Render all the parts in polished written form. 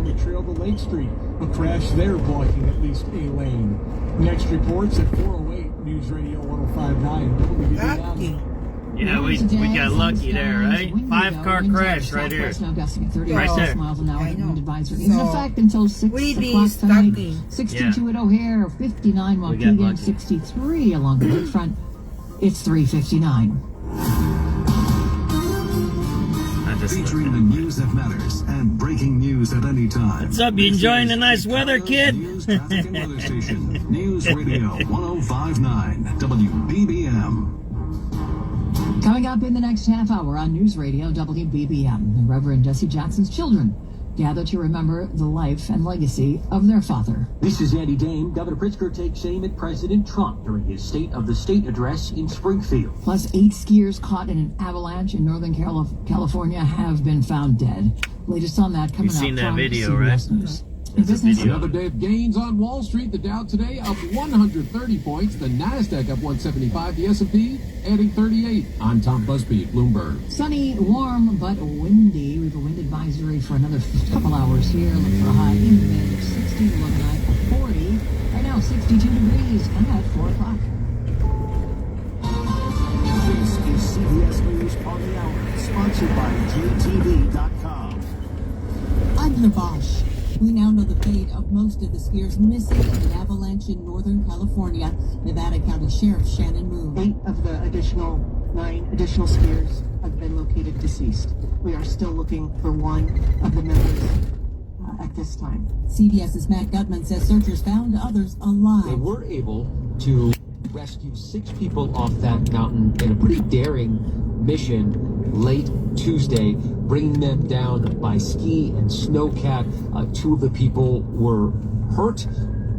Rabbit Trail to Lake Street. A crash there blocking at least a lane. Next reports at 408 News Radio 105.9 WBM. Yeah, we got lucky there, right? 5-car crash right here. Right there. Miles an hour. Advisory is in effect until 6 o'clock tonight. 62 at O'Hare, 59 Waukegan, 63 along the lakefront. It's 3:59. Featuring the news that matters and breaking news at any time. What's up? You enjoying the nice weather, kid? News, traffic, and weather station. News Radio 105.9 WBBM. Coming up in the next half hour on News Radio WBBM, Reverend Jesse Jackson's children gather to remember the life and legacy of their father. This is Andy Dame. Governor Pritzker takes aim at President Trump during his State of the State address in Springfield. Plus, 8 skiers caught in an avalanche in Northern California have been found dead. Latest on that coming up. You've seen that video, CBS right? News. In business, another day of gains on Wall Street. The Dow today up 130 points. The Nasdaq up 175. The S&P adding 38. I'm Tom Busby, Bloomberg. sunny, warm, but windy. We have a wind advisory for another couple hours here. Look for a high in the mid of 60, low tonight of 40. Right now, 62 degrees at 4 o'clock. This is CBS News on the Hour, sponsored by GTV.com. I'm Heather Bosch. We now know the fate of most of the skiers missing in the avalanche in Northern California. Nevada County Sheriff Shannon Moon. 9 additional skiers have been located deceased. We are still looking for one of the members at this time. CBS's Matt Gutman says searchers found others alive. They were able to rescue 6 people off that mountain in a pretty daring mission late Tuesday, bringing them down by ski and snowcat. 2 of the people were hurt.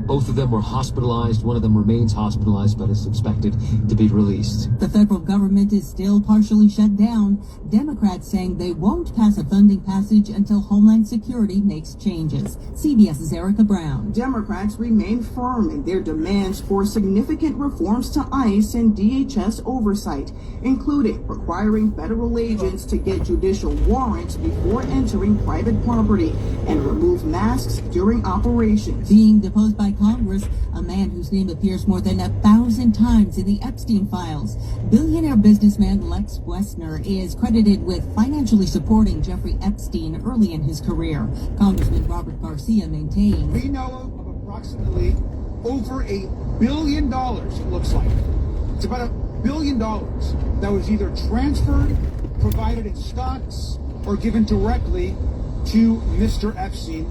Both of them were hospitalized. One of them remains hospitalized, but is expected to be released. The federal government is still partially shut down. Democrats saying they won't pass a funding passage until Homeland Security makes changes. CBS's Erica Brown. Democrats remain firm in their demands for significant reforms to ICE and DHS oversight, including requiring federal agents to get judicial warrants before entering private property and remove masks during operations. Being deposed by Congress, a man whose name appears more than 1,000 times in the Epstein files. Billionaire businessman Lex Wessner is credited with financially supporting Jeffrey Epstein early in his career. Congressman Robert Garcia maintains. We know of approximately over $1 billion, it looks like. It's about $1 billion that was either transferred, provided in stocks, or given directly to Mr. Epstein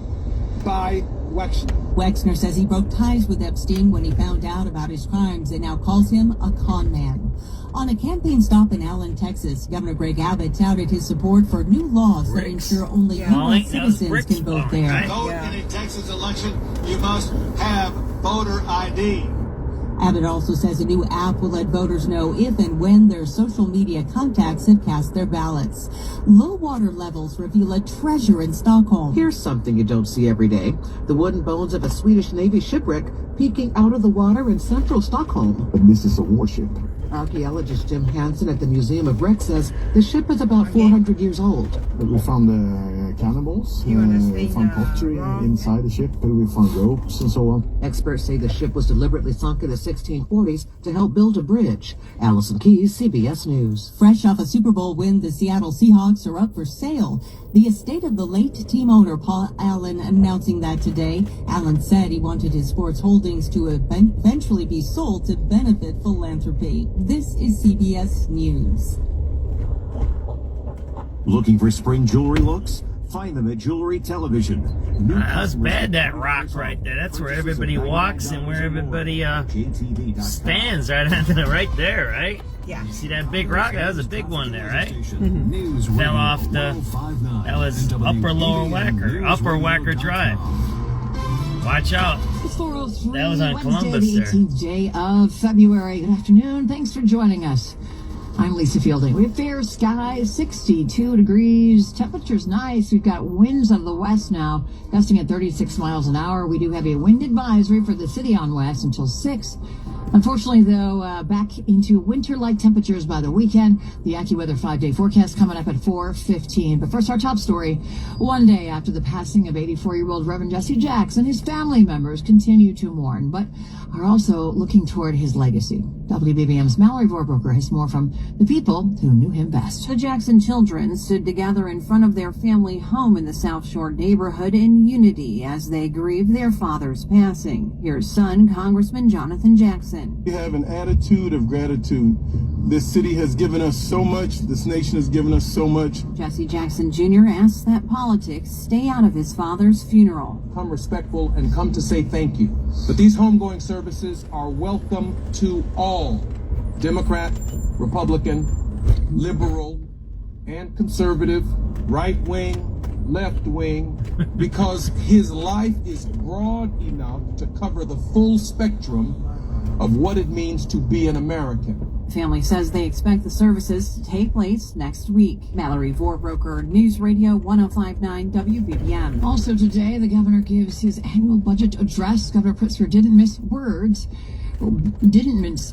by Wexner. Wexner says he broke ties with Epstein when he found out about his crimes and now calls him a con man. On a campaign stop in Allen, Texas, Governor Greg Abbott touted his support for new laws that ensure only U.S. citizens can vote there. Right? Vote in a Texas election, you must have voter ID. Abbott also says a new app will let voters know if and when their social media contacts have cast their ballots. Low water levels reveal a treasure in Stockholm. Here's something you don't see every day. The wooden bones of a Swedish Navy shipwreck peeking out of the water in central Stockholm. But this is a warship. Archaeologist Jim Hansen at the Museum of Wreck says the ship is about 400 years old. We found cannibals, we found pottery inside the ship, we found ropes and so on. Experts say the ship was deliberately sunk in the 1640s to help build a bridge. Allison Keyes, CBS News. Fresh off a Super Bowl win, the Seattle Seahawks are up for sale. The estate of the late team owner Paul Allen announcing that today. Allen said he wanted his sports holdings to eventually be sold to benefit philanthropy. This is CBS News. Looking for spring jewelry looks? Find them at Jewelry Television. That's bad, that rock right there. That's where everybody walks and where everybody stands right there, right? Yeah. You see that big rock? That was a big one there, right? Fell off that was Upper Wacker Drive. Watch out. It's 4:03. That was on Wednesday, Columbus the there. 18th day of February. Good afternoon. Thanks for joining us. I'm Lisa Fielding. We have fair skies, 62 degrees. Temperature's nice. We've got winds out of the west now, gusting at 36 miles an hour. We do have a wind advisory for the city on west until 6. Unfortunately, though, back into winter-like temperatures by the weekend. The AccuWeather 5-day forecast coming up at 4:15. But first, our top story. One day after the passing of 84-year-old Reverend Jesse Jackson, his family members continue to mourn, but are also looking toward his legacy. WBBM's Mallory Vorbroker has more from the people who knew him best. The Jackson children stood together in front of their family home in the South Shore neighborhood in unity as they grieved their father's passing. Here's son, Congressman Jonathan Jackson. We have an attitude of gratitude. This city has given us so much. This nation has given us so much. Jesse Jackson Jr. asks that politics stay out of his father's funeral. Come respectful and come to say thank you. But these homegoing services are welcome to all, Democrat, Republican, liberal, and conservative, right wing, left wing, because his life is broad enough to cover the full spectrum of what it means to be an American. The family says they expect the services to take place next week. Mallory Vorbroker, News Radio 105.9 WBBM. Also today, the governor gives his annual budget address. Governor Pritzker didn't mince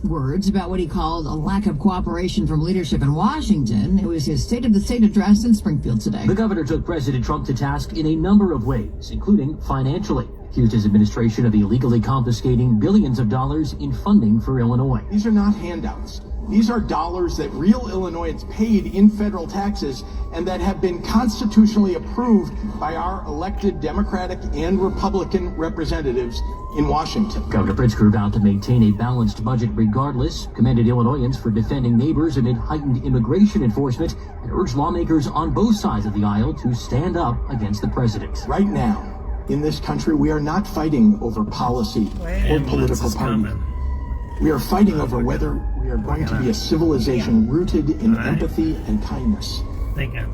words about what he called a lack of cooperation from leadership in Washington. It was his State of the State address in Springfield today. The governor took President Trump to task in a number of ways, including financially. Accused his administration of illegally confiscating billions of dollars in funding for Illinois. These are not handouts. These are dollars that real Illinoisans paid in federal taxes and that have been constitutionally approved by our elected Democratic and Republican representatives in Washington. Governor Pritzker vowed to maintain a balanced budget regardless, commended Illinoisans for defending neighbors amid heightened immigration enforcement, and urged lawmakers on both sides of the aisle to stand up against the president. Right now, in this country, we are not fighting over policy or political party. We are fighting over whether we are going to be a civilization rooted in empathy and kindness,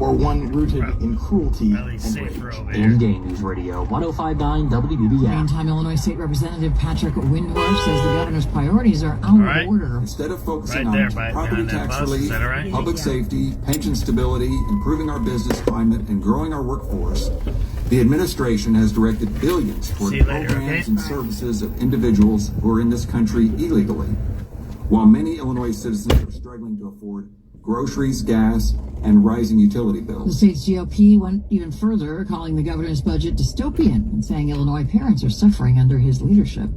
or one rooted in cruelty and rage. In-day News Radio 105.9 WBBM. Meantime, Illinois State Representative Patrick Windhorst says the governor's priorities are out of order. Instead of focusing on property tax relief, public safety, pension stability, improving our business climate, and growing our workforce, the administration has directed billions toward programs and services of individuals who are in this country illegally, while many Illinois citizens are struggling to afford groceries, gas, and rising utility bills. The state's GOP went even further, calling the governor's budget dystopian and saying Illinois parents are suffering under his leadership.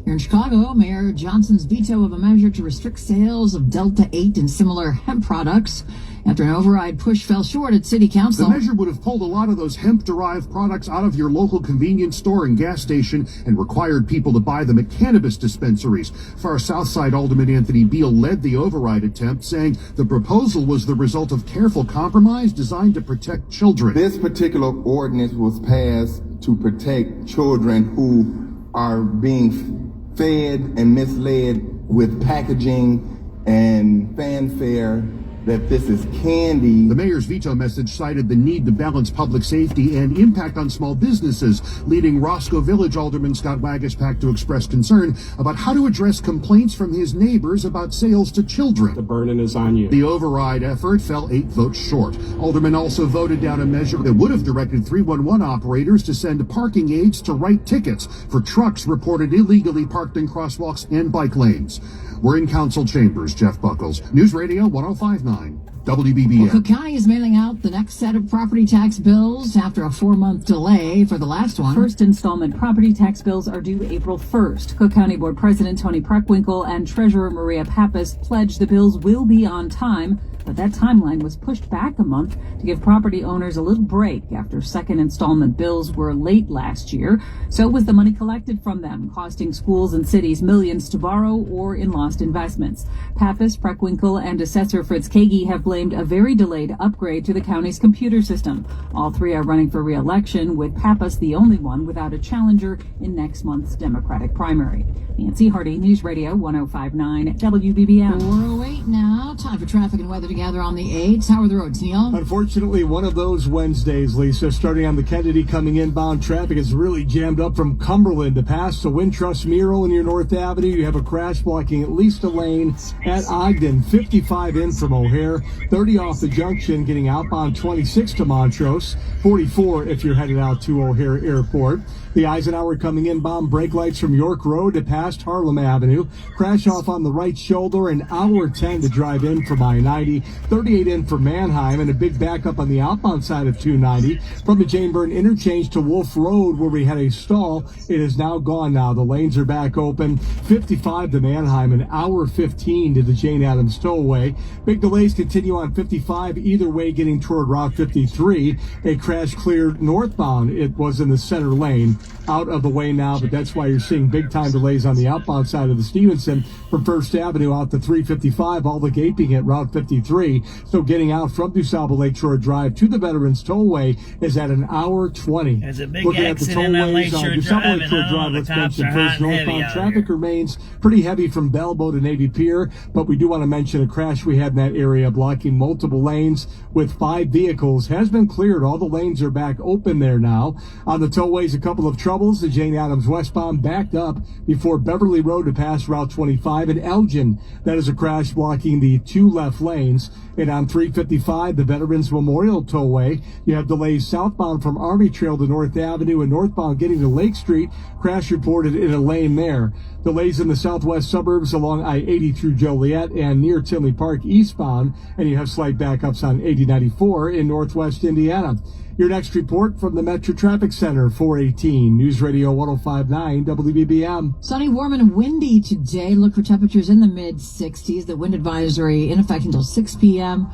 Here in Chicago, Mayor Johnson's veto of a measure to restrict sales of Delta 8 and similar hemp products after an override push fell short at City Council. The measure would have pulled a lot of those hemp-derived products out of your local convenience store and gas station and required people to buy them at cannabis dispensaries. Far Southside Alderman Anthony Beal led the override attempt, saying the proposal was the result of careful compromise designed to protect children. This particular ordinance was passed to protect children who are being fed and misled with packaging and fanfare that this is candy. The mayor's veto message cited the need to balance public safety and impact on small businesses, leading Roscoe Village Alderman Scott Waguespack to express concern about how to address complaints from his neighbors about sales to children. The burden is on you. The override effort fell 8 votes short. Alderman also voted down a measure that would have directed 311 operators to send parking aides to write tickets for trucks reported illegally parked in crosswalks and bike lanes. We're in council chambers. Jeff Buckles, News Radio 105.9 WBBM. Well, Cook County is mailing out the next set of property tax bills after a 4-month delay for the last one. First installment property tax bills are due April 1st. Cook County Board President Tony Preckwinkle and Treasurer Maria Pappas pledged the bills will be on time, but that timeline was pushed back a month to give property owners a little break after second installment bills were late last year. So was the money collected from them, costing schools and cities millions to borrow or in lost investments. Pappas, Preckwinkle, and Assessor Fritz Kagi have blamed a very delayed upgrade to the county's computer system. All three are running for re-election, with Pappas the only one without a challenger in next month's Democratic primary. Nancy Hardy, News Radio 105.9 WBBM. 4:08 now. Time for traffic and weather together on the 8s. How are the roads, Neil? Unfortunately, one of those Wednesdays, Lisa, starting on the Kennedy coming inbound, traffic is really jammed up from Cumberland to pass to Wintrust Mural near North Avenue. You have a crash blocking at least a lane at Ogden, 55 in from O'Hare, 30 off the junction, getting outbound 26 to Montrose, 44 if you're headed out to O'Hare Airport. The Eisenhower coming inbound, brake lights from York Road to past Harlem Avenue. Crash off on the right shoulder, an hour 10 to drive in from I-90, 38 in from Manheim, and a big backup on the outbound side of 290. From the Jane Byrne interchange to Wolf Road, where we had a stall, it is now gone now. The lanes are back open. 55 to Manheim, an hour 15 to the Jane Addams Tollway. Big delays continue on 55, either way getting toward Route 53. A crash cleared northbound. It was in the center lane. Out of the way now, but that's why you're seeing big time delays on the outbound side of the Stevenson from First Avenue out to 355, all the gaping at Route 53. So getting out from DuSable Lakeshore Drive to the Veterans Tollway is at an hour 20. There's a big Looking at the accident on tollways Lakeshore DuSable Drive, Lakeshore and Drive, the let's cops mention are hot first and heavy northbound out traffic here. remains pretty heavy from Bellbow to Navy Pier, but we do want to mention a crash we had in that area blocking multiple lanes with 5 vehicles. Has been cleared. All the lanes are back open there now. On the tollways, a couple of troubles. The Jane Addams westbound backed up before Beverly Road to pass Route 25 and Elgin. That is a crash blocking the 2 left lanes. And on 355, the Veterans Memorial Tollway, you have delays southbound from Army Trail to North Avenue and northbound getting to Lake Street. Crash reported in a lane there. Delays in the southwest suburbs along I-80 through Joliet and near Tinley Park eastbound. And you have slight backups on 8094 in northwest Indiana. Your next report from the Metro Traffic Center, 418 News Radio 105.9 WBBM. Sunny, warm, and windy today. Look for temperatures in the mid-60s. The wind advisory in effect until 6 p.m.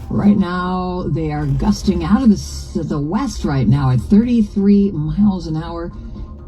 Right now, they are gusting out of the west right now at 33 miles an hour.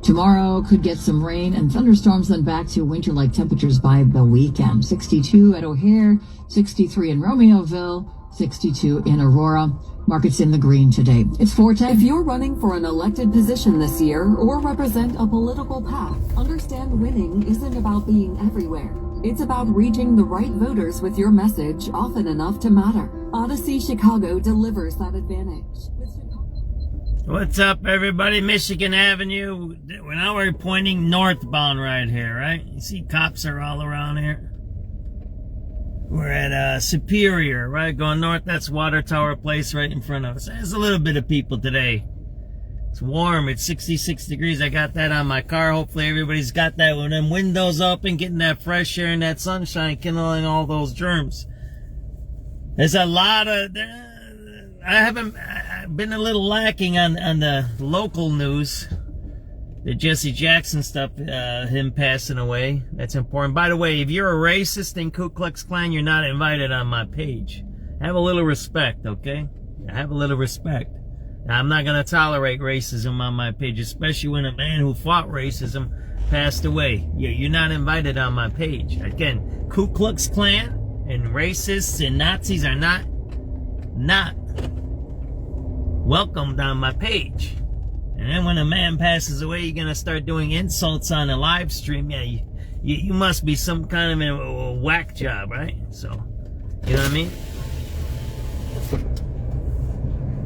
Tomorrow could get some rain and thunderstorms, then back to winter-like temperatures by the weekend. 62 at O'Hare, 63 in Romeoville, 62 in Aurora. Markets in the green today. It's 4:10. If you're running for an elected position this year or represent a political path, understand winning isn't about being everywhere. It's about reaching the right voters with your message often enough to matter. Odyssey Chicago delivers that advantage. What's up, everybody? Michigan Avenue. Now we're pointing northbound right here, right? You see cops are all around here. We're at Superior, right? Going north, that's Water Tower Place right in front of us. There's a little bit of people today. It's warm. It's 66 degrees. I got that on my car. Hopefully everybody's got that with them windows open, getting that fresh air and that sunshine, killing all those germs. There's a lot of... I've been a little lacking on the local news. The Jesse Jackson stuff, him passing away. That's important. By the way, if you're a racist in Ku Klux Klan, you're not invited on my page. Have a little respect, okay? Have a little respect. Now, I'm not going to tolerate racism on my page, especially when a man who fought racism passed away. You're not invited on my page. Again, Ku Klux Klan and racists and Nazis are not welcomed on my page. And then when a man passes away, you're going to start doing insults on a live stream. Yeah, you must be some kind of a whack job, right? So, you know what I mean?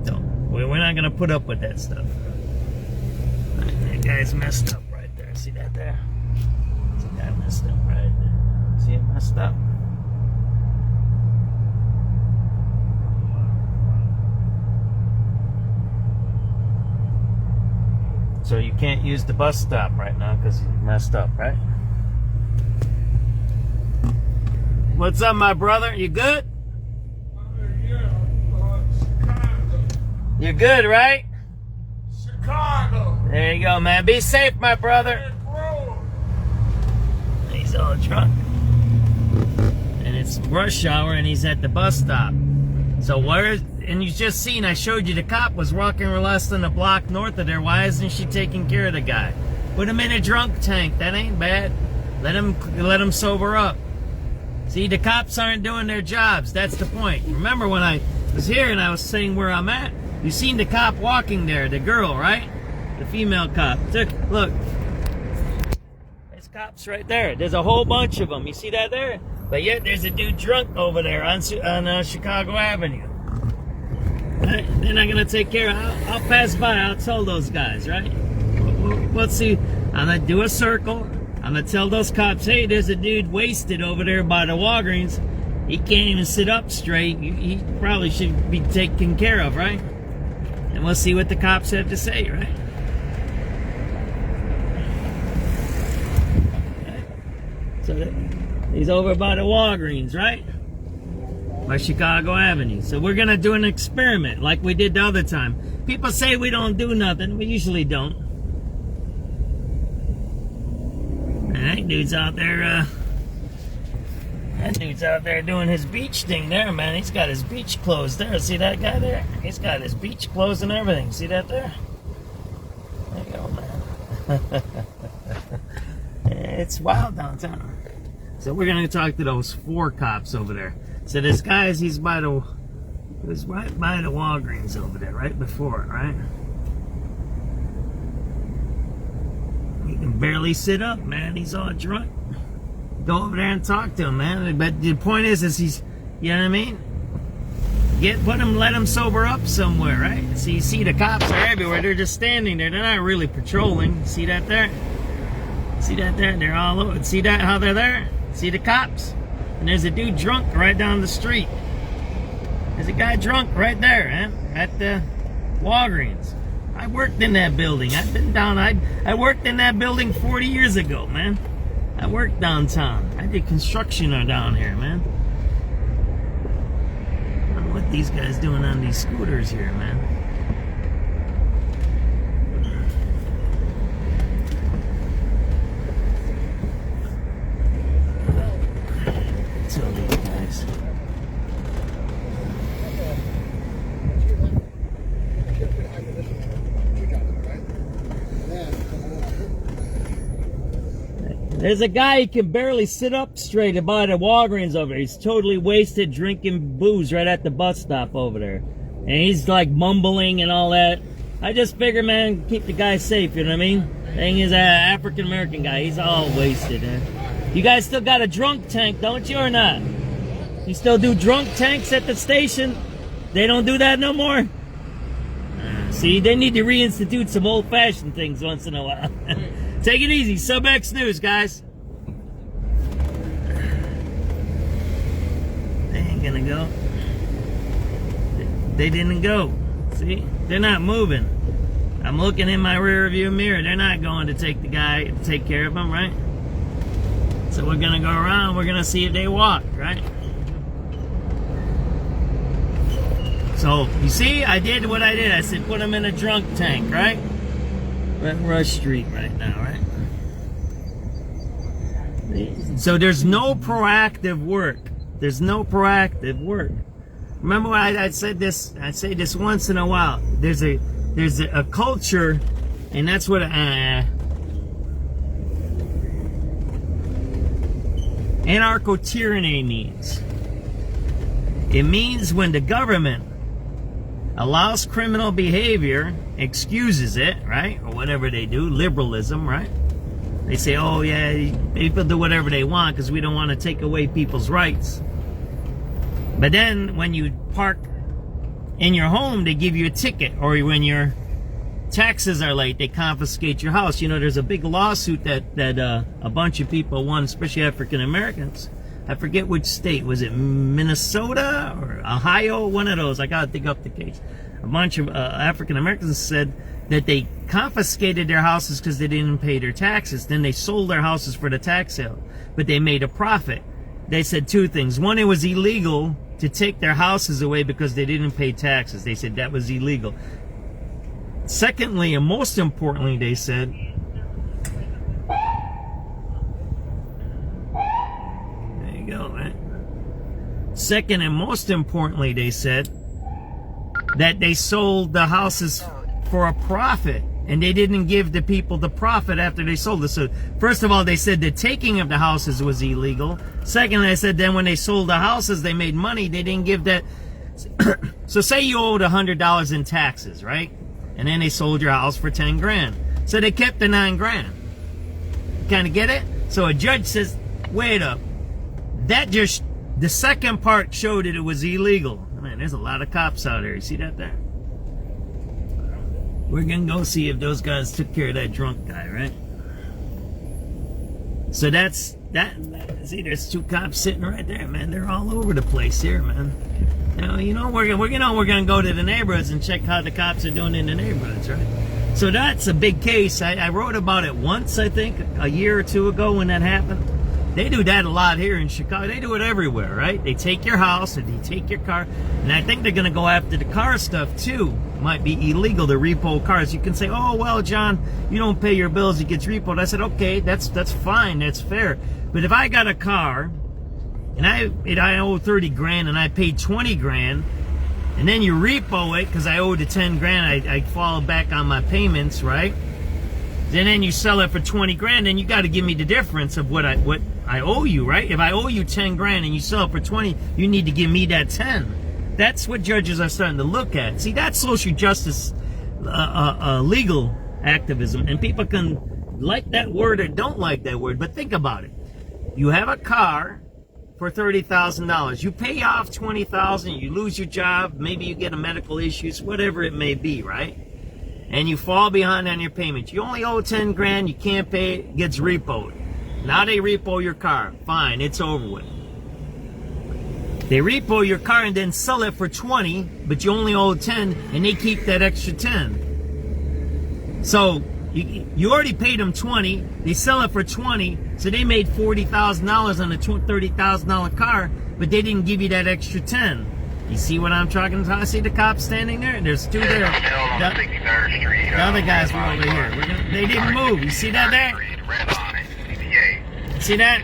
So, we're not going to put up with that stuff. That guy's messed up right there. See that there? See that messed up right there? See it messed up? So you can't use the bus stop right now because you messed up, right? What's up, my brother? You good? You're good, right? Chicago. There you go, man. Be safe, my brother. He's all drunk. And it's rush hour and he's at the bus stop. So and you just seen, I showed you the cop was walking less than a block north of there. Why isn't she taking care of the guy? Put him in a drunk tank. That ain't bad. Let him sober up. See, the cops aren't doing their jobs. That's the point. Remember when I was here and I was saying where I'm at? You seen the cop walking there, the girl, right? The female cop. Look. There's cops right there. There's a whole bunch of them. You see that there? But yet there's a dude drunk over there on Chicago Avenue. Right? They're not going to take care of it. I'll pass by. I'll tell those guys, right? Let's see. I'm going to do a circle. I'm going to tell those cops, hey, there's a dude wasted over there by the Walgreens. He can't even sit up straight. He probably should be taken care of, right? And we'll see what the cops have to say, right? So he's over by the Walgreens, right? By Chicago Avenue. So we're going to do an experiment like we did the other time. People say we don't do nothing. We usually don't. And that dude's out there, doing his beach thing there, man. He's got his beach clothes there. See that guy there? He's got his beach clothes and everything. See that there? There you go, man. It's wild downtown. So we're going to talk to those 4 cops over there. So this guy, he's right by the Walgreens over there, right before it, right? He can barely sit up, man. He's all drunk. Go over there and talk to him, man. But the point is he's, you know what I mean? Let him sober up somewhere, right? So you see the cops are everywhere. They're just standing there. They're not really patrolling. See that there? See that there? They're all over. See that, how they're there? See the cops? And there's a dude drunk right down the street. There's a guy drunk right there, man, at the Walgreens. I worked in that building. I've been down. I worked in that building 40 years ago, man. I worked downtown. I did construction down here, man. I don't know what these guys doing on these scooters here, man. Tell these guys. There's a guy who can barely sit up straight by the Walgreens over there. He's totally wasted drinking booze right at the bus stop over there. And he's like mumbling and all that. I just figure, man, keep the guy safe, you know what I mean? Thing is, an African-American guy, he's all wasted, man. You guys still got a drunk tank, don't you, or not? You still do drunk tanks at the station? They don't do that no more? See, they need to reinstitute some old-fashioned things once in a while. Take it easy. SubX.News, guys. They ain't gonna go. They didn't go. See? They're not moving. I'm looking in my rear view mirror. They're not going to take the guy, take care of him, right? So we're gonna go around. We're gonna see if they walk, right? So, you see, I did what I did. I said put him in a drunk tank, right? We're at Rush Street right now, right? So there's no proactive work. There's no proactive work. Remember I said this, I say this once in a while. There's a culture, and that's what anarcho-tyranny means. It means when the government allows criminal behavior, excuses it, right? Or whatever they do, liberalism, right? They say, oh yeah, people do whatever they want because we don't want to take away people's rights. But then when you park in your home, they give you a ticket. Or when your taxes are late, they confiscate your house. You know, there's a big lawsuit that a bunch of people won, especially African Americans. I forget which state. Was it Minnesota or Ohio? One of those. I gotta dig up the case. A bunch of African Americans said that they confiscated their houses because they didn't pay their taxes. Then they sold their houses for the tax sale, but they made a profit. They said 2 things. One, it was illegal to take their houses away because they didn't pay taxes. They said that was illegal. Secondly, and most importantly, they said, there you go, right? Second and most importantly, they said that they sold the houses for a profit, and they didn't give the people the profit after they sold it. So first of all, they said the taking of the houses was illegal. Secondly, they said then when they sold the houses, they made money. They didn't give that. So say you owed $100 in taxes, right? And then they sold your house for 10 grand. So they kept the 9 grand. Kind of get it? So a judge says, wait up. that just, the second part showed that it was illegal. Man, there's a lot of cops out there. You see that there? We're gonna go see if those guys took care of that drunk guy, right? So that's that. See, there's 2 cops sitting right there, man. They're all over the place here, man. Now, we're gonna go to the neighborhoods and check how the cops are doing in the neighborhoods, right? So that's a big case. I wrote about it once, I think, a year or 2 ago when that happened. They do that a lot here in Chicago. They do it everywhere, right? They take your house and they take your car. And I think they're going to go after the car stuff, too. It might be illegal to repo cars. You can say, oh, well, John, you don't pay your bills, it gets repoed. I said, okay, that's fine. That's fair. But if I got a car and I owe 30 grand and I paid 20 grand, and then you repo it because I owed the 10 grand, I fall back on my payments, right? And then you sell it for 20 grand, then you got to give me the difference of what I owe you, right? If I owe you 10 grand and you sell it for 20, you need to give me that 10. That's what judges are starting to look at. See, that's social justice, legal activism, and people can like that word or don't like that word, but think about it. You have a car for $30,000. You pay off $20,000, you lose your job, maybe you get a medical issues, whatever it may be, right? And you fall behind on your payments. You only owe 10 grand, you can't pay it, gets repoed. Now they repo your car. Fine, it's over with. They repo your car and then sell it for 20, but you only owe 10, and they keep that extra 10. So you already paid them 20, they sell it for 20, so they made $40,000 on a $30,000 car, but they didn't give you that extra 10. You see what I'm talking about? I see the cops standing there. There's 2 there. The other guys were over here. They didn't move. You see that there? See that?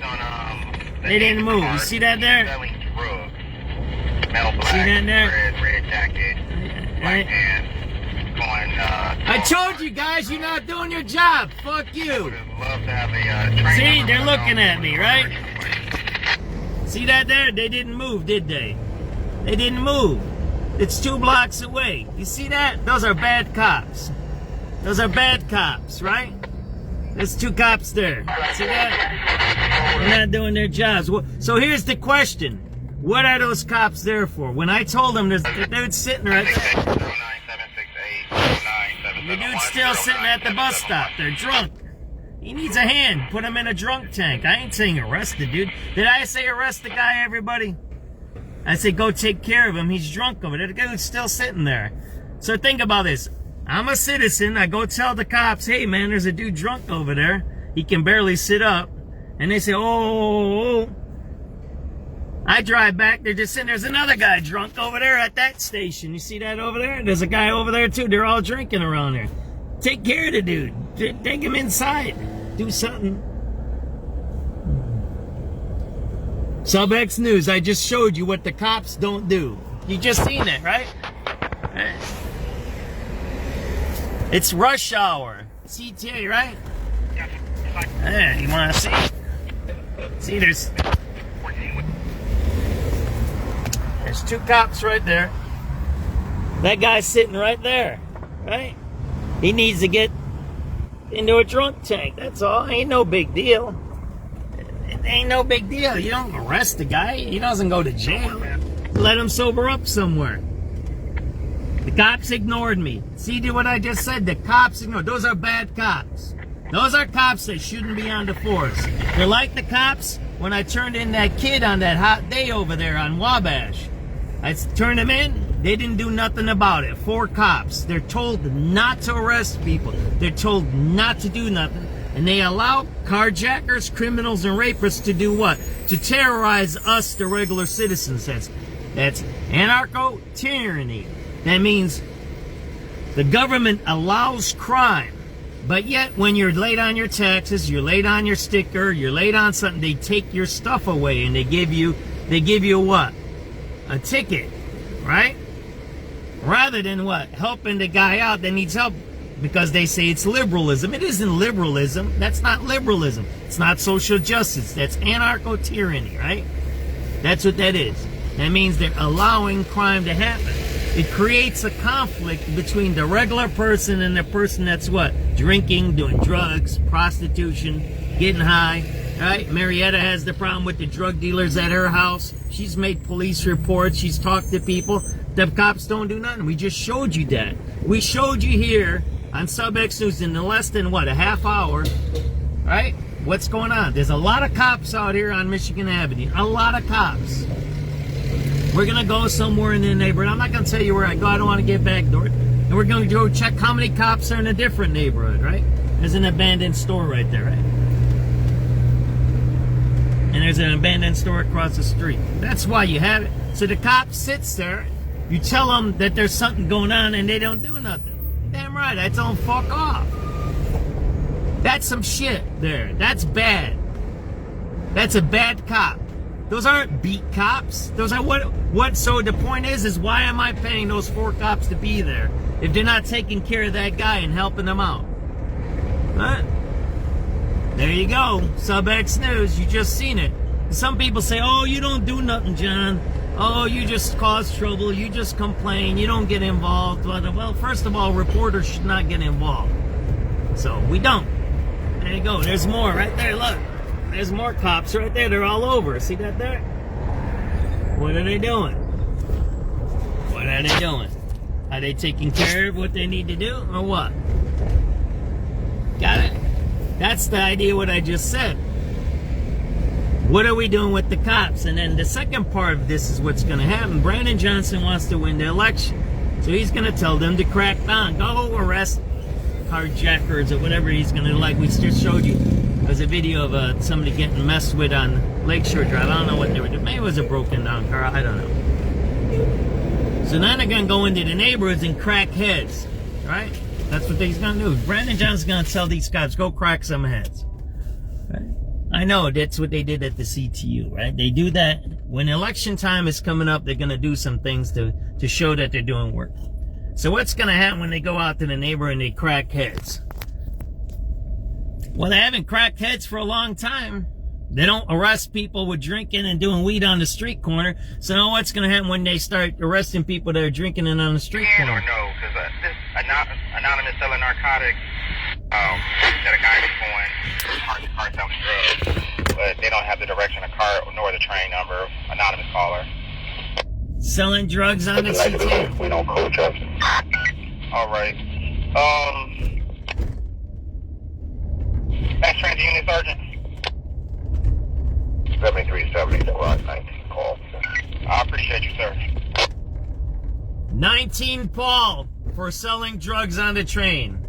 They didn't move. You see that there? See that there? Right? I told you guys, you're not doing your job. Fuck you. See, they're looking at me, right? See that there? They didn't move, did they? They didn't move. It's 2 blocks away. You see that? Those are bad cops. Those are bad cops, right? There's 2 cops there. See that? They're not doing their jobs. So here's the question. What are those cops there for? When I told them there's the dude's sitting right there. The dude's still sitting at the bus stop. They're drunk. He needs a hand. Put him in a drunk tank. I ain't saying arrest the dude. Did I say arrest the guy, everybody? I said go take care of him. He's drunk over there. The dude's still sitting there. So think about this. I'm a citizen. I go tell the cops, hey man, there's a dude drunk over there. He can barely sit up. And they say, oh. I drive back. They're just sitting. There's another guy drunk over there at that station. You see that over there? There's a guy over there too. They're all drinking around there. Take care of the dude. Take him inside. Do something. SubX.News, I just showed you what the cops don't do. You just seen it, right? It's rush hour. CTA, right? There, you want to see? See, there's 2 cops right there. That guy's sitting right there, right? He needs to get into a drunk tank, that's all. Ain't no big deal. It ain't no big deal. You don't arrest the guy. He doesn't go to jail. Let him sober up somewhere. The cops ignored me. See what I just said? The cops ignored. Those are bad cops. Those are cops that shouldn't be on the force. They're like the cops when I turned in that kid on that hot day over there on Wabash. I turned him in. They didn't do nothing about it. 4 cops. They're told not to arrest people. They're told not to do nothing. And they allow carjackers, criminals, and rapists to do what? To terrorize us, the regular citizens. That's anarcho-tyranny. That means the government allows crime. But yet, when you're late on your taxes, you're late on your sticker, you're late on something, they take your stuff away and they give you what? A ticket, right? Rather than what? Helping the guy out that needs help because they say it's liberalism. It isn't liberalism. That's not liberalism. It's not social justice. That's anarcho-tyranny, right? That's what that is. That means they're allowing crime to happen. It creates a conflict between the regular person and the person that's what? Drinking, doing drugs, prostitution, getting high. Right? Marietta has the problem with the drug dealers at her house. She's made police reports. She's talked to people. The cops don't do nothing. We just showed you that. We showed you here on SubX.News in less than, what, a half hour, right? What's going on? There's a lot of cops out here on Michigan Avenue. A lot of cops. We're going to go somewhere in the neighborhood. I'm not going to tell you where I go. I don't want to get backdoored. And we're going to go check how many cops are in a different neighborhood, right? There's an abandoned store right there, right? And there's an abandoned store across the street. That's why you have it. So the cop sits there. You tell them that there's something going on and they don't do nothing. Damn right. I tell them fuck off. That's some shit there. That's bad. That's a bad cop. Those aren't beat cops. Those are what so the point is why am I paying those 4 cops to be there if they're not taking care of that guy and helping him out? Huh? There you go. SubX.News. You just seen it. Some people say, oh, you don't do nothing, John. Oh, you just cause trouble. You just complain. You don't get involved. Well, first of all, reporters should not get involved. So we don't. There you go. There's more right there. Look. There's more cops right there. They're all over. See that there? What are they doing? What are they doing? Are they taking care of what they need to do or what? Got it? That's the idea what I just said. What are we doing with the cops? And then the second part of this is what's going to happen. Brandon Johnson wants to win the election. So he's going to tell them to crack down. Go arrest carjackers or whatever he's going to, like we just showed you. There's a video of somebody getting messed with on Lakeshore Drive. I don't know what they were doing. Maybe it was a broken down car. I don't know. So now they're going to go into the neighborhoods and crack heads. Right? That's what he's going to do. Brandon Johnson's going to tell these cops, go crack some heads. Right? I know that's what they did at the CTU. Right? They do that. When election time is coming up, they're going to do some things to show that they're doing work. So what's going to happen when they go out to the neighborhood and they crack heads? Well, they haven't cracked heads for a long time. They don't arrest people with drinking and doing weed on the street corner. So now what's going to happen when they start arresting people that are drinking and on the street corner? Or no, because this anonymous selling narcotics, that a guy is going car selling drugs, but they don't have the direction of car nor the train number. Anonymous caller. Selling drugs on the CTA. We don't coach up. All right. Max Transit Unit Sergeant. 7370, 19 call. I appreciate you, sir. 19 Paul for selling drugs on the train.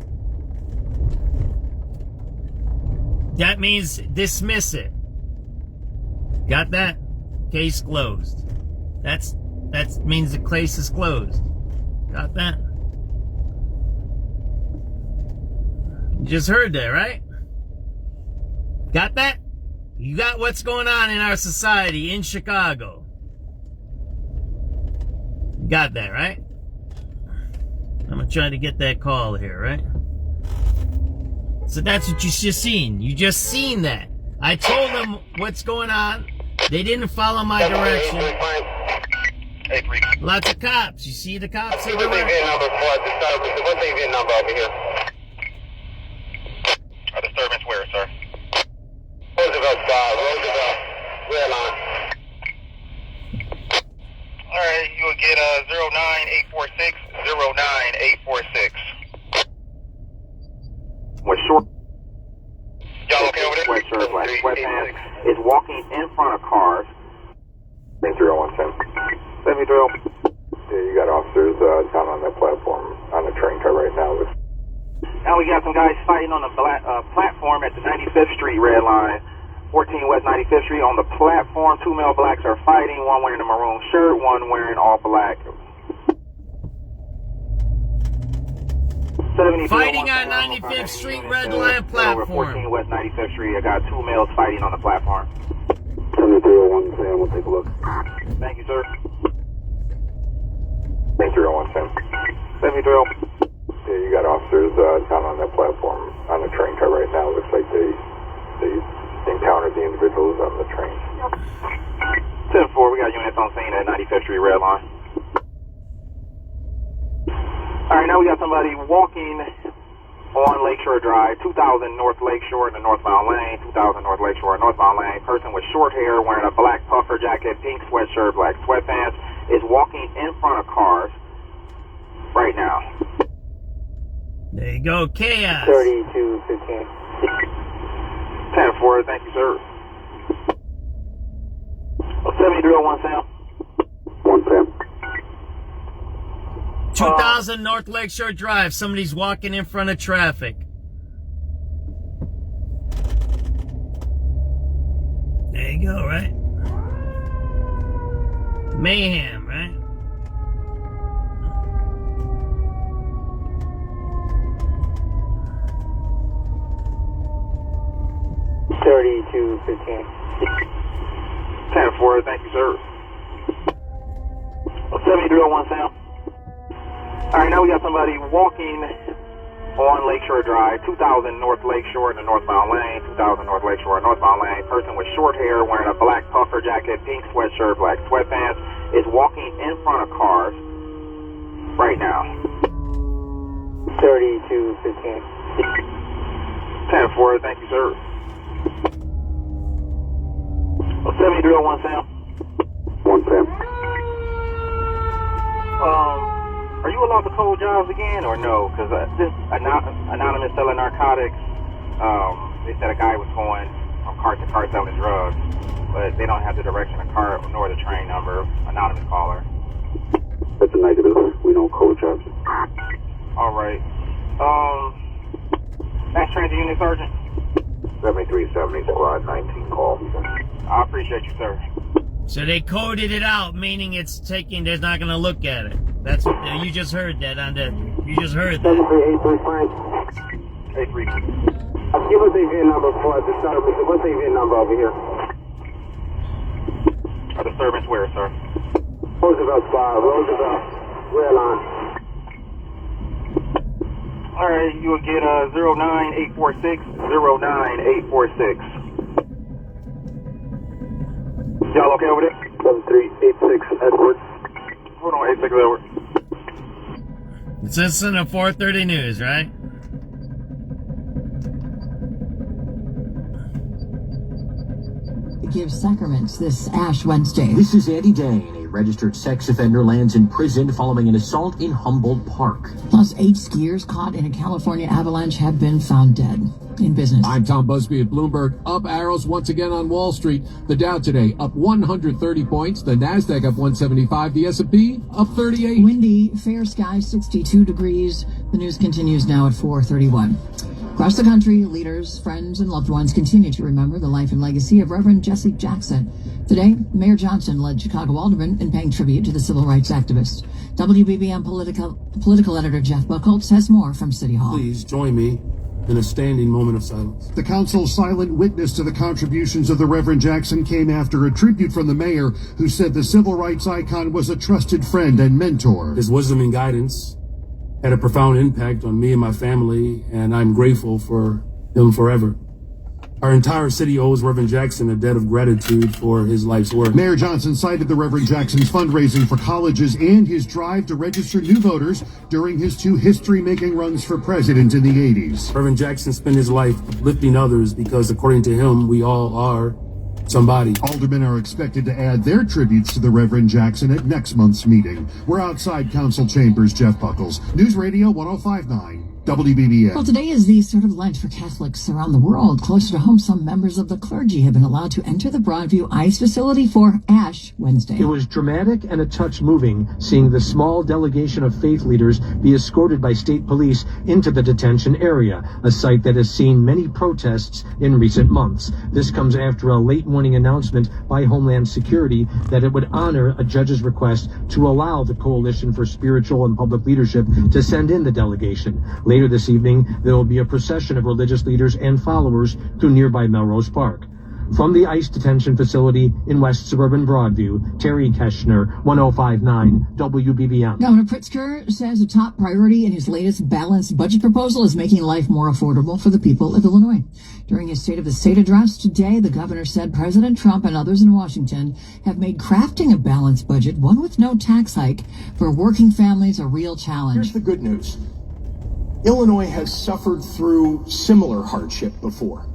That means dismiss it. Got that? Case closed. That means the case is closed. Got that? You just heard that, right? Got that? You got what's going on in our society in Chicago. Got that, right? I'm going to try to get that call here, right? So that's what you just seen. You just seen that. I told them what's going on. They didn't follow my direction. Lots of cops. You see the cops everywhere? What's the number over here? A disturbance where, sir? Roosevelt, red line. Alright, you will get 09846, 09846. What's short? Y'all okay over there? Sweatpants is walking in front of cars. 3017. 73. Yeah, you got officers down on that platform, on the train car right now. Now we got some guys fighting on the platform at the 95th Street red line. 14 West 95th Street on the platform. 2 male blacks are fighting. One wearing a maroon shirt, one wearing all black. Fighting on 95th Street red line platform. 14 West 95th Street. I got 2 males fighting on the platform. 7301 Sam, we'll take a look. Thank you, sir. 7301 Sam. 7301. Yeah, you got officers down on that platform, on the train car right now. Looks like they encountered the individuals on the train. 10-4, we got units on scene at 95th Street red line. Alright, now we got somebody walking on Lakeshore Drive, 2000 North Lakeshore in the northbound lane, 2000 North Lakeshore northbound lane. Person with short hair wearing a black puffer jacket, pink sweatshirt, black sweatpants is walking in front of cars right now. There you go, chaos. 3215. 10-4, thank you, sir. 70-1 Sam. 1 Sam. 2000 North Lakeshore Drive. Somebody's walking in front of traffic. There you go, right? Mayhem, right? $32.15. 10-4, thank you, sir. 70-1 Sam. Alright, now we got somebody walking on Lakeshore Drive, 2000 North Lakeshore in the northbound lane, 2000 North Lakeshore northbound lane. Person with short hair wearing a black puffer jacket, pink sweatshirt, black sweatpants is walking in front of cars right now. 3215. 10-4, thank you, sir. 70-1 Sam. 1 Sam. Are you allowed to code jobs again or no? Because this anonymous selling narcotics, they said a guy was going from cart to cart selling drugs, but they don't have the direction of cart nor the train number. Anonymous caller. That's a negative. We don't code jobs. All right. Mass Transit Unit Sergeant. 7370 Squad 19 call. I appreciate you, sir. So they coded it out, meaning it's taking, they're not going to look at it. That's what, you just heard that on the, you just heard that. 7383 Frank. 83. Give us a VIN number for the disturbance. What's a VIN number over here? A disturbance where, sir? Roosevelt Squad, Roosevelt, rail line. Alright, you will get 09846, 09846. Y'all okay over there? 7386 Edward. Hold on, 86 Edward. It's this in the 430 news, right? Gives sacraments this Ash Wednesday. This is Andy Dane. A registered sex offender lands in prison following an assault in Humboldt Park. Plus, 8 skiers caught in a California avalanche have been found dead. In business. I'm Tom Busby at Bloomberg. Up arrows once again on Wall Street. The Dow today up 130 points. The Nasdaq up 175. The S&P up 38. Windy, fair skies, 62 degrees. The news continues now at 4:31. Across the country, leaders, friends, and loved ones continue to remember the life and legacy of Reverend Jesse Jackson. Today, Mayor Johnson led Chicago aldermen in paying tribute to the civil rights activist. WBBM political editor Jeff Buchholz has more from City Hall. Please join me in a standing moment of silence. The council's silent witness to the contributions of the Reverend Jackson came after a tribute from the mayor, who said the civil rights icon was a trusted friend and mentor. His wisdom and guidance had a profound impact on me and my family, and I'm grateful for him forever. Our entire city owes Reverend Jackson a debt of gratitude for his life's work. Mayor Johnson cited the Reverend Jackson's fundraising for colleges and his drive to register new voters during his 2 history-making runs for president in the 80s. Reverend Jackson spent his life uplifting others because, according to him, we all are somebody. Aldermen are expected to add their tributes to the Reverend Jackson at next month's meeting. We're outside council chambers. Jeff Buckles, News Radio 105.9. WBBM. Well, today is the start of Lent for Catholics around the world. Closer to home, some members of the clergy have been allowed to enter the Broadview ICE facility for Ash Wednesday. It was dramatic and a touch moving, seeing the small delegation of faith leaders be escorted by state police into the detention area, a site that has seen many protests in recent months. This comes after a late morning announcement by Homeland Security that it would honor a judge's request to allow the Coalition for Spiritual and Public Leadership to send in the delegation. Later this evening, there will be a procession of religious leaders and followers through nearby Melrose Park. From the ICE detention facility in West Suburban Broadview, Terry Keschner, 105.9 WBBM. Governor Pritzker says a top priority in his latest balanced budget proposal is making life more affordable for the people of Illinois. During his State of the State address today, the governor said President Trump and others in Washington have made crafting a balanced budget, one with no tax hike, for working families a real challenge. Here's the good news. Illinois has suffered through similar hardship before,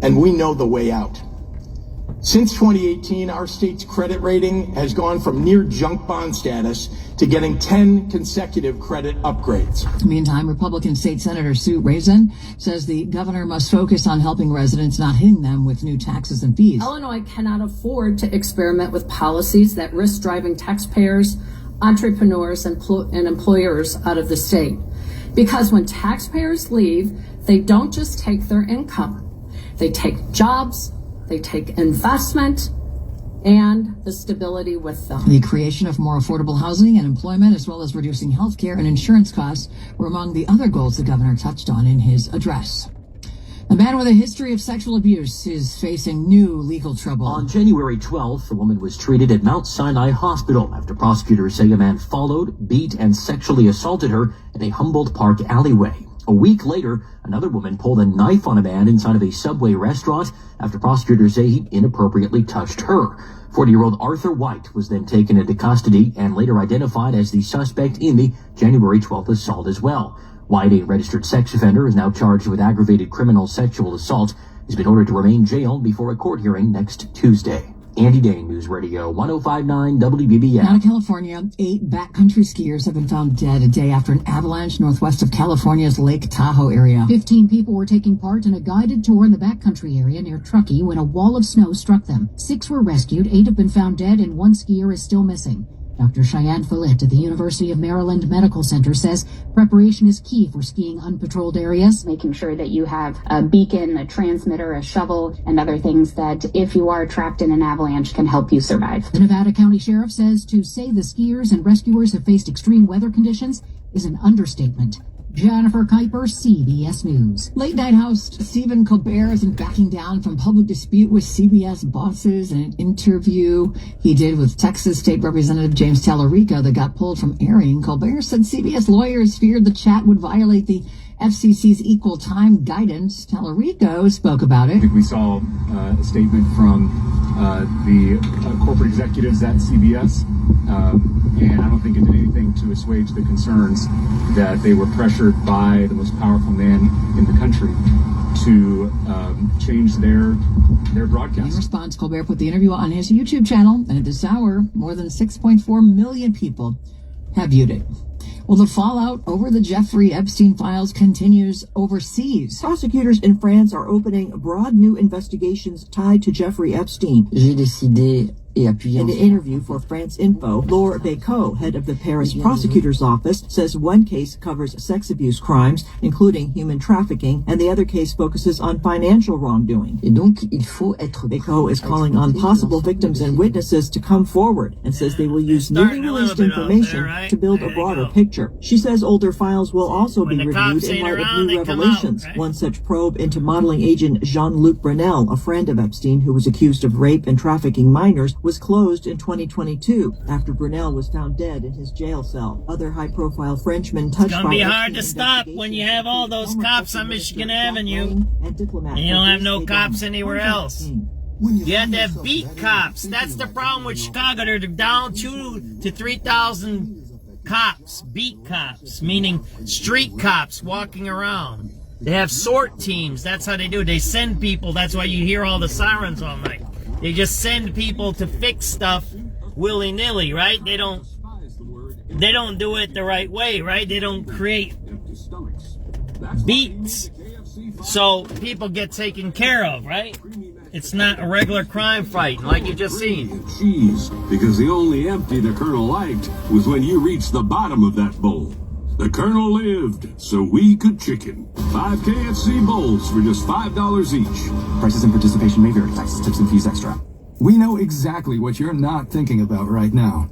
and we know the way out. Since 2018, our state's credit rating has gone from near junk bond status to getting 10 consecutive credit upgrades. Meantime, Republican State Senator Sue Raisin says the governor must focus on helping residents, not hitting them with new taxes and fees. Illinois cannot afford to experiment with policies that risk driving taxpayers, entrepreneurs, and employers out of the state. Because when taxpayers leave, they don't just take their income. They take jobs, they take investment, and the stability with them. The creation of more affordable housing and employment, as well as reducing health care and insurance costs, were among the other goals the governor touched on in his address. A man with a history of sexual abuse is facing new legal trouble. On January 12th, a woman was treated at Mount Sinai Hospital after prosecutors say a man followed, beat, and sexually assaulted her in a Humboldt Park alleyway. A week later, another woman pulled a knife on a man inside of a Subway restaurant after prosecutors say he inappropriately touched her. 40-year-old Arthur White was then taken into custody and later identified as the suspect in the January 12th assault as well. White, a registered sex offender, is now charged with aggravated criminal sexual assault. He's been ordered to remain jailed before a court hearing next Tuesday. Andy Dane, News Radio 1059 WBBM. Out of California, 8 backcountry skiers have been found dead a day after an avalanche northwest of California's Lake Tahoe area. 15 people were taking part in a guided tour in the backcountry area near Truckee when a wall of snow struck them. 6 were rescued, 8 have been found dead, and 1 skier is still missing. Dr. Cheyenne Follett at the University of Maryland Medical Center says preparation is key for skiing unpatrolled areas. Making sure that you have a beacon, a transmitter, a shovel, and other things that, if you are trapped in an avalanche, can help you survive. The Nevada County Sheriff says to say the skiers and rescuers have faced extreme weather conditions is an understatement. Jennifer Kuiper, CBS News. Late night host Stephen Colbert isn't backing down from public dispute with CBS bosses in an interview he did with Texas State Representative James Tallarico that got pulled from airing. Colbert said CBS lawyers feared the chat would violate the FCC's equal time guidance. Tallarico spoke about it. I think we saw a statement from the corporate executives at CBS, and I don't think it did anything to assuage the concerns that they were pressured by the most powerful man in the country to change their broadcast. In response, Colbert put the interview on his YouTube channel, and at this hour, more than 6.4 million people have viewed it. Well, the fallout over the Jeffrey Epstein files continues overseas. Prosecutors in France are opening broad new investigations tied to Jeffrey Epstein. J'ai décidé et appuyé. In an interview for France Info, Laure Bécaud, head of the Paris prosecutor's office, says one case covers sex abuse crimes, including human trafficking, and the other case focuses on financial wrongdoing. Et donc, il faut être Bécaud is calling on possible victims and witnesses to come forward and says they will use newly released information to build a broader picture. She says older files will also be reviewed in light of new revelations. One such probe into modeling agent Jean-Luc Brunel, a friend of Epstein who was accused of rape and trafficking minors, was closed in 2022 after Brunel was found dead in his jail cell. Other high-profile Frenchmen touched by It's gonna be hard to stop when you have all those cops on Michigan Avenue and you don't have no cops anywhere else. You have to have beat cops. That's the problem with Chicago. They're down 2,000 to 3,000 cops, beat cops, meaning street cops walking around. They have sort teams. That's how they do it. They send people. That's why you hear all the sirens all night. They just send people to fix stuff willy-nilly, right? They don't do it the right way, right? They don't create beats so people get taken care of, right? It's not a regular crime fight like you just seen. Cheese, because the only empty the Colonel liked was when you reached the bottom of that bowl. The Colonel lived, so we could chicken. 5 KFC bowls for just $5 each. Prices and participation may vary. Taxes, tips, and fees extra. We know exactly what you're not thinking about right now.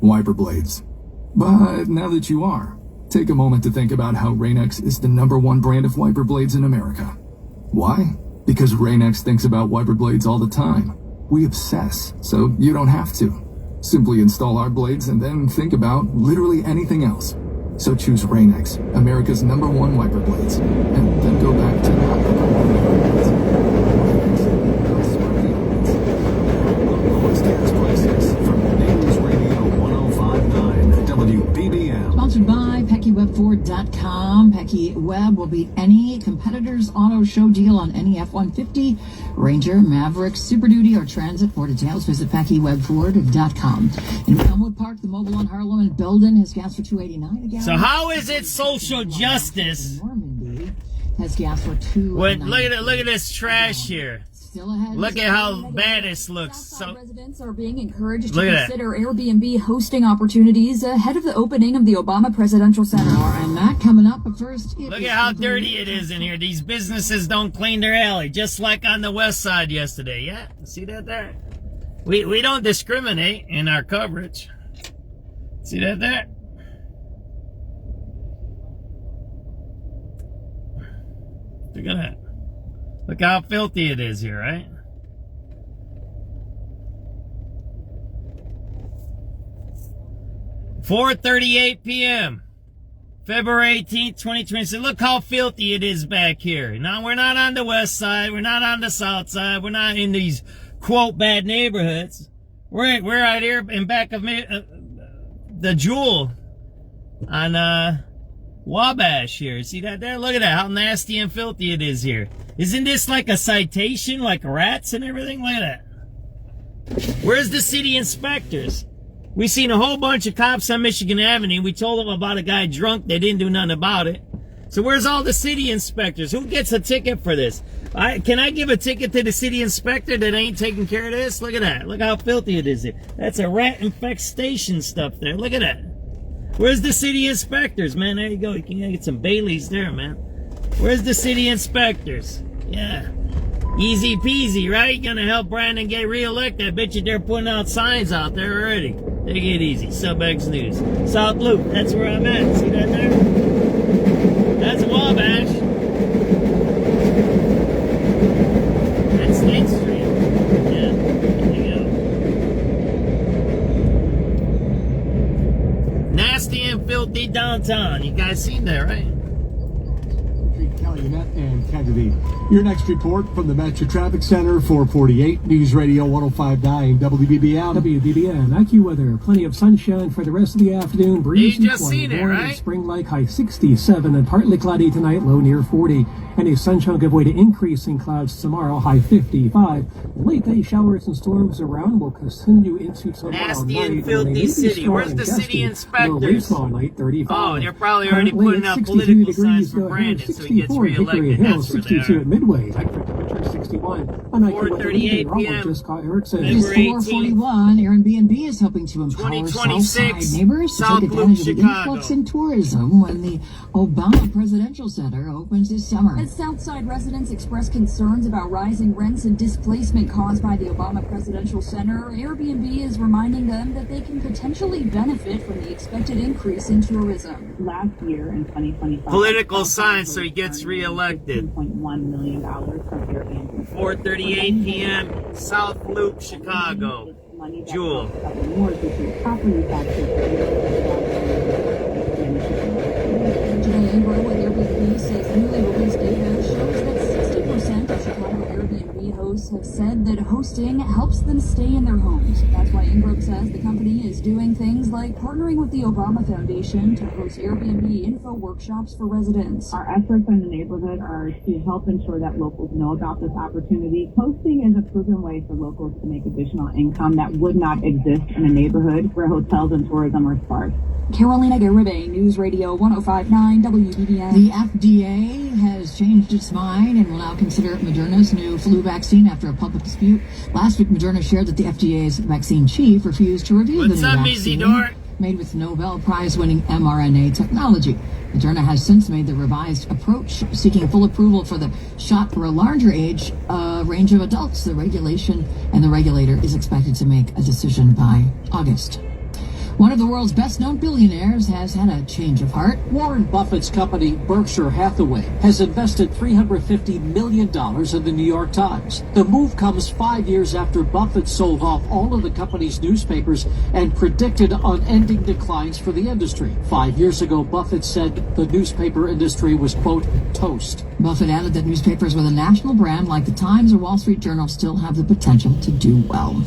Wiper blades. But now that you are, take a moment to think about how Rain-X is the #1 brand of wiper blades in America. Why? Because Rain-X thinks about wiper blades all the time. We obsess, so you don't have to. Simply install our blades and then think about literally anything else. So choose Rain-X, America's #1 wiper blades, and then go back to From News Radio 1059 WBBM. Sponsored by PeckyWeb4.com. Pecky Webb will beat any competitor's auto show deal on any F-150, Ranger, Maverick, Super Duty, or Transit. For details, visit PeckyWebbFord.com. In Elmwood Park, the Mobile on Harlow and Belden has gas for $2.89 a gallon. So how is it social justice? Normandy has gas for $2.89. Wait, look at this trash here. Look at how bad this looks. So residents are being encouraged to look at consider Airbnb hosting opportunities ahead of the opening of the Obama Presidential Center. And that coming up, but first, look at how dirty it is in here. These businesses don't clean their alley, just like on the west side yesterday. Yeah, see that there? We don't discriminate in our coverage. See that there? Look at that. Look how filthy it is here, right? $4:38 p.m. February 18th, 2020. Look how filthy it is back here. Now, we're not on the west side. We're not on the south side. We're not in these, quote, bad neighborhoods. We're right here in back of the Jewel on Wabash here. See that there? Look at that. How nasty and filthy it is here. Isn't this like a citation, like rats and everything? Look at that. Where's the city inspectors? We seen a whole bunch of cops on Michigan Avenue. We told them about a guy drunk. They didn't do nothing about it. So where's all the city inspectors? Who gets a ticket for this? Can I give a ticket to the city inspector that ain't taking care of this? Look at that. Look how filthy it is here. That's a rat infestation stuff there. Look at that. Where's the city inspectors, man? There you go. You can get some Baileys there, man. Where's the city inspectors? Yeah. Easy peasy, right? Gonna help Brandon get reelected. I bet you they're putting out signs out there already. Take it easy. SubX.News. South Loop. That's where I'm at. See that there? That's Wabash. That's State Street. Yeah. There you go. Nasty and filthy downtown. You guys seen that, right? Calumet and Kennedy. Your next report from the Metro Traffic Center, 448 News Radio 105.9 WBBM. WBBM AccuWeather. Plenty of sunshine for the rest of the afternoon. Breezy, you just seen it, right? Spring-like, high 67 and partly cloudy tonight, low near 40. And a sunshine give way to increasing clouds tomorrow, high 55. Late day showers and storms around will continue into tomorrow Nasty night. and filthy city. Where's the city inspectors? Night, 35. Oh, they're probably already putting out political signs for Brandon so he gets reelected. That's where they are. At Midway. 61. 4:38 p.m. It's 4:41. Airbnb is hoping to empower Southside neighbors to take advantage of the influx in tourism when the Obama Presidential Center opens this summer. As Southside residents express concerns about rising rents and displacement caused by the Obama Presidential Center, Airbnb is reminding them that they can potentially benefit from the expected increase in tourism. Last year in 2025, political signs so he gets reelected. $2.1 million from Airbnb. 4:38 p.m. South Loop, Chicago. Jewel. Today, Ingro with Airbnb says newly released data shows that 60% of Chicago Airbnb hosts have said that hosting helps them stay in their homes. That's why Ingro says the company is doing things like partnering with the Obama Foundation to host Airbnb info workshops for residents. Our efforts in the neighborhood are to help ensure that locals know about this opportunity. Hosting is a proven way for locals to make additional income that would not exist in a neighborhood where hotels and tourism are sparse. Carolina Garibay, News Radio 105.9 WBBM. The FDA has changed its mind and will now consider Moderna's new flu vaccine after a public dispute. Last week, Moderna shared that the FDA's vaccine chief refused to review the new vaccine made with Nobel Prize-winning mRNA technology. Moderna has since made the revised approach, seeking full approval for the shot for a larger age range of adults. The regulator is expected to make a decision by August. One of the world's best-known billionaires has had a change of heart. Warren Buffett's company, Berkshire Hathaway, has invested $350 million in the New York Times. The move comes 5 years after Buffett sold off all of the company's newspapers and predicted unending declines for the industry. 5 years ago, Buffett said the newspaper industry was, quote, toast. Buffett added that newspapers with a national brand like the Times or Wall Street Journal still have the potential to do well.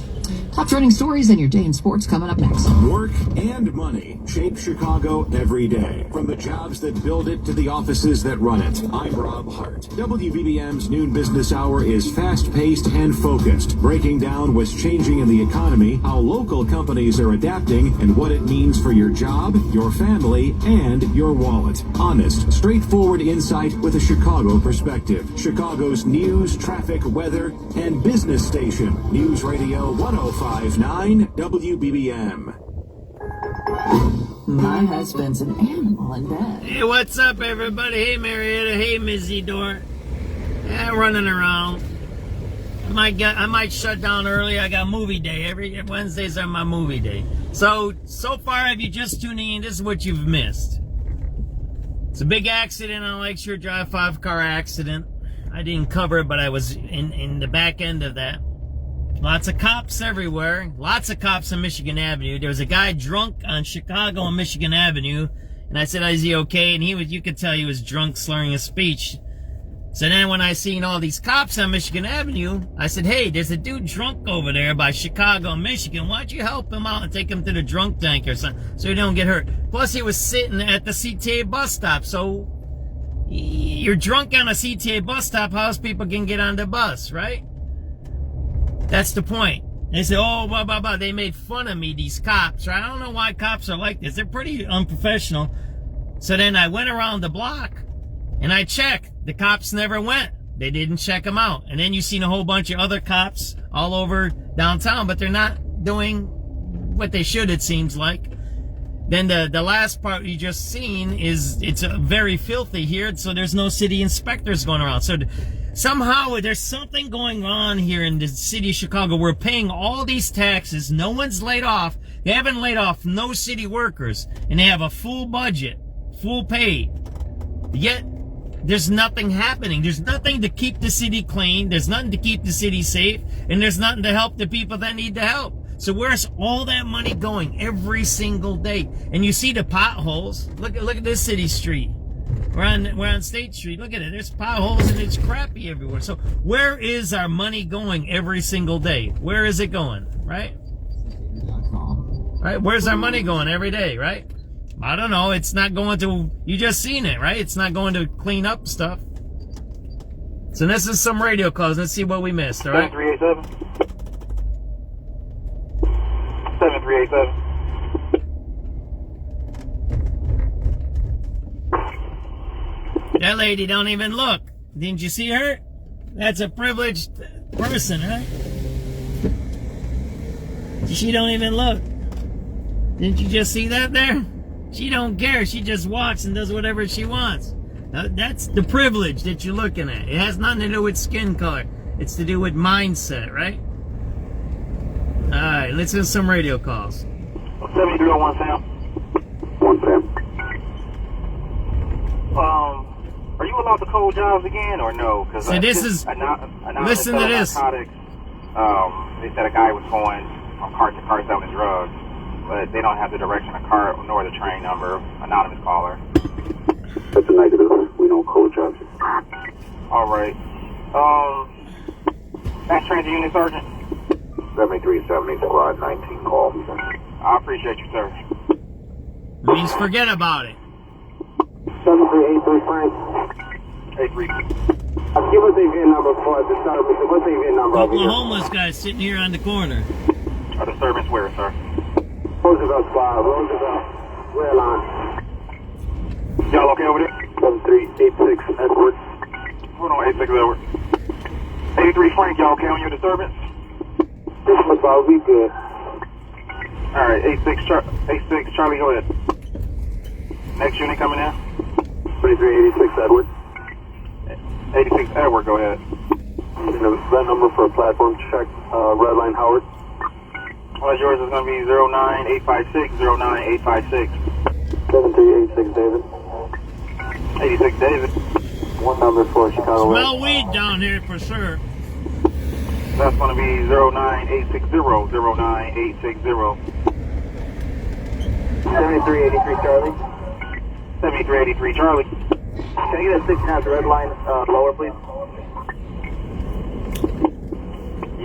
Top trending stories and your day in sports coming up next. Work and money shape Chicago every day. From the jobs that build it to the offices that run it. I'm Rob Hart. WBBM's Noon Business Hour is fast-paced and focused, breaking down what's changing in the economy, how local companies are adapting, and what it means for your job, your family, and your wallet. Honest, straightforward insight with a Chicago perspective. Chicago's news, traffic, weather, and business station. News Radio 105.9 WBBM. My husband's an animal in bed. Hey, what's up, everybody? Hey, Marietta. Hey, Mizzy Door. Yeah, running around. I might shut down early. I got movie day. Every Wednesdays are my movie day. So far, if you're just tuning in, this is what you've missed. It's a big accident on Lakeshore Drive, 5-car accident. I didn't cover it, but I was in the back end of that. Lots of cops everywhere. Lots of cops on Michigan Avenue. There was a guy drunk on Chicago and Michigan Avenue. And I said, is he okay? And you could tell he was drunk, slurring his speech. So then when I seen all these cops on Michigan Avenue, I said, hey, there's a dude drunk over there by Chicago, Michigan. Why don't you help him out and take him to the drunk tank or something so he don't get hurt? Plus, he was sitting at the CTA bus stop. So you're drunk on a CTA bus stop, how's people can get on the bus, right? That's the point. They said, oh, blah, blah, blah. They made fun of me, these cops. Right? I don't know why cops are like this. They're pretty unprofessional. So then I went around the block and I checked. The cops never went. They didn't check them out. And then you seen a whole bunch of other cops all over downtown, but they're not doing what they should, it seems like. Then the last part you just seen is it's very filthy here, so there's no city inspectors going around. So somehow there's something going on here in the city of Chicago. We're paying all these taxes. No one's laid off. They haven't laid off no city workers. And they have a full budget, full pay. Yet there's nothing happening. There's nothing to keep the city clean. There's nothing to keep the city safe. And there's nothing to help the people that need the help. So where's all that money going every single day? And you see the potholes. Look at this city street. We're on State Street. Look at it. There's potholes and it's crappy everywhere. So where is our money going every single day? Where is it going? Right? Right? Where's our money going every day? Right? I don't know. It's not going to, you just seen it, right? It's not going to clean up stuff. So this is some radio calls. Let's see what we missed, all right? 7387. 7387. That lady don't even look. Didn't you see her? That's a privileged person, right? She don't even look. Didn't you just see that there? She don't care. She just walks and does whatever she wants. That's the privilege that you're looking at. It has nothing to do with skin color. It's to do with mindset, right? All right, let's get some radio calls. 7301 Sam. 1 Sam. Are you allowed to code jobs again or no? Because so this is. Listen to this. Narcotics, they said a guy was going from cart to cart selling drugs, but they don't have the direction of cart nor the train number. Anonymous caller. That's a negative. We don't code jobs. All right. Mass Transit Unit Sergeant. 7370 Squad 19 call. I appreciate you, sir. Means forget about it. 7383 Frank. 83. Give us a VIN number for the service. What's a VIN number? Couple of homeless guys sitting here on the corner. Are the servants where, sir? Roosevelt Squad. Roosevelt. Red line. Y'all okay over there? 7386 Edward. Hold on, 86 Edward. 83 Frank, y'all okay on your disturbance? This was about we good. Alright, 86 Charlie, go ahead. Next unit coming in. 3386 Edward. 86 Edward, go ahead. That number for a platform check, Red Line Howard. Yours is going to be 09856, 09856. 7386 David. 86 David. One number for Chicago. Smell weed down here for sure. That's going to be 09860, 09860. 7383 Charlie. 7383 Charlie. Can I get a 6.5 Red Line lower, please?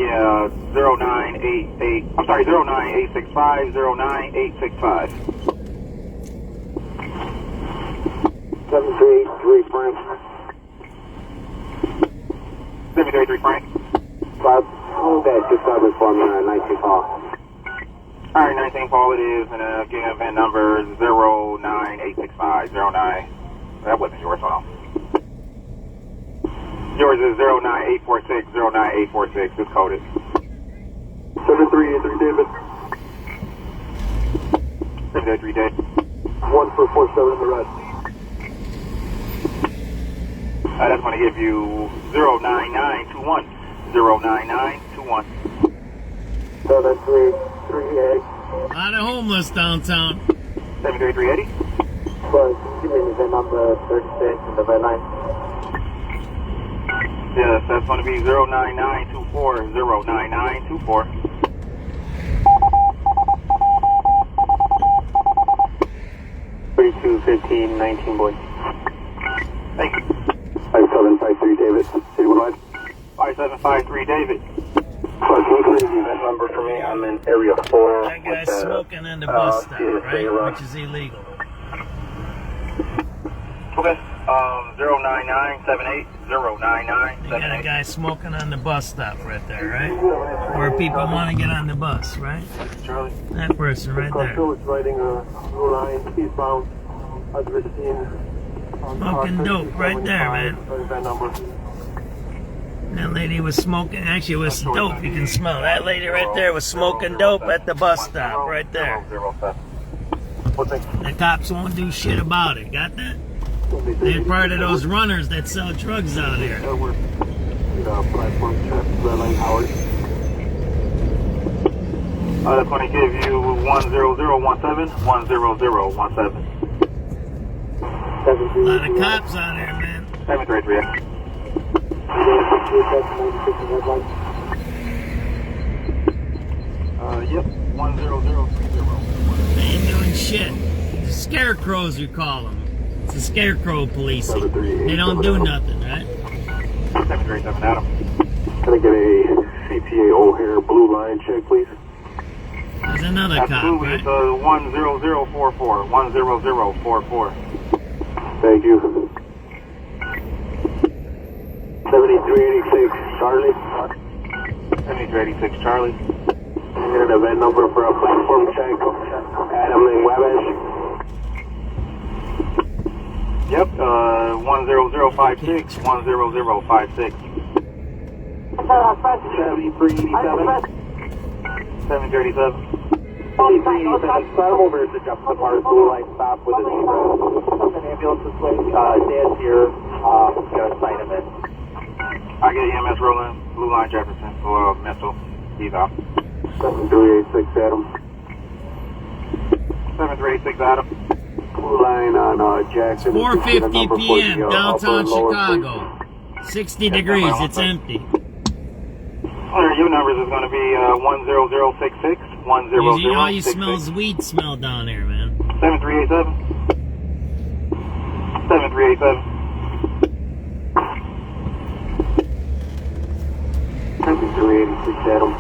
Yeah, 0988. I'm sorry, 09865, 09865. 7383 Frank. 7383 Frank. 5. That just got for me on 19 call. Alright, 19 call it is, and again, event number 09865, 09. That wasn't yours, hold on. Yours is 09846, 09846, it's coded. 7383 David. 7383 David. 1447 in the red. That's going to give you 09921. 09921. 7338. A lot of homeless downtown. 73380. But give me the number 36 and the red line. Yes, that's going to be 09924. 09924. boy. Thank you. 5753 David. City wide. 5753 David. Can you please leave that number for me? I'm in area 4. That guy's smoking in the bus stop, right? Which is illegal. Okay. 09978. 09978. You got a guy smoking on the bus stop right there, right? Where people want to get on the bus, right? Charlie. That person right there. Is riding a blue line, eastbound. Smoking dope right there, man. That lady was smoking, actually it was dope, you can smell. That lady right there was smoking dope at the bus stop, right there. The cops won't do shit about it, got that? They're part of those runners that sell drugs out here. That's going to give you 10017, 10017. A lot of cops out there, man. 733. Yep, 10030. They ain't doing shit. The scarecrows, you call them. It's the scarecrow policing. They don't do nothing, right? 737 Adam. Can I get a CTA O'Hare blue line check, please? There's another cop, right? It's 10044. 10044. Thank you. 7386 Charlie. 7386 Charlie. Get an event number for a platform check. Adam and Webish. Yep, 10056. 10056. 7387. 737. 7387. Start over to jump the bar blue light stop with an ambulance this way. Dan's here. Gonna sign him in. I get EMS rolling. Blue line Jefferson. Mental. Eval. 7386 Adam. 7386 Adam. Blue line on Jackson. 4:50 p.m. downtown Chicago. 60 degrees. It's empty. Your numbers is going to be 10066. 10066. All you smell is weed smell down there, man. 7387. 7387. 7386 Adam.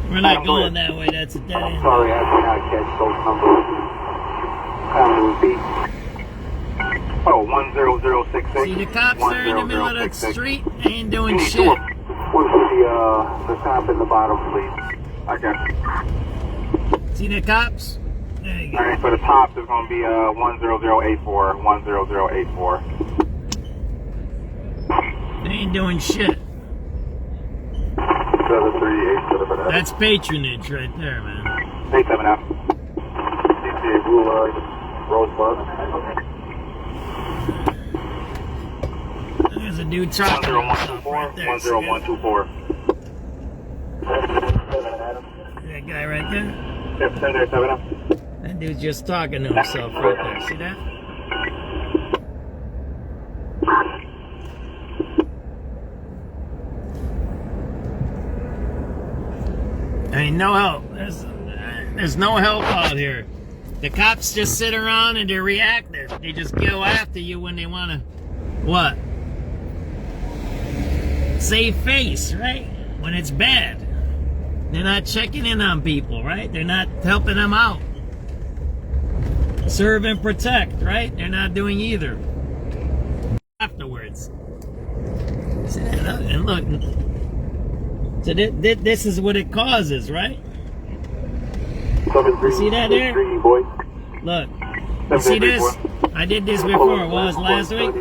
We're not going that way. That's a dead end. Sorry, I cannot catch those numbers. Repeat. Oh, 10066. See the cops there in the middle of that street? They ain't doing shit. One for the top and the bottom, please. I got you. See the cops? There you go. Alright, for the top, there's going to be 10084. 10084. They ain't doing shit. 738. That's patronage right there, man. 87 out. CTA Blue Line, Rosebud. There's a dude talking right there. 10124. That guy right there? Yep, 737 out. That dude's just talking to himself right there. See that? Ain't no help. There's no help out here. The cops just sit around and they're reactive. They just go after you when they want to. What? save face, right? When it's bad. They're not checking in on people, right? They're not helping them out. Serve and protect, right? They're not doing either. Afterwards. And look. So this is what it causes, right? You see that there? Look. You see this? I did this before. What was last week?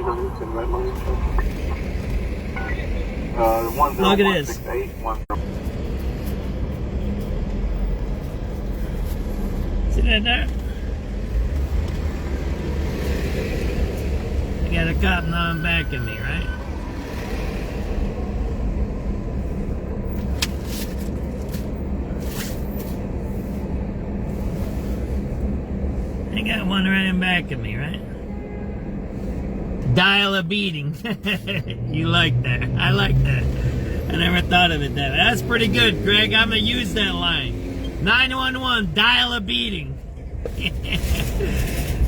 Look at this. See that there? I got a cop now I'm backing me, right? I got one right in back of me, right? Dial a beating. You like that? I like that. I never thought of it that way. That's pretty good, Greg. I'm gonna use that line. 911, dial a beating.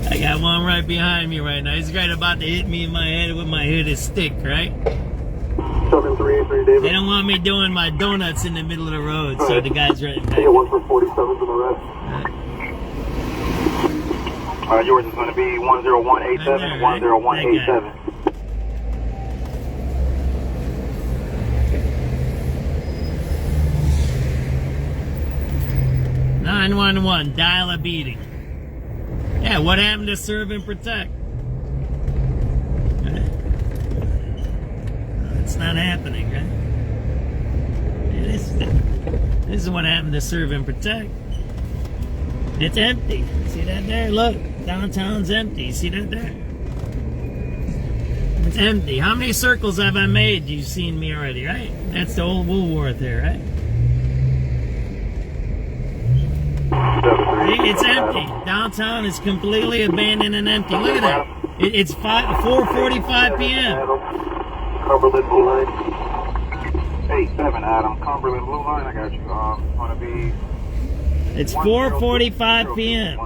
I got one right behind me right now. He's right about to hit me in my head with my hooded stick, right? 7383 David. They don't want me doing my donuts in the middle of the road, so the guy's right in back. Yeah, 1 for 47 to the rest. Yours is going to be 10187, 10187. 911, dial a beating. Yeah, what happened to serve and protect? It's not happening, right? This is what happened to serve and protect. It's empty. See that there? Look, downtown's empty. See that there? It's empty. How many circles have I made? You've seen me already, right? That's the old Woolworth there, right? It's empty. Downtown is completely abandoned and empty. Look at that. It's 4:45 p.m. Cumberland Blue Line. 87 Adam. Cumberland Blue Line. I got you. Going to be. It's 4:45 p.m.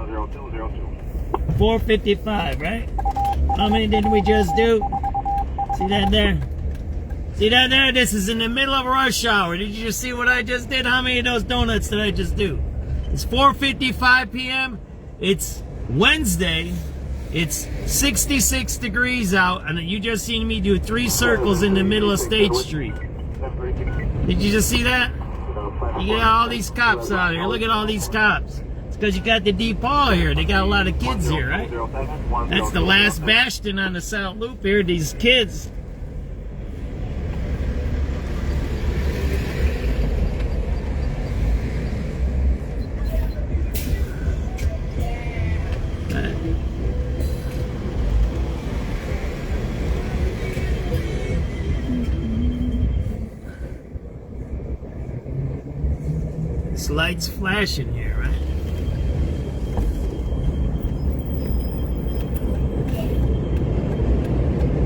4:55, right? How many did we just do? See that there? See that there? This is in the middle of rush hour. Did you just see what I just did? How many of those donuts did I just do? It's 4:55 p.m. It's Wednesday. It's 66 degrees out, and you just seen me do 3 circles in the middle of State Street. Did you just see that? You got all these cops out here. Look at all these cops. It's because you got the DePaul here. They got a lot of kids here, right? That's the last bastion on the South Loop here. These kids. This light's flashing here, right?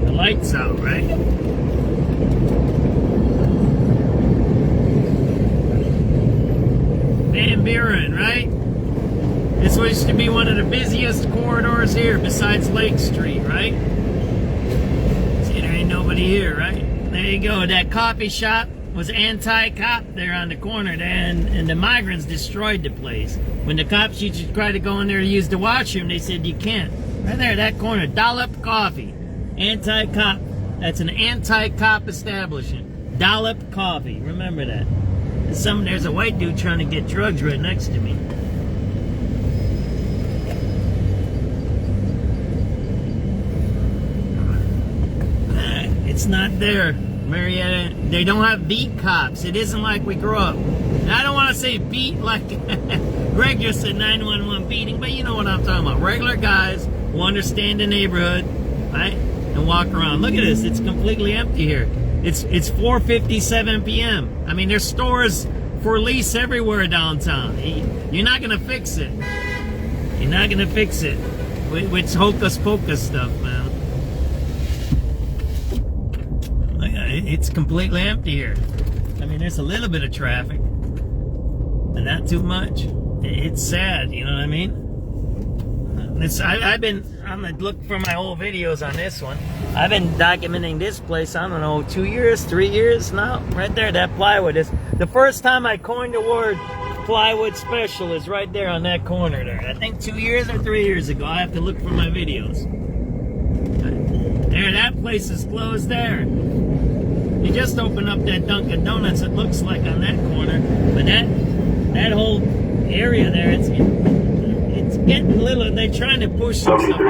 The light's out, right? Van Buren, right? This used to be one of the busiest corridors here besides Lake Street, right? See, there ain't nobody here, right? There you go. That coffee shop was anti-cop there on the corner there, and the migrants destroyed the place. When the cops used to try to go in there to use the washroom, they said you can't. Right there, that corner, Dollop Coffee. Anti-cop. That's an anti-cop establishment. Dollop Coffee. Remember that. There's a white dude trying to get drugs right next to me. It's not there, Marietta. They don't have beat cops. It isn't like we grew up. And I don't want to say beat like Greg just said 911 beating, but you know what I'm talking about. Regular guys who understand the neighborhood, right? And walk around. Look at this. It's completely empty here. It's 4:57 p.m. I mean, there's stores for lease everywhere downtown. You're not going to fix it. You're not going to fix it with hocus pocus stuff, man. It's completely empty here. I mean, there's a little bit of traffic, but not too much. It's sad, you know what I mean? I'm gonna look for my old videos on this one. I've been documenting this place, I don't know, 2 years, 3 years now. Right there, that plywood is. The first time I coined the word plywood special is right there on that corner there. I think 2 years or 3 years ago. I have to look for my videos. There, that place is closed there. You just opened up that Dunkin' Donuts, it looks like, on that corner. But that whole area there, it's getting little. They're trying to push some stuff here.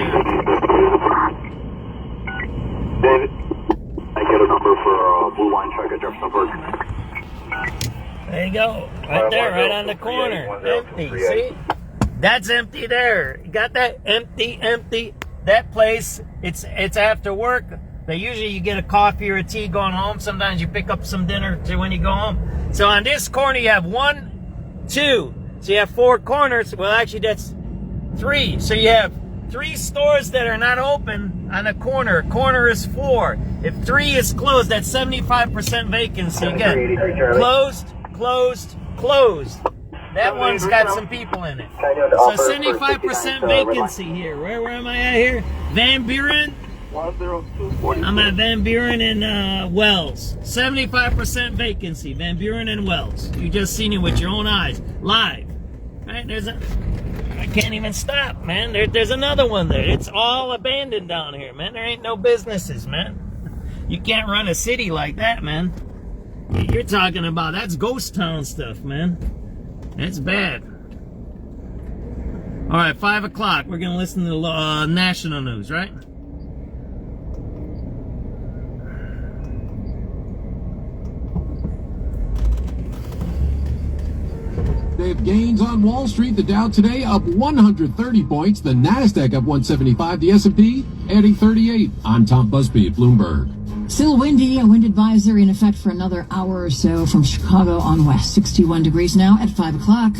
David, I get a number for a blue line truck at Drexel Park. There you go. Right there, right on the corner. Empty, see? That's empty there. You got that? Empty. That place, it's after work. Usually you get a coffee or a tea going home. Sometimes you pick up some dinner when you go home. So on this corner you have 1, 2. So you have 4 corners. Well, actually that's 3. So you have 3 stores that are not open on a corner. Corner is 4. If 3 is closed, that's 75% vacancy. Again, closed. That one's got some people in it. So 75% vacancy here. Where am I at here? Van Buren? I'm at Van Buren and Wells. 75% vacancy. Van Buren and Wells. You just seen it with your own eyes. Live. Right? I can't even stop, man. There's another one there. It's all abandoned down here, man. There ain't no businesses, man. You can't run a city like that, man. You're talking about, that's ghost town stuff, man. That's bad. All right, 5 o'clock. We're going to listen to the national news, right? They have gains on Wall Street. The Dow today up 130 points. The NASDAQ up 175. The S&P adding 38. I'm Tom Busby at Bloomberg. Still windy, a wind advisory in effect for another hour or so from Chicago on west. 61 degrees now at 5 o'clock.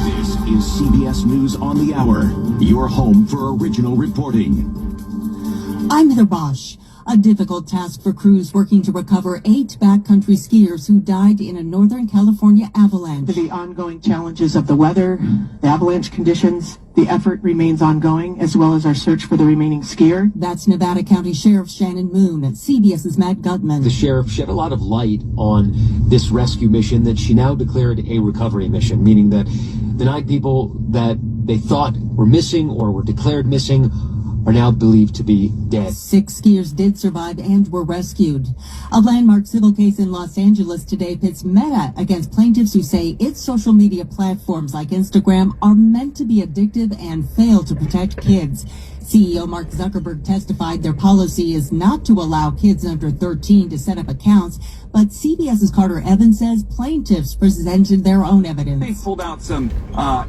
This is CBS News on the Hour, your home for original reporting. I'm Heather Bosch. A difficult task for crews working to recover 8 backcountry skiers who died in a Northern California avalanche. The ongoing challenges of the weather, the avalanche conditions, the effort remains ongoing, as well as our search for the remaining skier. That's Nevada County Sheriff Shannon Moon at CBS's Matt Gutman. The sheriff shed a lot of light on this rescue mission that she now declared a recovery mission, meaning that the 9 people that they thought were missing or were declared missing are now believed to be dead. 6 skiers did survive and were rescued. A landmark civil case in Los Angeles today pits Meta against plaintiffs who say its social media platforms like Instagram are meant to be addictive and fail to protect kids. CEO Mark Zuckerberg testified their policy is not to allow kids under 13 to set up accounts, but CBS's Carter Evans says plaintiffs presented their own evidence. They pulled out some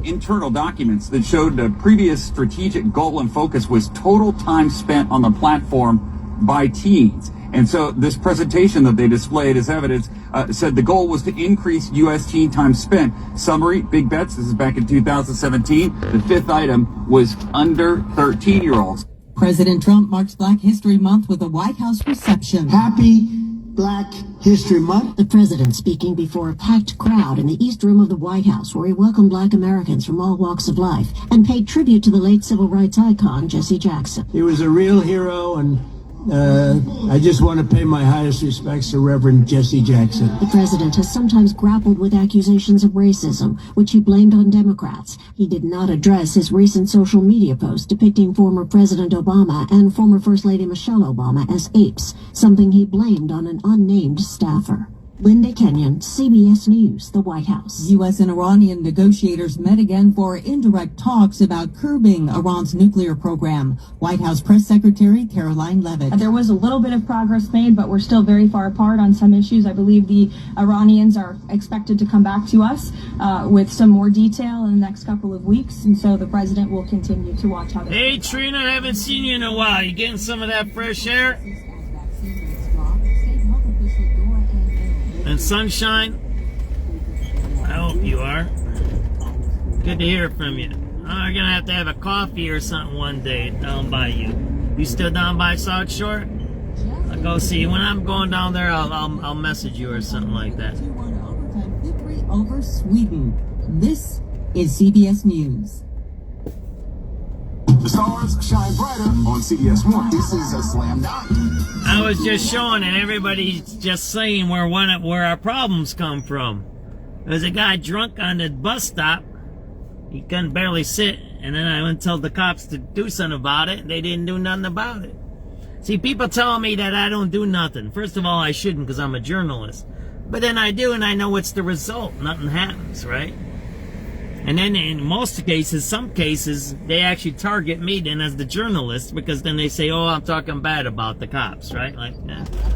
internal documents that showed the previous strategic goal and focus was total time spent on the platform by teens. And so this presentation that they displayed as evidence said the goal was to increase U.S. teen time spent. Summary, big bets, this is back in 2017. The 5th item was under 13-year-olds. President Trump marks Black History Month with a White House reception. Happy Black History Month. The president speaking before a packed crowd in the East Room of the White House, where he welcomed Black Americans from all walks of life and paid tribute to the late civil rights icon, Jesse Jackson. He was a real hero, and I just want to pay my highest respects to Reverend Jesse Jackson. The president has sometimes grappled with accusations of racism, which he blamed on Democrats. He did not address his recent social media post depicting former President Obama and former First Lady Michelle Obama as apes, something he blamed on an unnamed staffer. Linda Kenyon, CBS News, the White House. U.S. and Iranian negotiators met again for indirect talks about curbing Iran's nuclear program. White House Press Secretary Caroline Leavitt. There was a little bit of progress made, but we're still very far apart on some issues. I believe the Iranians are expected to come back to us with some more detail in the next couple of weeks, and so the president will continue to watch how they... Hey, Trina, I haven't seen you in a while. You getting some of that fresh air? And sunshine? I hope you are. Good to hear from you. I'm going to have a coffee or something one day down by you. You still down by South Shore? I'll go see you. When I'm going down there, I'll message you or something like that. Victory over Sweden. This is CBS News. The stars shine brighter on CBS1. This is a slam dunk. I was just showing, and everybody's just saying where our problems come from. There's a guy drunk on the bus stop. He couldn't barely sit, and then I went and told the cops to do something about it, and they didn't do nothing about it. See, people tell me that I don't do nothing. First of all, I shouldn't, because I'm a journalist. But then I do, and I know what's the result. Nothing happens, right? And then in most cases, some cases, they actually target me then as the journalist, because then they say, oh, I'm talking bad about the cops, right? Like,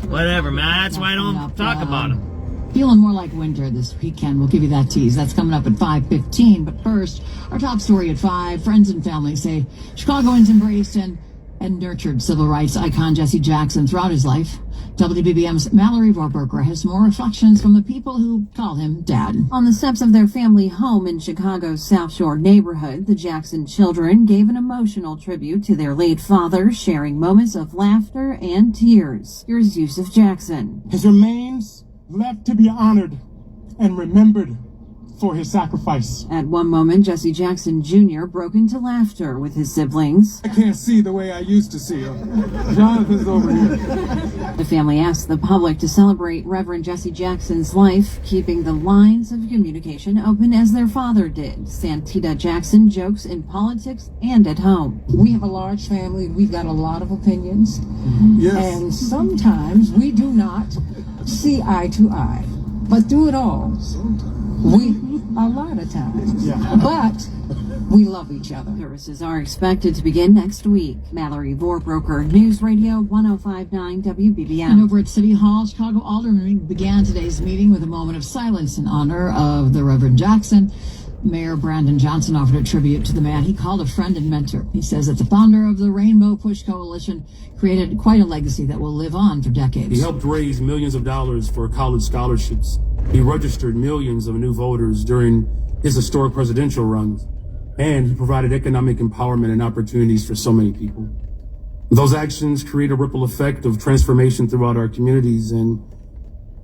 whatever, man. That's why I don't talk about them. Feeling more like winter this weekend. We'll give you that tease. That's coming up at 5:15. But first, our top story at 5. Friends and family say Chicagoans embraced and nurtured civil rights icon Jesse Jackson throughout his life. WBBM's Mallory Warburger has more reflections from the people who call him Dad. On the steps of their family home in Chicago's South Shore neighborhood, the Jackson children gave an emotional tribute to their late father, sharing moments of laughter and tears. Here's Yusuf Jackson. His remains left to be honored and remembered for his sacrifice. At one moment, Jesse Jackson Jr. broke into laughter with his siblings. I can't see the way I used to see him. Jonathan's over here. The family asked the public to celebrate Reverend Jesse Jackson's life, keeping the lines of communication open as their father did. Santita Jackson jokes in politics and at home. We have a large family. We've got a lot of opinions. Yes. And sometimes we do not see eye to eye. But through it all, a lot of times. Yeah. But we love each other. Services are expected to begin next week. Mallory Vorbroker, News Radio 105.9 WBBM. And over at City Hall, Chicago aldermen began today's meeting with a moment of silence in honor of the Reverend Jackson. Mayor Brandon Johnson offered a tribute to the man he called a friend and mentor. He says that the founder of the Rainbow Push Coalition created quite a legacy that will live on for decades. He helped raise millions of dollars for college scholarships. He registered millions of new voters during his historic presidential runs, and he provided economic empowerment and opportunities for so many people. Those actions create a ripple effect of transformation throughout our communities and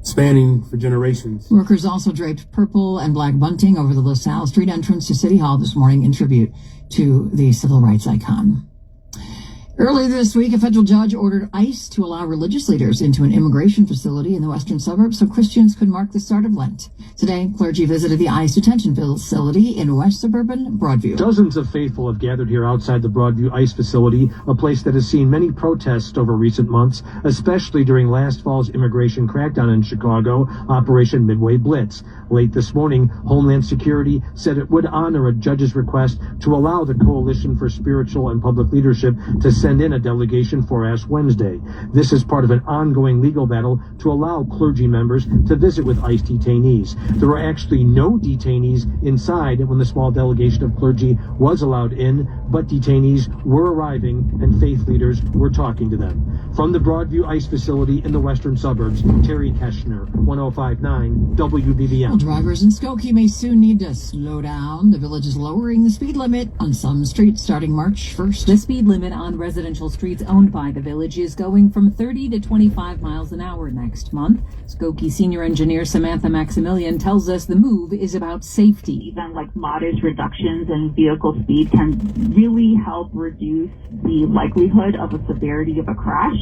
spanning for generations. Workers also draped purple and black bunting over the LaSalle Street entrance to City Hall this morning in tribute to the civil rights icon. Earlier this week, a federal judge ordered ICE to allow religious leaders into an immigration facility in the western suburbs so Christians could mark the start of Lent. Today, clergy visited the ICE detention facility in west suburban Broadview. Dozens of faithful have gathered here outside the Broadview ICE facility, a place that has seen many protests over recent months, especially during last fall's immigration crackdown in Chicago, Operation Midway Blitz. Late this morning, Homeland Security said it would honor a judge's request to allow the Coalition for Spiritual and Public Leadership to send in a delegation for Ash Wednesday. This is part of an ongoing legal battle to allow clergy members to visit with ICE detainees. There were actually no detainees inside when the small delegation of clergy was allowed in, but detainees were arriving and faith leaders were talking to them. From the Broadview ICE facility in the western suburbs, Terry Keschner, 105.9 WBBM. Well, drivers in Skokie may soon need to slow down. The village is lowering the speed limit on some streets starting March 1st. The speed limit on residential streets owned by the village is going from 30 to 25 miles an hour next month. Skokie senior engineer Samantha Maximilian tells us the move is about safety. Even like modest reductions in vehicle speed can really help reduce the likelihood of a severity of a crash,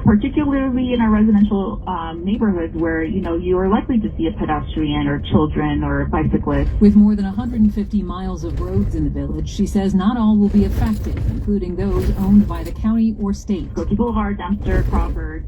particularly in our residential neighborhoods where, you are likely to see a pedestrian or children or bicyclists. With more than 150 miles of roads in the village, she says not all will be affected, including those owned by the county or state. Skokie Boulevard, Dempster, Crawford,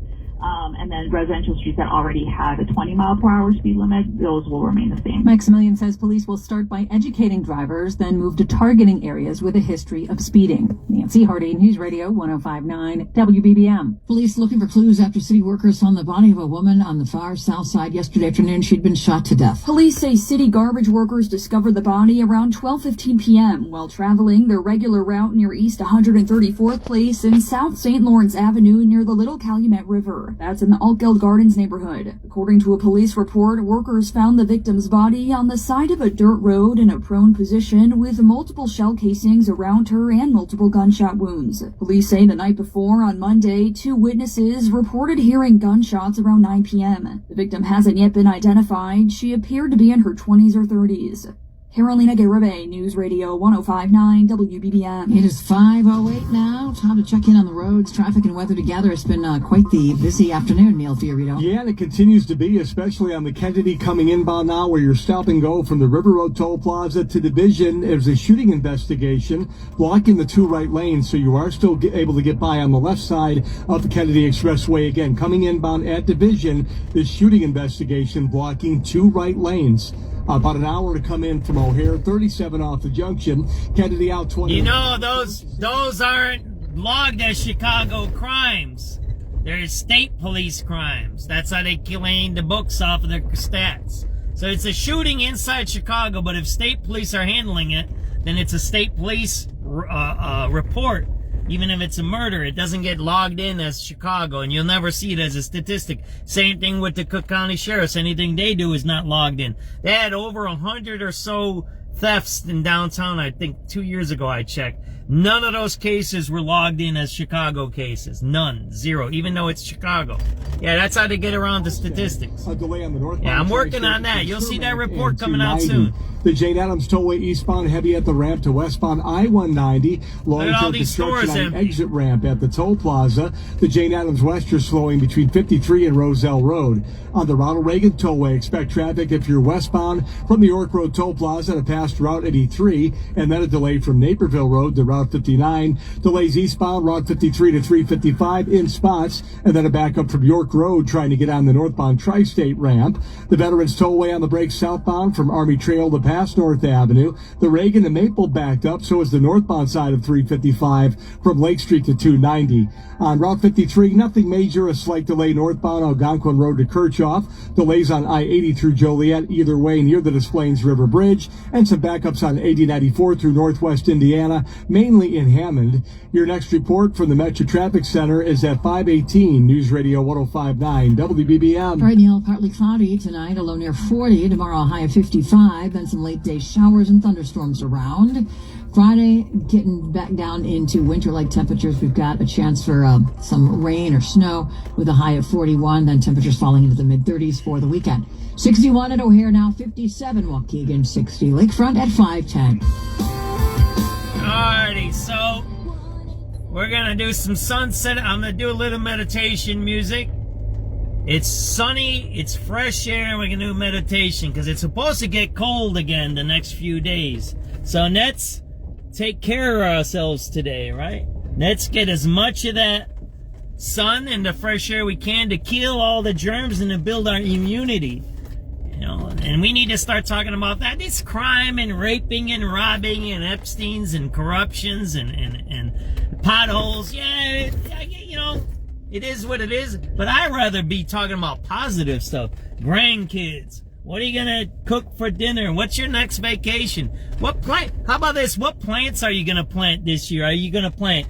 and then residential streets that already had a 20-mile-per-hour speed limit, those will remain the same. Maximilian says police will start by educating drivers, then move to targeting areas with a history of speeding. Nancy Hardy, News Radio 105.9 WBBM. Police looking for clues after city workers found the body of a woman on the far south side yesterday afternoon. She'd been shot to death. Police say city garbage workers discovered the body around 12:15 p.m. while traveling their regular route near East 134th Place and South St. Lawrence Avenue near the Little Calumet River. That's in the Altgeld Gardens neighborhood. According to a police report, workers found the victim's body on the side of a dirt road in a prone position with multiple shell casings around her and multiple gunshot wounds. Police say the night before, on Monday, 2 witnesses reported hearing gunshots around 9 p.m. The victim hasn't yet been identified. She appeared to be in her 20s or 30s. Carolina Garibay, News Radio 105.9 WBBM. It is 5:08 now. Time to check in on the roads, traffic, and weather together. It's been quite the busy afternoon, Neil Fiorito. Yeah, and it continues to be, especially on the Kennedy coming inbound now, where you're stop and go from the River Road Toll Plaza to Division. There's a shooting investigation blocking the two right lanes, so you are still able to get by on the left side of the Kennedy Expressway. Again, coming inbound at Division, this shooting investigation blocking two right lanes. About an hour to come in from O'Hare, 37 off the junction. Kennedy out 20. You know, those aren't logged as Chicago crimes. They're state police crimes. That's how they clean the books off of their stats. So it's a shooting inside Chicago, but if state police are handling it, then it's a state police report. Even if it's a murder, it doesn't get logged in as Chicago, and you'll never see it as a statistic. Same thing with the Cook County Sheriffs. Anything they do is not logged in. They had over 100 or so thefts in downtown, I think 2 years ago I checked. None of those cases were logged in as Chicago cases. None. Zero. Even though it's Chicago. Yeah, that's how they get around the statistics. A delay on the northbound. Yeah, I'm working on that. You'll see that report coming out soon. The Jane Addams Tollway eastbound heavy at the ramp to westbound I-190. Look at all these stores empty. Exit ramp at the toll plaza. The Jane Addams West are slowing between 53 and Roselle Road. On the Ronald Reagan Tollway, expect traffic if you're westbound from the York Road toll plaza to past Route 83, and then a delay from Naperville Road to Route 59. Delays eastbound Route 53 to 355 in spots, and then a backup from York Road trying to get on the northbound Tri-State ramp. The Veterans Tollway on the break southbound from Army Trail to past North Avenue. The Reagan and Maple backed up, so is the northbound side of 355 from Lake Street to 290. On Route 53, nothing major, a slight delay northbound Algonquin Road to Kirchhoff. Delays on I-80 through Joliet either way near the Des Plaines River Bridge, and some backups on 8094 through northwest Indiana, mainly in Hammond. Your next report from the Metro Traffic Center is at 5:18, News Radio 105.9 WBBM. Right, Neil, partly cloudy tonight, a low near 40. Tomorrow, a high of 55. Then some late day showers and thunderstorms around. Friday, getting back down into winter-like temperatures. We've got a chance for some rain or snow with a high of 41. Then temperatures falling into the mid-30s for the weekend. 61 at O'Hare now, 57 Waukegan, 60 Lakefront at 5:10. Alrighty, so we're gonna do some sunset. I'm gonna do a little meditation music. It's sunny, it's fresh air, and we're gonna do meditation because it's supposed to get cold again the next few days. So let's take care of ourselves today, right? Let's get as much of that sun and the fresh air we can to kill all the germs and to build our immunity. You know, and we need to start talking about that. This crime and raping and robbing and Epstein's and corruptions and potholes. Yeah, you know, it is what it is. But I'd rather be talking about positive stuff. Grandkids. What are you gonna cook for dinner? What's your next vacation? What plant? How about this? What plants are you gonna plant this year? Are you gonna plant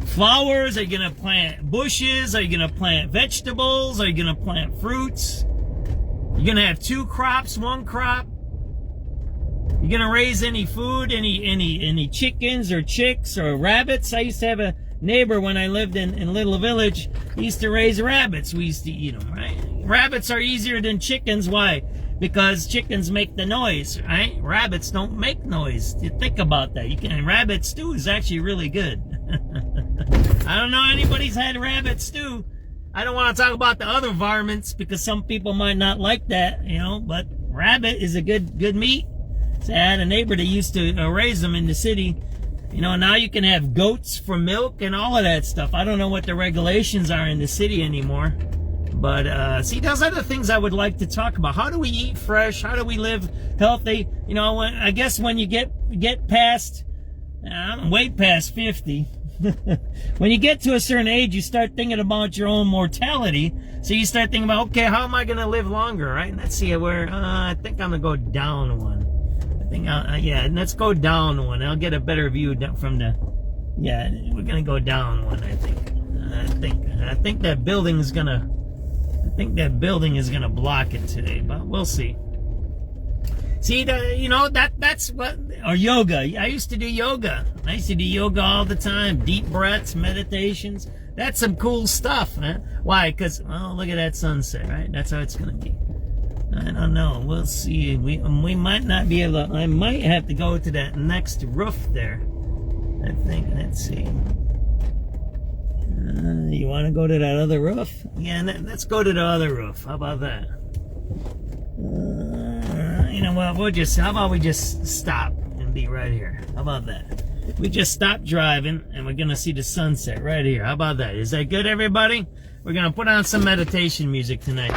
flowers? Are you gonna plant bushes? Are you gonna plant vegetables? Are you gonna plant fruits? You're gonna have 2 crops, 1 crop? You gonna raise any food, any chickens or chicks or rabbits? I used to have a neighbor when I lived in Little Village. He used to raise rabbits. We used to eat them, right? Rabbits are easier than chickens. Why? Because chickens make the noise, right? Rabbits don't make noise. You think about that. Rabbit stew is actually really good. I don't know anybody's had rabbit stew. I don't want to talk about the other varmints because some people might not like that, you know, but rabbit is a good meat. So I had a neighbor that used to raise them in the city. You know, now you can have goats for milk and all of that stuff. I don't know what the regulations are in the city anymore. But, see, those are the things I would like to talk about. How do we eat fresh? How do we live healthy? You know, I guess when you get past, way past 50, when you get to a certain age, you start thinking about your own mortality. So you start thinking about, okay, how am I going to live longer, right? Let's see where, I think I'm going to go down one. Yeah, let's go down one. I'll get a better view from the, yeah, we're going to go down one, I think. I think that building is going to block it today, but we'll see. See, you know, that's what, or yoga. I used to do yoga. I used to do yoga all the time. Deep breaths, meditations. That's some cool stuff, man. Why? Because, well, look at that sunset, right? That's how it's going to be. I don't know. We'll see. We might not be able to. I might have to go to that next roof there. I think. Let's see. You want to go to that other roof? Yeah, let's go to the other roof. How about that? You know what? How about we just stop and be right here? How about that? We just stop driving and we're gonna see the sunset right here. How about that? Is that good, everybody? We're gonna put on some meditation music tonight.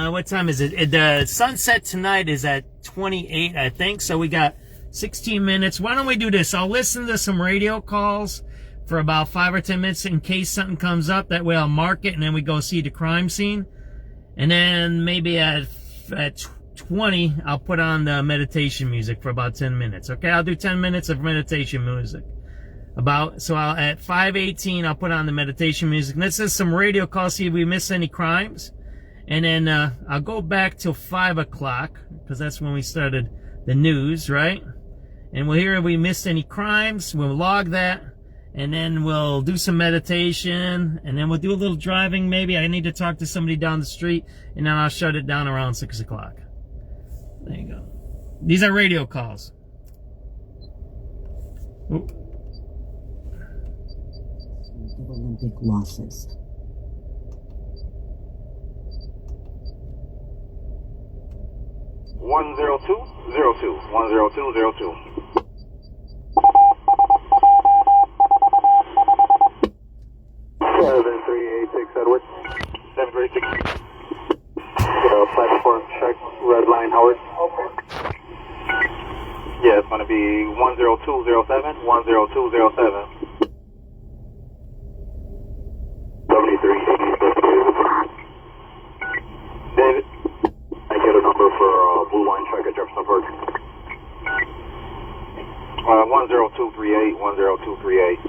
What time is it? The sunset tonight is at 28, I think. So we got 16 minutes. Why don't we do this? I'll listen to some radio calls for about 5 or 10 minutes in case something comes up. That way I'll mark it and then we go see the crime scene. And then maybe at 20, I'll put on the meditation music for about 10 minutes. Okay, I'll do 10 minutes of meditation music. At 5:18, I'll put on the meditation music. Let's do some radio calls, see if we miss any crimes. And then I'll go back till 5 o'clock, because that's when we started the news, right? And we'll hear if we missed any crimes. We'll log that. And then we'll do some meditation. And then we'll do a little driving, maybe. I need to talk to somebody down the street. And then I'll shut it down around 6 o'clock. There you go. These are radio calls. Ooh. Olympic losses. One 10202. 10202. 7386 Edward. 7386. Platform check, red line Howard. Yeah, it's going to be 10207. 10207. 7386. David. I get a number for blue line check at Jefferson Park. 10238. 10238.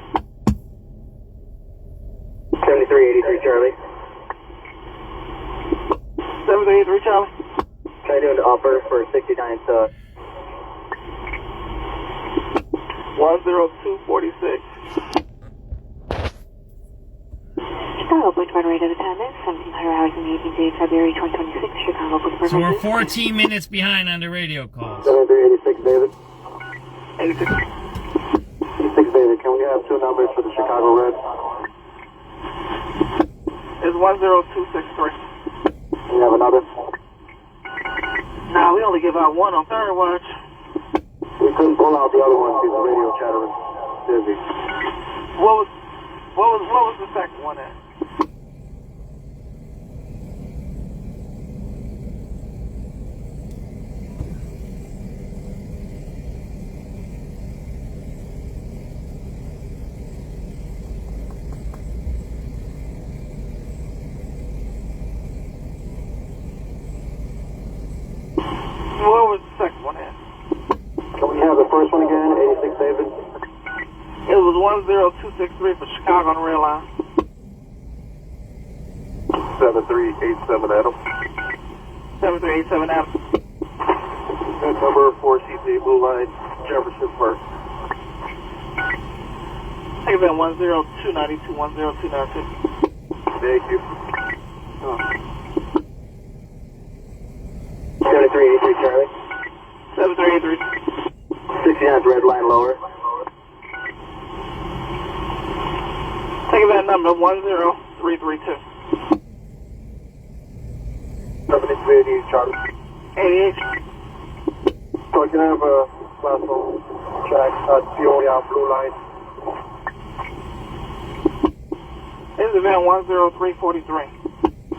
7383 Charlie. 7383 Charlie. Try doing the offer for 69 to 10246. Chicago Point Run Rate of attendance, 1700 hours in the 18th day, February 2026, Chicago Point. So we're 14 minutes behind on the radio calls. 7386 David. 86. 86 David, can we have two numbers for the Chicago Red? It's 10263. You have another? Nah, we only give out one on third watch. We couldn't pull out the other one because the radio chatter was busy. What was the second one at? What was the second one at? Can we have the first one again, 86 David? It was 10263 for Chicago on the rail line. 7387 Adam. 7387 Adam. Good number 4 CTA Blue Line, Jefferson Park. Take that 10292, 10292. Thank you. 7383 Charlie. 7383. 69 red line lower. Take that number 10332. 7380 Charlie. 88. So I can have a platform track at Peoria Blue Line. This is event 10343.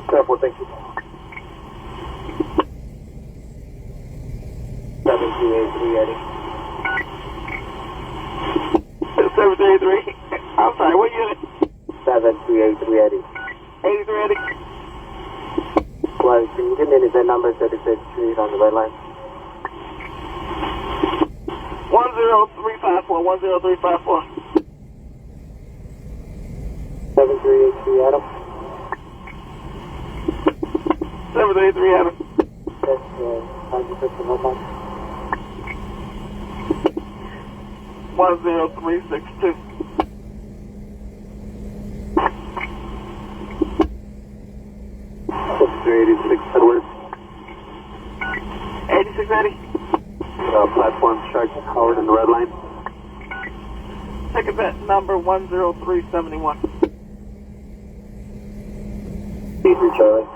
Careful, thank you. 7383 Eddie. 7383. I'm sorry, what unit? 7383 Eddie. 83 Eddie. Well, can you give me the number 36 Street on the red line? 10354. 10354. 7383 Adam. 7383 Adam. Yes, how's your system red line? 10362. 7386 Edward. ready. Platform charge Howard in the red line. Take event number 10371. Charlie.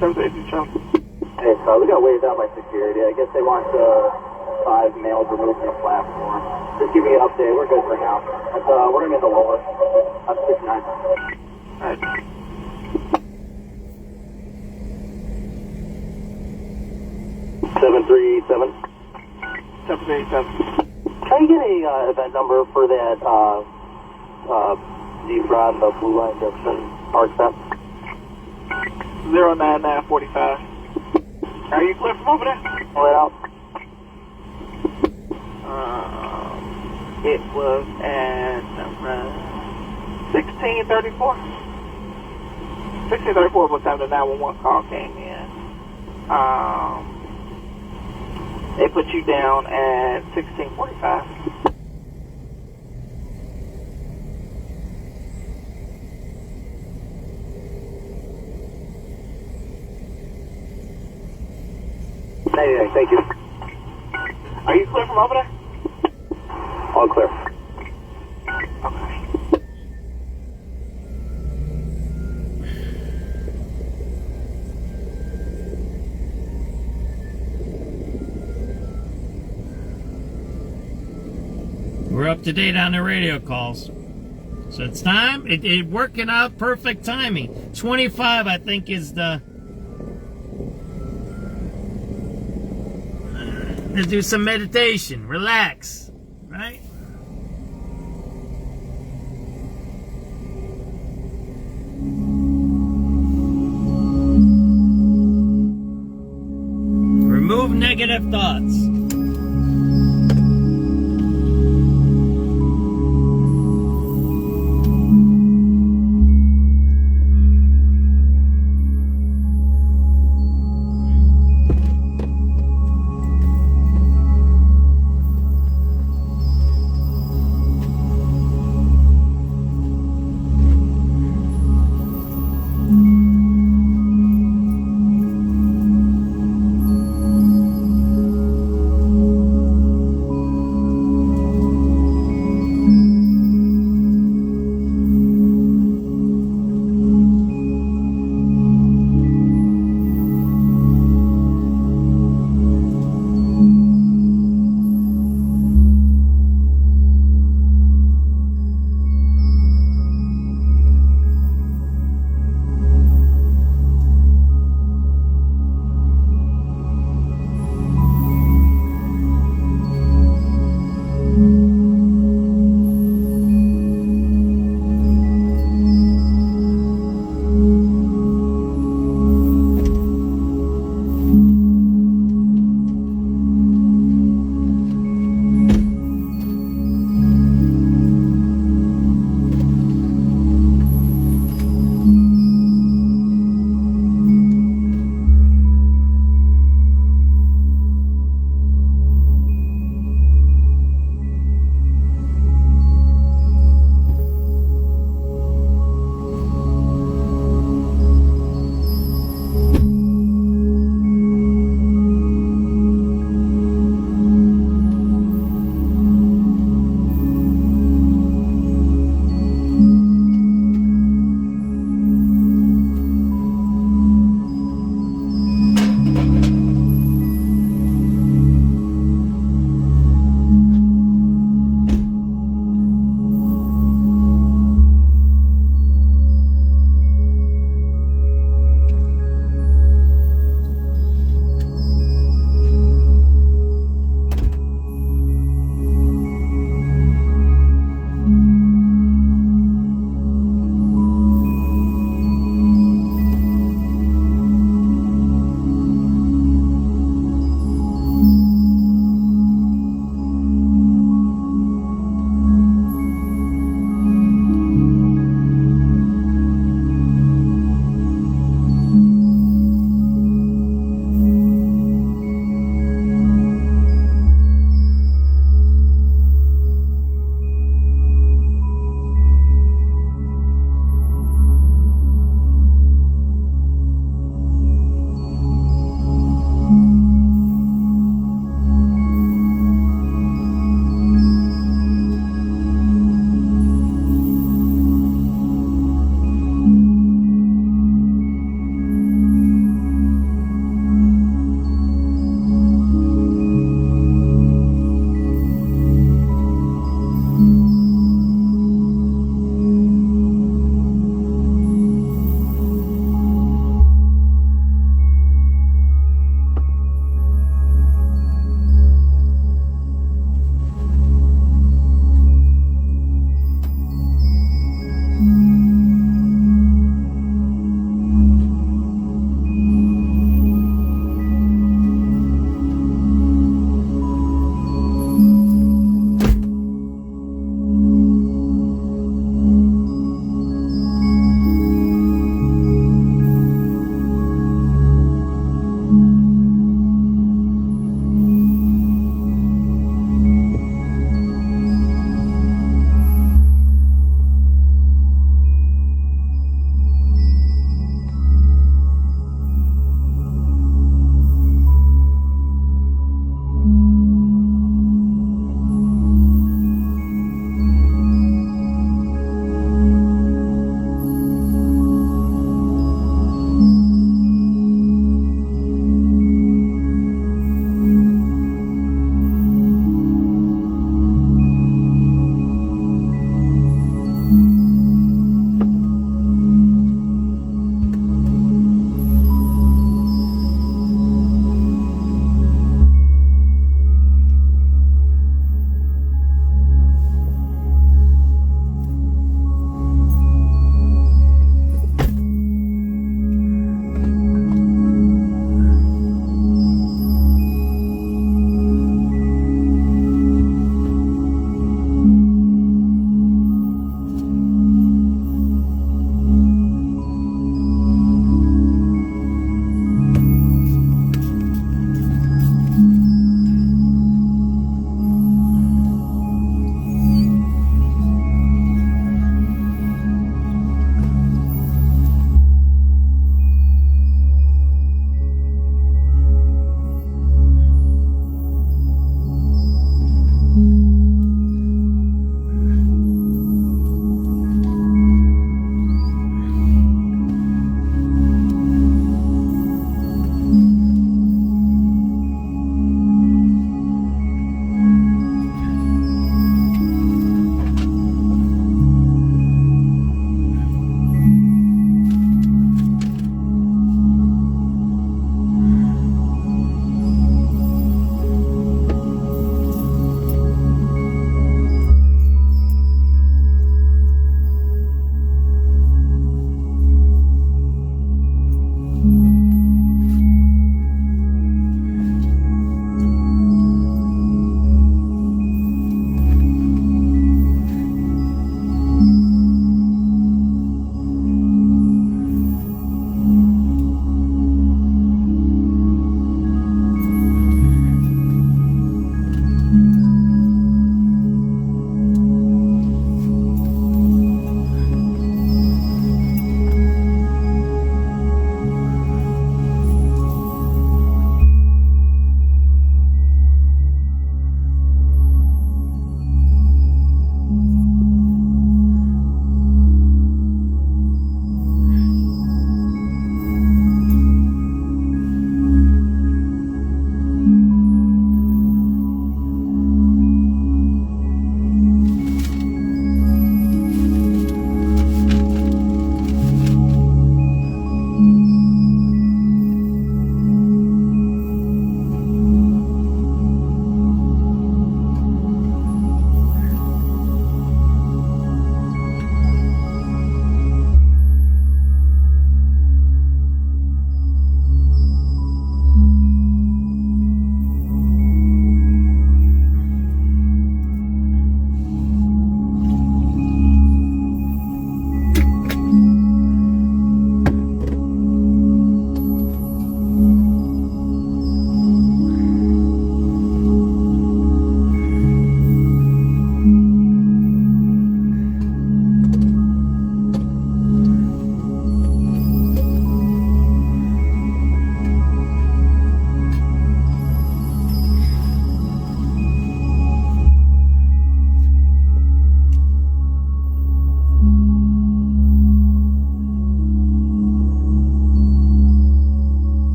783 Charlie. Hey, so we got waved out by security. I guess they want 5 males removed from the platform. Just give me an update. We're good for now. We're going to get the lower. Up 6-9. Alright. Seven three seven. 787. Can you get a event number for that zebra on the Blue Line Junction park stop? 09945. Are you clear from over there? Pull it out. It was at 1634. 1634 was the time the 911 call came in. They put you down at 1645. Hey, thank you. Are you clear from over there? All clear. Okay. We're up to date on the radio calls. So it's time. It working out perfect timing. 25, I think, is the... Let's do some meditation. Relax. Right? Remove negative thoughts.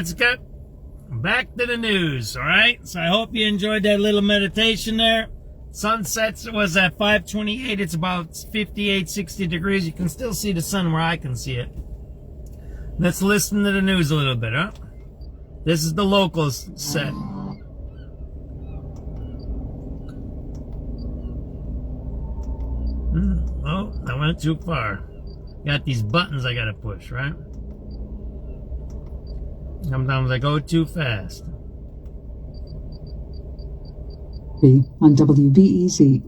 let's get back to the news, all right? So I hope you enjoyed that little meditation there. Sunset was at 5:28. It's about 58, 60 degrees. You can still see the sun where I can see it. Let's listen to the news a little bit, huh? This is the locals set. Oh, I went too far. Got these buttons I gotta push, right? Sometimes I go too fast. On WBEZ.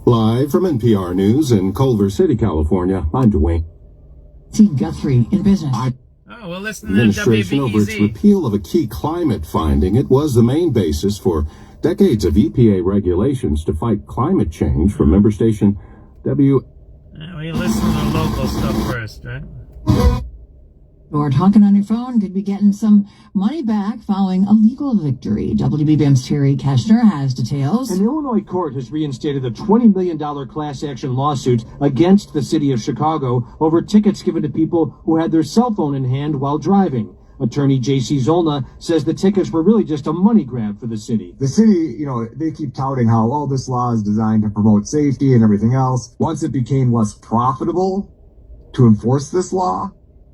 Live from NPR News in Culver City, California, I'm Dwayne. See Guthrie in business. Oh, well, listen to Administration over its WBEZ. repeal of a key climate finding. It was the main basis for decades of EPA regulations to fight climate change. From member station W. We listen to the local stuff first, right? Or talking on your phone could be getting some money back following a legal victory. WBBM's Terry Keshner has details. An Illinois court has reinstated a $20 million class action lawsuit against the city of Chicago over tickets given to people who had their cell phone in hand while driving. Attorney J.C. Zolna says the tickets were really just a money grab for the city. The city, they keep touting how, this law is designed to promote safety and everything else. Once it became less profitable to enforce this law,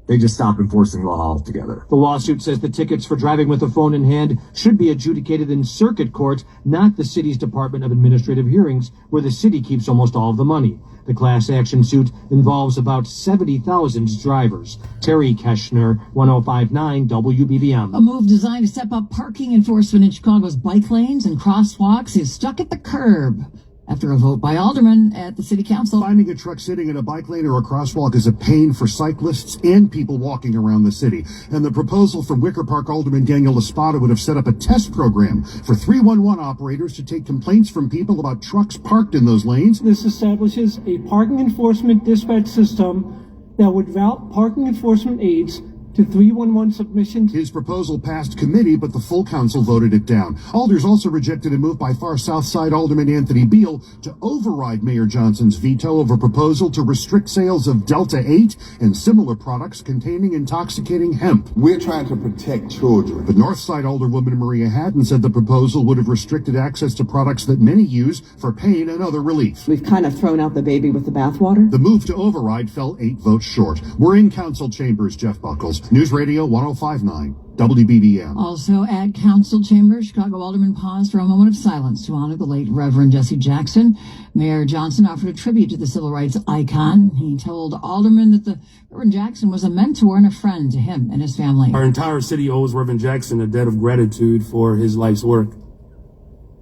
they just stopped enforcing the law altogether. The lawsuit says the tickets for driving with a phone in hand should be adjudicated in circuit court, not the city's Department of Administrative Hearings, where the city keeps almost all of the money. The class action suit involves about 70,000 drivers. Terry Keshner, 105.9 WBBM. A move designed to step up parking enforcement in Chicago's bike lanes and crosswalks is stuck at the curb after a vote by aldermen at the city council. Finding a truck sitting in a bike lane or a crosswalk is a pain for cyclists and people walking around the city. And the proposal from Wicker Park Alderman Daniel Espada would have set up a test program for 311 operators to take complaints from people about trucks parked in those lanes. This establishes a parking enforcement dispatch system that would route parking enforcement aids to 311 submissions. His proposal passed committee, but the full council voted it down. Alders also rejected a move by far South Side Alderman Anthony Beal to override Mayor Johnson's veto of a proposal to restrict sales of Delta 8 and similar products containing intoxicating hemp. We're trying to protect children. The North Side Alderwoman Maria Haddon said the proposal would have restricted access to products that many use for pain and other relief. We've kind of thrown out the baby with the bathwater. The move to override fell 8 votes short. We're in council chambers, Jeff Buckles. News Radio 105.9 WBBM. Also at council chambers, Chicago aldermen paused for a moment of silence to honor the late Reverend Jesse Jackson. Mayor Johnson offered a tribute to the civil rights icon. He told aldermen that the Reverend Jackson was a mentor and a friend to him and his family. Our entire city owes Reverend Jackson a debt of gratitude for his life's work.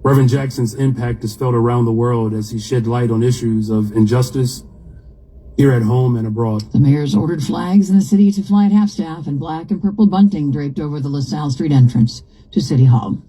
Reverend Jackson's impact is felt around the world as he shed light on issues of injustice here at home and abroad. The mayor's ordered flags in the city to fly at half-staff and black and purple bunting draped over the LaSalle Street entrance to City Hall.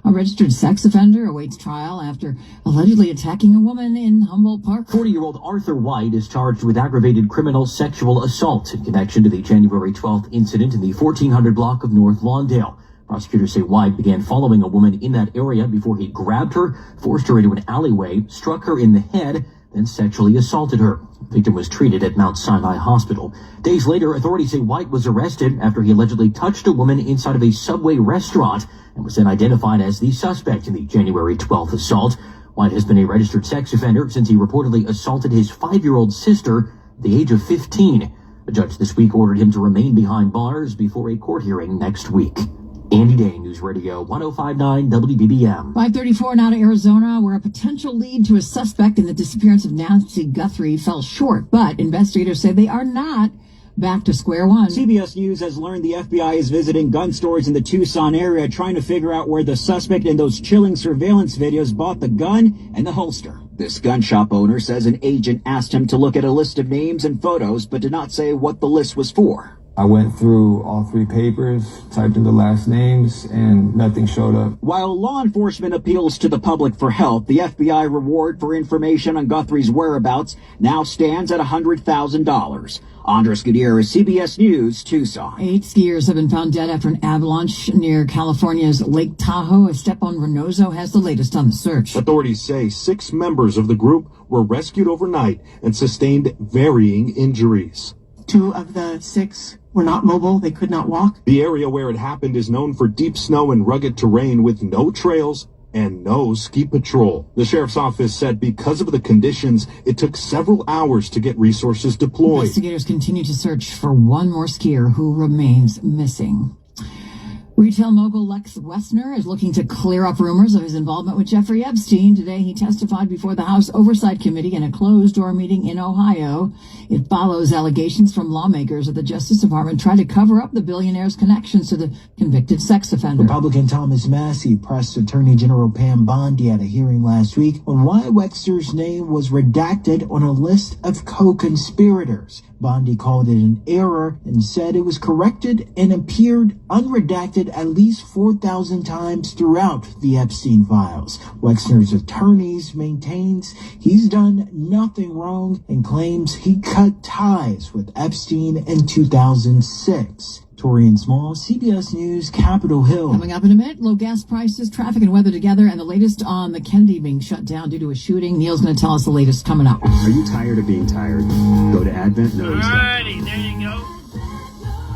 A registered sex offender awaits trial after allegedly attacking a woman in Humboldt Park. 40-year-old Arthur White is charged with aggravated criminal sexual assault in connection to the January 12th incident in the 1400 block of North Lawndale. Prosecutors say White began following a woman in that area before he grabbed her, forced her into an alleyway, struck her in the head, then sexually assaulted her. The victim was treated at Mount Sinai Hospital. Days later, authorities say White was arrested after he allegedly touched a woman inside of a Subway restaurant and was then identified as the suspect in the January 12th assault. White has been a registered sex offender since he reportedly assaulted his 5-year-old sister at the age of 15. A judge this week ordered him to remain behind bars before a court hearing next week. Andy Day, News Radio 105.9 WBBM. 5:34 now to Arizona, where a potential lead to a suspect in the disappearance of Nancy Guthrie fell short, but investigators say they are not back to square one. CBS News has learned the FBI is visiting gun stores in the Tucson area, trying to figure out where the suspect in those chilling surveillance videos bought the gun and the holster. This gun shop owner says an agent asked him to look at a list of names and photos, but did not say what the list was for. I went through all 3 papers, typed in the last names, and nothing showed up. While law enforcement appeals to the public for help, the FBI reward for information on Guthrie's whereabouts now stands at $100,000. Andres Gutierrez, CBS News, Tucson. 8 skiers have been found dead after an avalanche near California's Lake Tahoe. Esteban Reynoso has the latest on the search. Authorities say 6 members of the group were rescued overnight and sustained varying injuries. 2 of the 6 were not mobile. They could not walk. The area where it happened is known for deep snow and rugged terrain with no trails and no ski patrol. The sheriff's office said because of the conditions, it took several hours to get resources deployed. Investigators continue to search for one more skier who remains missing. Retail mogul Lex Wessner is looking to clear up rumors of his involvement with Jeffrey Epstein. Today, he testified before the House Oversight Committee in a closed-door meeting in Ohio. It follows allegations from lawmakers that the Justice Department tried to cover up the billionaire's connections to the convicted sex offender. Republican Thomas Massie pressed Attorney General Pam Bondi at a hearing last week on why Wexner's name was redacted on a list of co-conspirators. Bondi called it an error and said it was corrected and appeared unredacted at least 4,000 times throughout the Epstein files. Wexner's attorneys maintains he's done nothing wrong and claims he cut ties with Epstein in 2006. Torian Small, CBS News, Capitol Hill. Coming up in a minute, low gas prices, traffic and weather together, and the latest on the Kennedy being shut down due to a shooting. Neil's going to tell us the latest coming up. Are you tired of being tired? Go to AdventNews. Alrighty, there you go.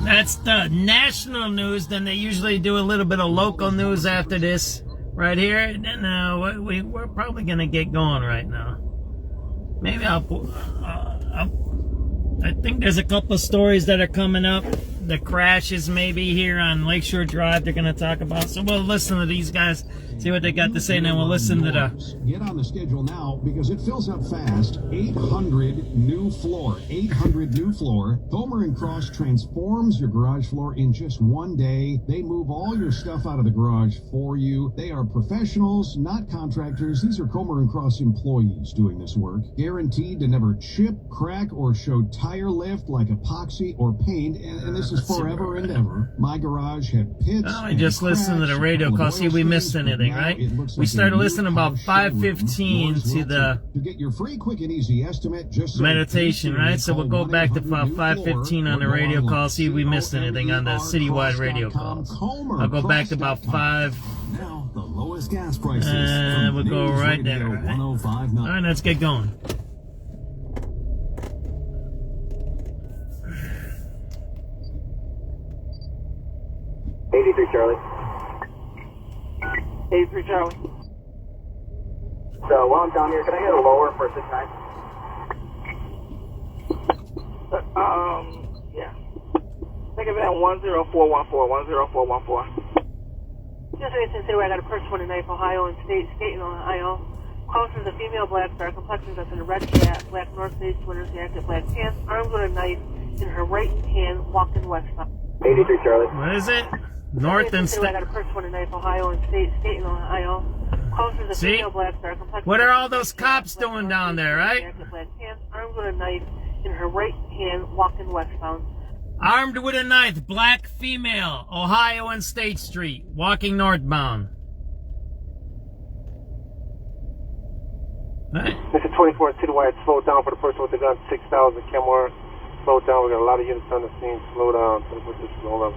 That's the national news. Then they usually do a little bit of local news after this, right here. And then we're probably going to get going right now. Maybe I think there's a couple of stories that are coming up. The crashes maybe here on Lakeshore Drive they're going to talk about. So we'll listen to these guys, see what they got to say, and then we'll listen to the... Get on the schedule now because it fills up fast. 800 new floor. 800 new floor. Comer & Cross transforms your garage floor in just one day. They move all your stuff out of the garage for you. They are professionals, not contractors. These are Comer & Cross employees doing this work. Guaranteed to never chip, crack, or show tire lift like epoxy or paint. And this is forever and ever. My garage had pits. Oh, I just listened to the radio call. See if we missed anything, right? We started listening about 5:15 to the meditation, right? So we'll go back to about 5:15 on the radio call. See if we missed anything on the citywide radio calls. I'll go back to about 5. Now the lowest gas prices. And we'll go right there. Right? All right, let's get going. Charlie. 83 Charlie. So while I'm down here, can I get a lower for 6-9? Yeah. Think of it at 10414, 10414. Just recently, I got a person in Knife, Ohio, and state in Ohio. Calls from the female black star complexion that's in a red hat, black North Face sweater jacket, black pants, armed with a knife in her right hand, walking westbound. 83 Charlie. What is it? North and I got a person in Knife, Ohio, and state in Ohio. Calls from the See? female black star complexion. What are all those cops doing down there, right? Jacket, black pants, armed with a knife in her right hand, walking westbound. Armed with a knife, black female, Ohio and State Street, walking northbound. Right. Mr. 24 to the wide, slow down for the person with the gun, 6,000, Kenmore. Slow down, we got a lot of units on the scene. Slow down, hold on.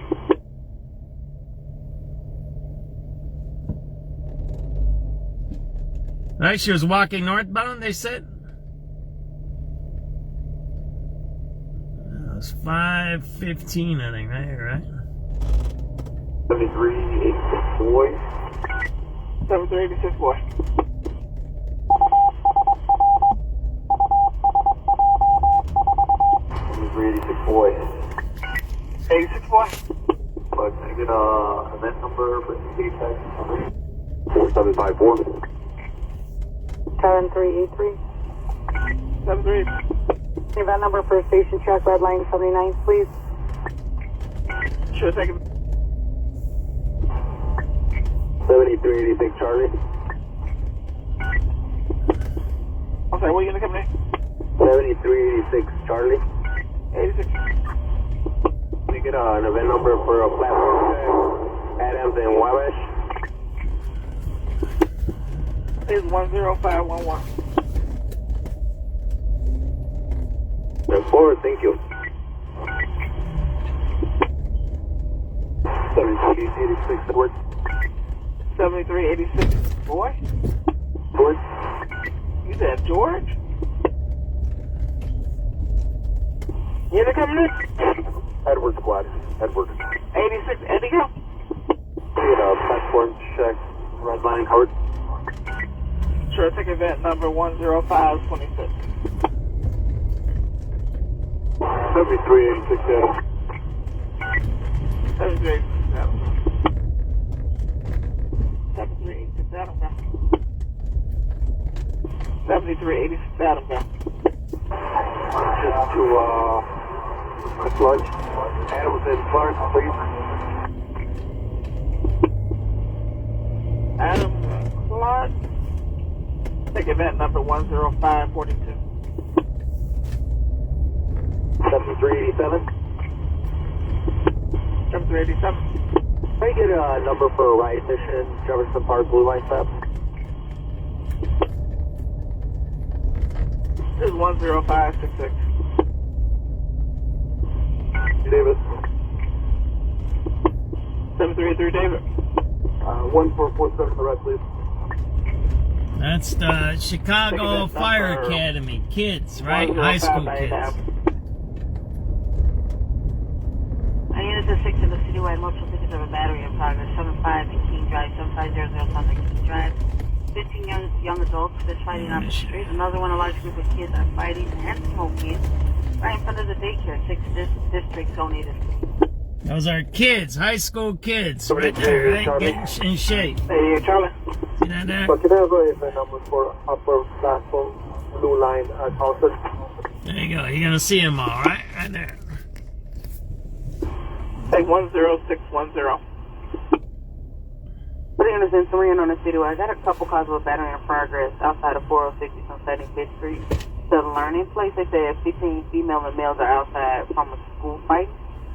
Right, she was walking northbound, they said? It was 5:15, I think, right? 7386 boy. 7386 boy. Boy. 86 boy. But can I get event number for city tax? 4754. 7383. 73. Event number for station track red line 79, please. Sure, thank you. 7386 Charlie. I'm sorry, what are you gonna come in? 7386 Charlie. 86. We get an event number for a platform Adams and Wabash. It's 10511. Then forward, thank you. 7386 forward. 7386. Boy? Forward. You said George? Unit coming in? Edward squad. Edward. 86 Eddie go. Platform check. Redlining Howard. Sure, take event number 10526. 7386 Adam. 7386 Adam. 7386 Adam go. 7386 Adam go. Just to, quick lunch. Adam's in Clark, please. Adam Clark. Take event number 10542. 7387. 7387. Can I get a number for a riot mission, Jefferson Park, Blue Line stop? This is 10566. Davis. 733 David. 1447 the rest, please. That's the Chicago Fire Academy kids, right? High school kids. I needed to 6 in the citywide multiple tickets of a battery in progress. 75 in King Drive, 7500 South King Drive. 15 young adults that's fighting on the street. Another one, a large group of kids are fighting and smoking right in front of the daycare. 6 districts donated. Those are kids, high school kids, right there, right? Getting in shape. Hey, Charlie. See that there? So can I have a number for upper platform, Blue Line at Halsted? There you go. You're going to see them all, right? Right there. Take 10610. What do you understand? Somewhere in on the city. I got a couple calls with a battery in progress outside of 406 on 75th Street. The learning place, they said 15 female and males are outside from a school fight.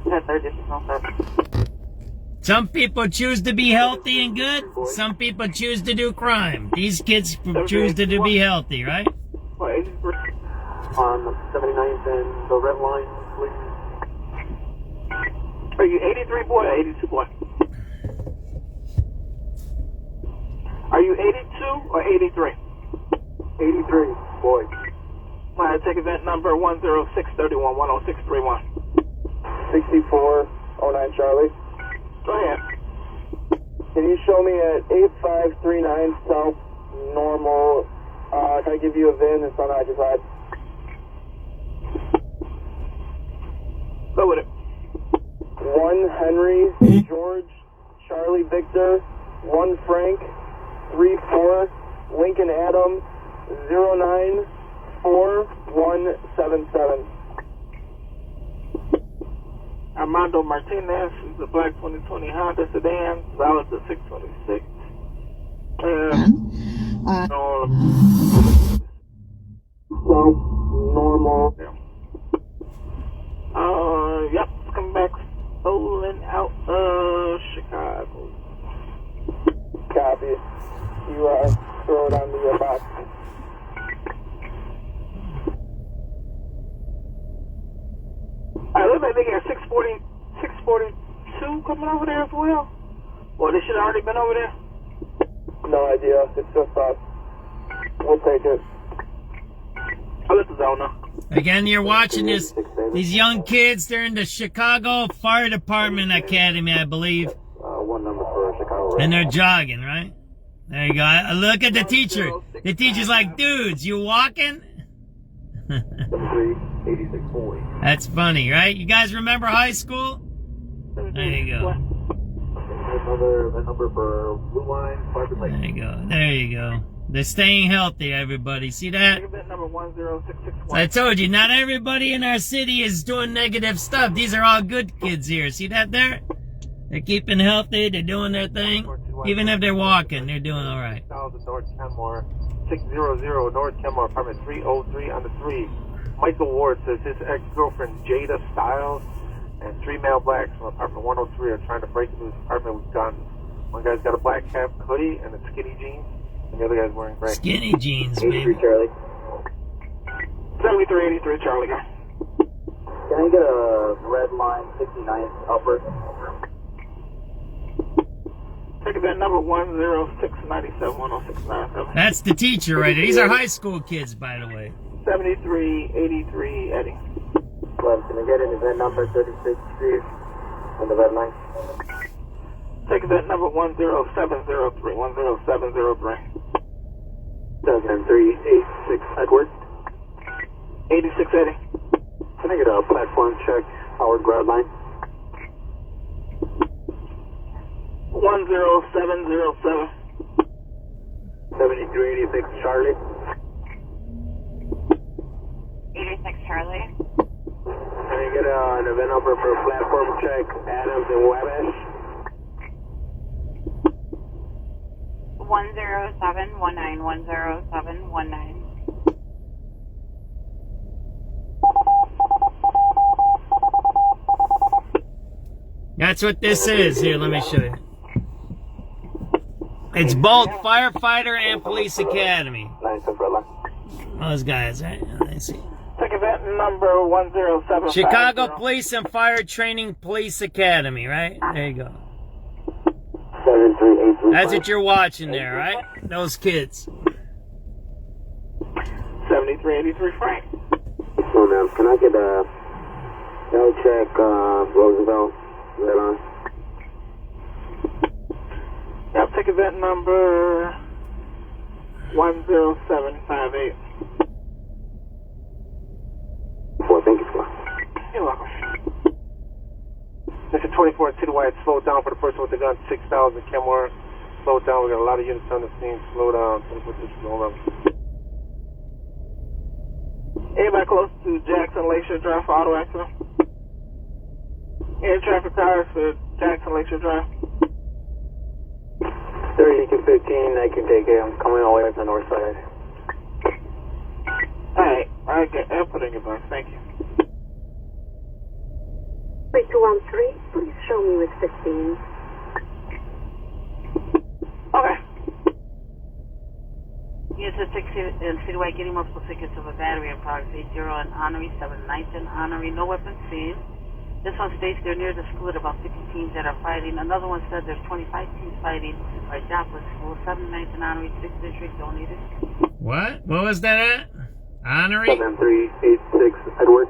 That third district on 7. Some people choose to be healthy and good. Some people choose to do crime. These kids choose to be healthy, right? On 79th and the red line, please. Are you 83 boy or 82 boy? Are you 82 or 83? 83 boy. Alright, take event number 10631 10631. 6409 Charlie. Go ahead. Can you show me at 8539 South Normal? Can I give you a VIN? It's on occupied. Go with it. 1 Henry George Charlie Victor 1 Frank 34 Lincoln Adam 094177. Armando Martinez is a black 2020 Honda sedan, valid to 626. Normal. Yep, come back stolen out of Chicago. Copy. You throw it onto your box. I look like they got 642 coming over there as well. Well, they should have already been over there. No idea. It's just us. We'll take it. I'll let the zone know. Again, you're watching this. These young kids, they're in the Chicago Fire Department Academy, I believe. One number for Chicago. And they're jogging, right? There you go. Look at the teacher. The teacher's like, dudes, you walking? That's funny, right? You guys remember high school? There you go. Another number for Blue Line. There you go. There you go. They're staying healthy, everybody. See that? So I told you, not everybody in our city is doing negative stuff. These are all good kids here. See that there? They're keeping healthy. They're doing their thing. Even if they're walking, they're doing all right. North Kenmore, 600 North Kenmore, apartment 303 on the 3. Michael Ward says his ex-girlfriend Jada Stiles and 3 male blacks from apartment 103 are trying to break into his apartment with guns. One guy's got a black cap hoodie and a skinny jeans, and the other guy's wearing gray. Skinny jeans, baby. Charlie. 7383 Charlie. Can I get a red line 69th upper? Take event number 10697 10697. That's the teacher right there. These are high school kids, by the way. 7383 Eddie. Well, can I get an event number 36 Street on the red line? Take event number 10703, 10703. 7386 Edward. 8680. Can I get a platform check, Howard Ground line? 10707. 7386 Charlie. 86 Charlie. Can I get an event number for platform check, Adams and Wabash? 10719, 10719. That's what this is. Here, let me show you. It's both firefighter and police academy. Those guys, right? Let's see. Take event number 107. Chicago Police and Fire Training Police Academy, right? There you go. 7383. That's what you're watching there, right? Those kids. 7383 Frank. So now, can I get a L check, Roosevelt, red on? Yeah, take event number 10758. Well, thank you, sir. You're welcome. Mr. 24 citywide, slow down for the person with the gun, 6,000 Kenmore. Slow down, we got a lot of units on the scene. Slow down, 24 slow down. Anybody close to Jackson Lakeshore Drive for auto accident? Air traffic cars for Jackson Lakeshore Drive. 3215, I can take it. I'm coming all the way up the north side. Alright, I'll put in your box, thank you. 3213, please show me with 15. Okay. Yes, it's 6 in citywide, getting multiple tickets of a battery in progress, 80 on Honorary, 7-9th and Honorary, no weapons seen. This one states they're near the school at about 50 teams that are fighting. Another one said there's 25 teams fighting by Joplin School, 7-9th and Honorary, 6th District, donated. What? What was that at? Honorary? 7386 Edward.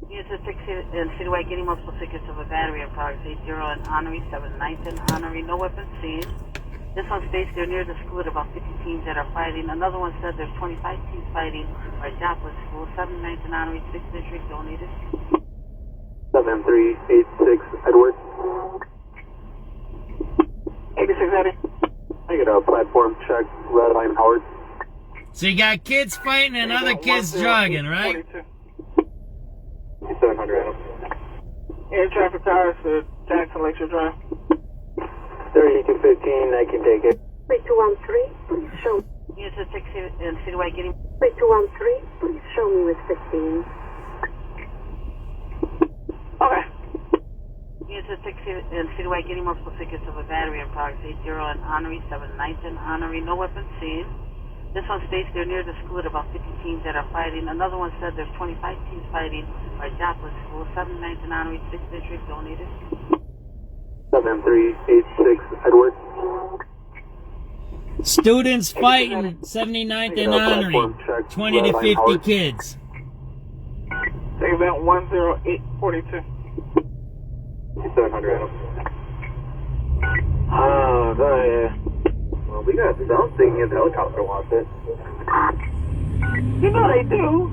Yes, it's 6 in citywide, getting multiple tickets of a battery in progress, 80 on Honorary, 7-9th and Honorary, no weapons seen. This one states they're near the school at about 50 teams that are fighting. Another one said there's 25 teams fighting by Joplin School, 7-9th and Honorary, 6th District, donated. 7386 Edward. 8680. I get a platform check, red line Howard. So you got kids fighting and other kids jogging, right? 700 Adam. Air traffic cars for Jackson Lakeshore Drive. 3215, I can take it. 3213, please show me. Yes, it's 6 in citywide, getting... 3213, please show me with 15. Okay. Yes, it's 6 in citywide, getting multiple tickets of a battery in progress, 80 on Honorary, 7-9th and Honorary, no weapons seen. This one states they're near the school at about 50 teams that are fighting. Another one said there's 25 teams fighting by Joplin School, 7-9th and Honorary, 6th District, donated. 7386 Edward. Students fighting, 79th and Honorary, 20 to 50 kids. Take event 10842. 700 Adam. Oh, go ahead. Well, we got something if the helicopter wants it. You know they do.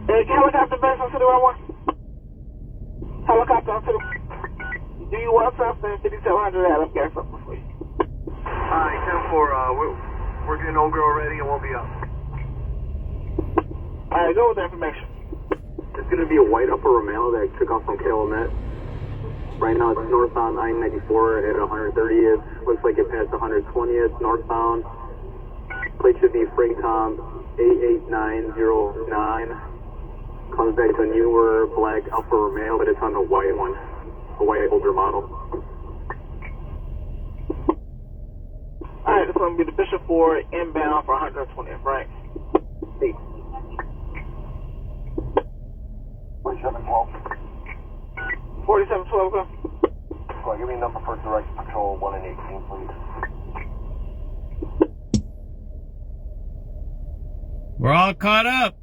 Helicopter base on City 111. Helicopter on City. Do you want something? 5700 Adam, got something for you. Alright, 10-4, we're getting Old Girl ready and we'll be up. Alright, go with the information. It's going to be a white Alfa Romeo that took off from Calumet. Right now it's northbound I-94 at 130th. Looks like it passed 120th northbound. Plate should be Freight Tom 88909. Comes back to a newer black Alfa Romeo, but it's on the white one. A white older model. Alright, this one will be the Bishop 4 inbound for 120th, right? 4712. 4712, go. Go on, give me a number for direct patrol 1 and 18, please. We're all caught up.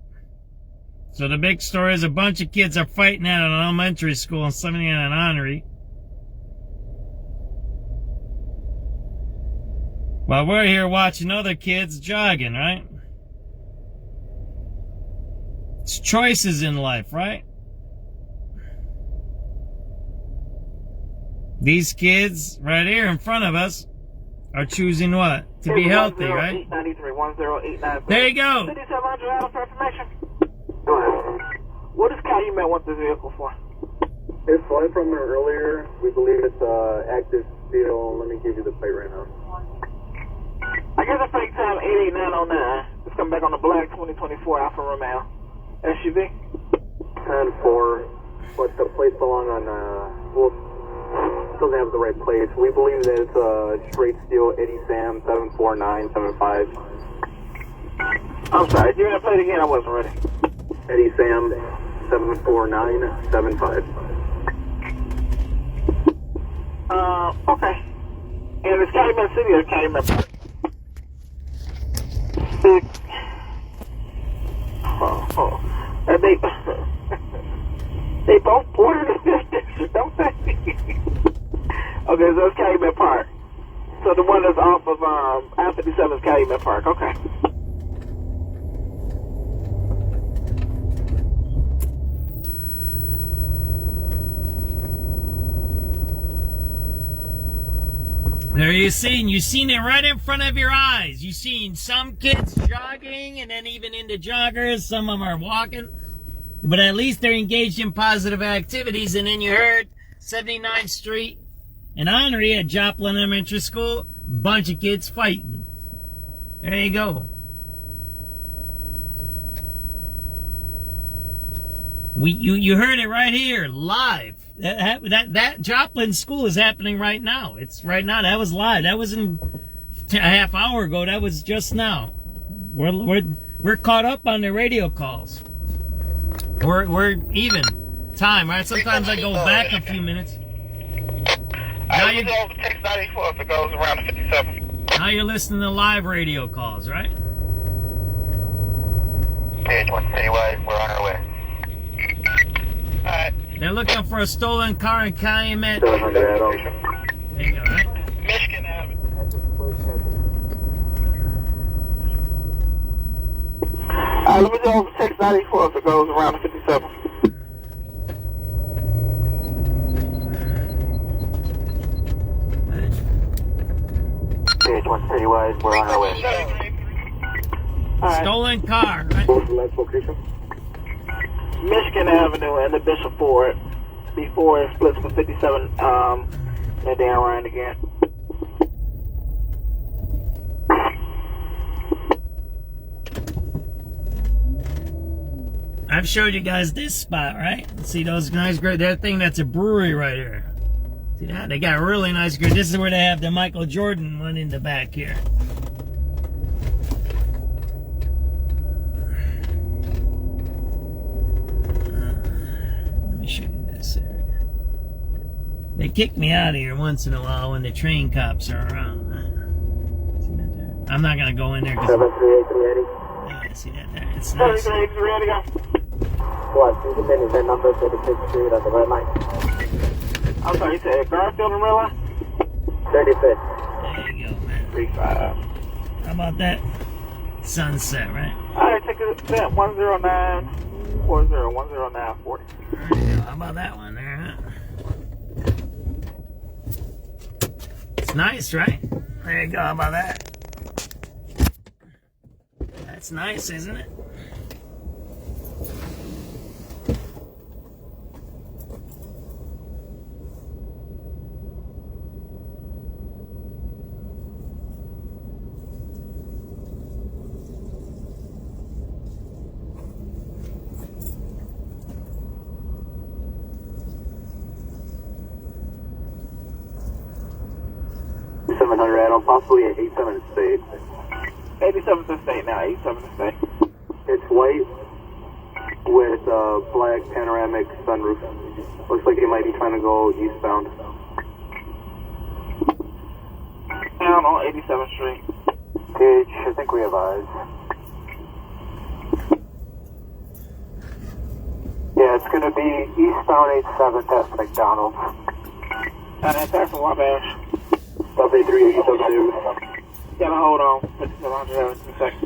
So the big story is a bunch of kids are fighting at an elementary school and 79 on Henry. While we're here watching other kids jogging, right? It's choices in life, right? These kids right here in front of us are choosing what? To be healthy, right? There you go. 5700 Adam for information. Go ahead. What does Calumet want this vehicle for? It's flight from there earlier. We believe it's active steel. Let me give you the plate right now. I guess the fake time 88909. It's coming back on the black 2024 Alfa Romeo SUV. 10-4, but the plates belong on, doesn't have the right plates. We believe that it's straight steel Eddie Sam 74975. I'm sorry, give me that plate again, I wasn't ready. Eddie Sam 74975. Okay. And it's Calumet City or Calumet Park? And they both border the district, don't they? Okay, so it's Calumet Park. So the one that's off of I-57 is Calumet Park, okay. There you seen it right in front of your eyes. You seen some kids jogging and then even into joggers. Some of them are walking. But at least they're engaged in positive activities. And then you heard 79th Street and Henry at Joplin Elementary School, bunch of kids fighting. There you go. You heard it right here, live. That Joplin school is happening right now. It's right now. That was live. That wasn't a half hour ago. That was just now. We're caught up on the radio calls. We're even time, right? Sometimes I go back a few minutes. Now you go text 94 if it goes around 57. Now you're listening to live radio calls, right? Page 1 citywide. We're on our way. Alright. They're looking for a stolen car in Calumet. There you go, right? Michigan Avenue. Let me go text 94 if it goes around 57. Page 1 citywide. We're on our way. Stolen car, right? Last location. Michigan Avenue and the Bishop Ford before it splits with 57 and Dan Ryan again. I've showed you guys this spot, right? See those nice great, that thing, that's a brewery right here. See that? They got a really nice grill. This is where they have the Michael Jordan one in the back here. They kick me out of here once in a while when the train cops are around. See that there? I'm not gonna go in there. 738 Yeah, see that there? It's nice. 738 What? You can is that number 36th Street on the red line? I'm sorry, you said Garfield and red line? 35th. There you go, man. 35. How about that? Sunset, right? Alright, take a set 10940, 10940. There you go. How about that one there, huh? It's nice, right? There you go. How about that? That's nice, isn't it? Possibly at 87th State. 87th State now, 87th State. It's white with black panoramic sunroof. Looks like it might be trying to go eastbound. Down on 87th Street. Gage, I think we have eyes. be eastbound 87 past McDonald's. That's from Wabash. Sub 83, sub 2. Gotta hold on. Hold on for 2 seconds.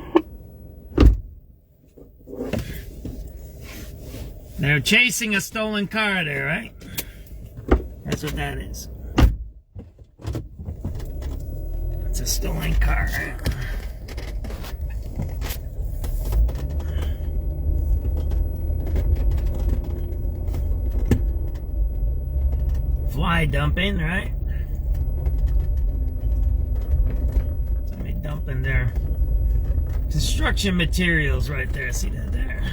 They're chasing a stolen car there, right? That's what that is. It's a stolen car, right? Fly dumping, right? Somebody dumping their construction materials right there. See that there?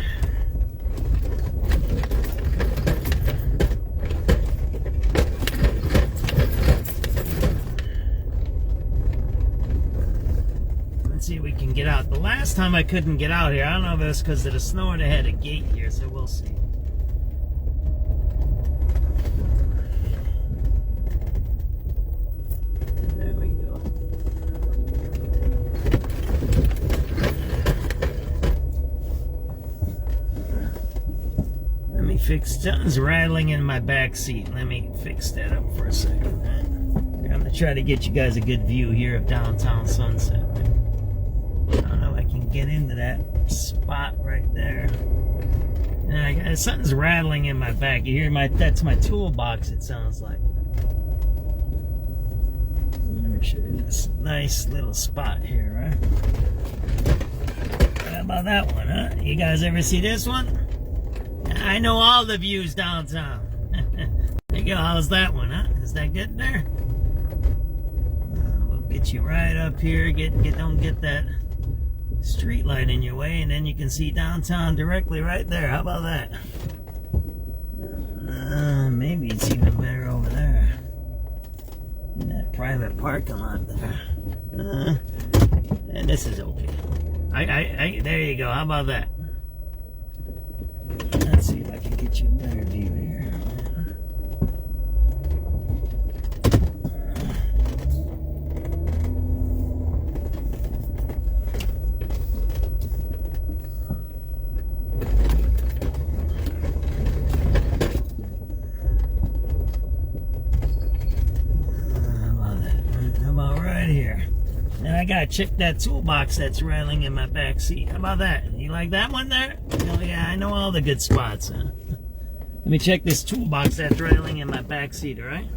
Let's see if we can get out. The last time I couldn't get out here, I don't know if it's because of the snow or they had a gate here, so we'll see. Something's rattling in my back seat. Let me fix that up for a second. I'm gonna try to get you guys a good view here of downtown Sunset. I don't know if I can get into that spot right there. And something's rattling in my back. You hear that's my toolbox, it sounds like. Let me show you this nice little spot here, right? How about that one, huh? You guys ever see this one? I know all the views downtown. There you go. How's that one, huh? Is that good there? We'll get you right up here. Don't get that street light in your way, and then you can see downtown directly right there. How about that? Maybe it's even better over there. In that private parking lot there. And this is okay. There you go. How about that? Let's see if I can get you a better view here. How about right here? And I gotta check that toolbox that's rattling in my back seat. How about that? You like that one there? Oh yeah, I know all the good spots, huh? Let me check this toolbox that's rattling in my back seat, alright?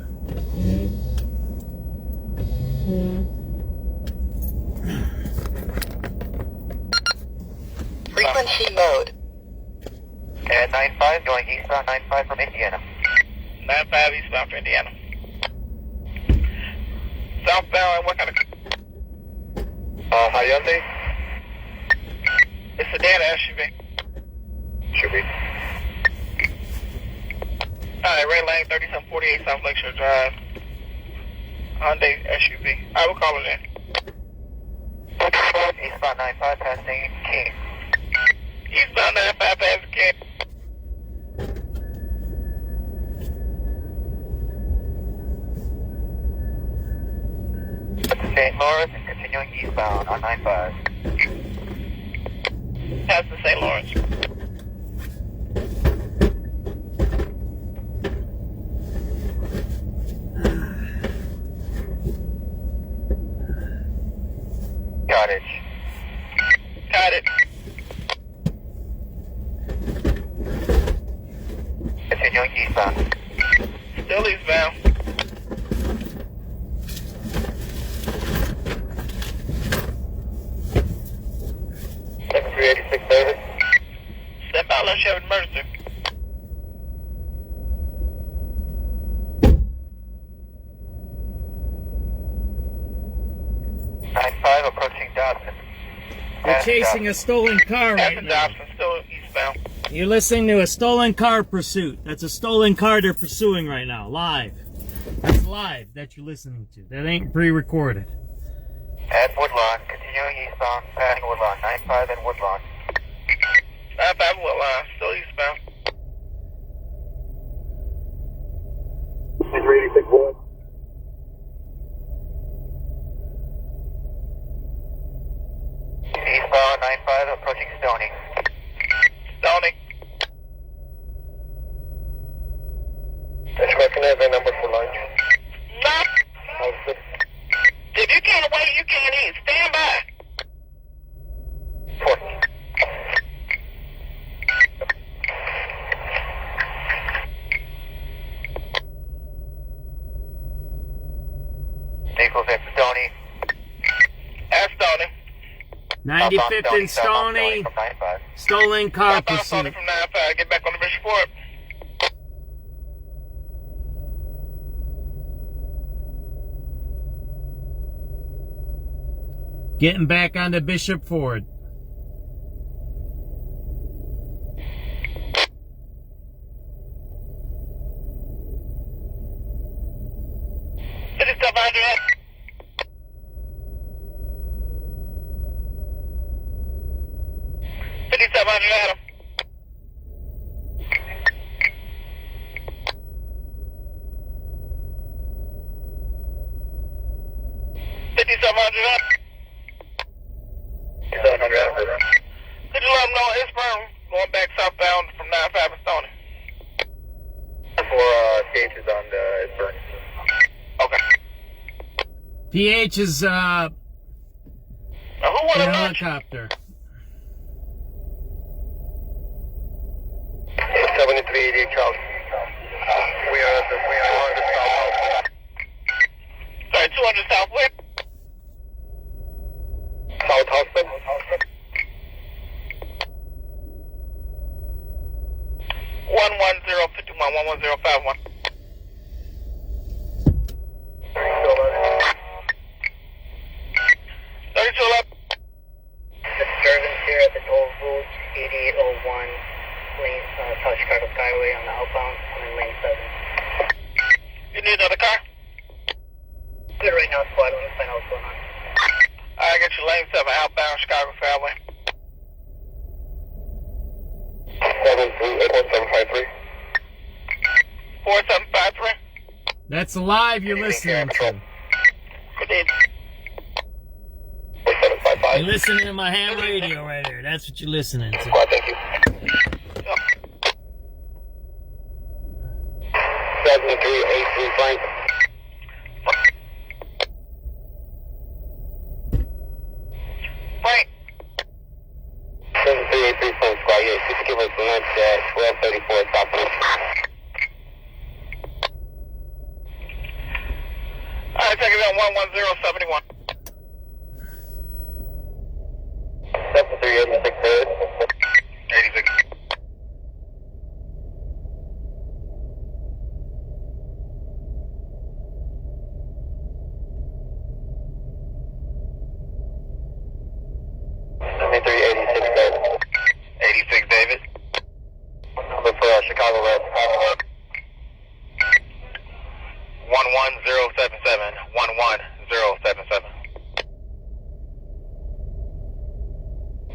Frequency mode. At 95, going eastbound 95 from Indiana. 95 eastbound from Indiana. Southbound, what kind of... Hyundai? It's a sedan SUV. Should be. Alright, red lane 3748 South Lakeshore Drive. Hyundai SUV. Alright, we'll call it in. Eastbound 95 passing King. Eastbound 95 passing King. St. Lawrence and continuing eastbound on 95. Past the St. Lawrence. Cottage. Cottage. Continuing eastbound. Still eastbound. Step out, let's have an emergency. Approaching Dobson. They're chasing a stolen car right now. Dobson, still eastbound. You're listening to a stolen car pursuit. That's a stolen car they're pursuing right now, live. That's live that you're listening to. That ain't pre-recorded. At Woodlawn, continuing eastbound, passing Woodlawn, 95 and Woodlawn. 95 Woodlawn, still eastbound. 386 Wood. Eastbound 95 approaching Stony. Stony. advent number for lunch. No. Halsted. If you can't wait, you can't eat. Stand by. 4. Vehicles at Stony. At Stony. 95th and Stony. Stolen car Southbound Stony pursuit. from 95. Get back on the Bishop Ford. Getting back onto Bishop Ford. Adam. Could you let them know it's firm going back southbound from 95 and Stony? For PH is on the Buren. Okay. PH is Who in wanted a lunch? helicopter. 7388 Charles. We are on the south. Sorry, 200 Southwick. South Halsted. 11051 11051. 3211. Disturbance here at the toll booth, 8801 lane, South Chicago Skyway on the outbound, I'm in lane 7. You need another car? Good right now, squad. Let me find out what's going on. I got you lane 7 outbound Chicago Skyway. 4753. 4753. That's live you're listening to. Good day. 4755. You're listening to my ham radio right here. That's what you're listening to. Squad, thank you. 7383 Frank. Frank. 7383 Frank Squad, yeah, you can give us lunch at 1234 South Lane. Alright, take it down 11071. 7386 Red. 86. David. Number for Chicago Red. 11077. 11077.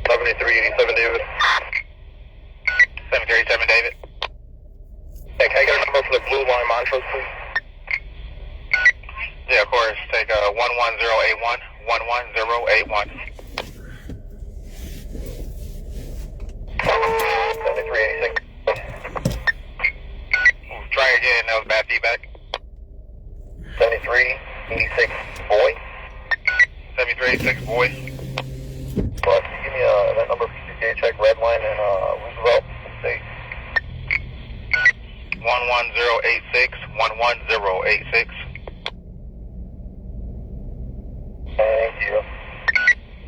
7387 David. 7387 David. Hey, can I get a number for the blue line Montrose, please? Yeah, of course. Take 11081. 11081. 7386. Try again. That was bad feedback. 7386 boy. 7386 boy. Plus, give me that number for CTA check, red line, and Roosevelt State. 11086. 11086. Thank you.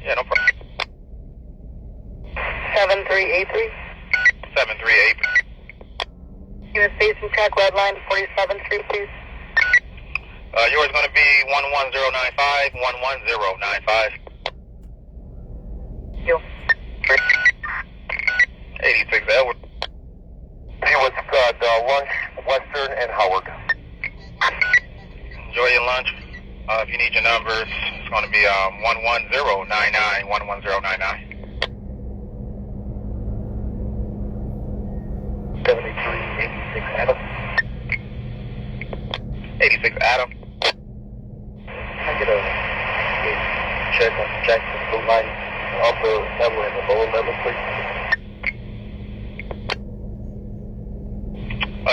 Yeah, no problem. 7383. 7383. Give us station check, red line 47 Street, please. Yours going to be 11095. 11095. You. 86 Edward. Hey, what's lunch, Western, and Howard. Enjoy your lunch. If you need your numbers, it's going to be 11099. 11099. 7386 Adam. 86 Adam. Can I get a check on Jackson blue line, upper level and the lower level, please?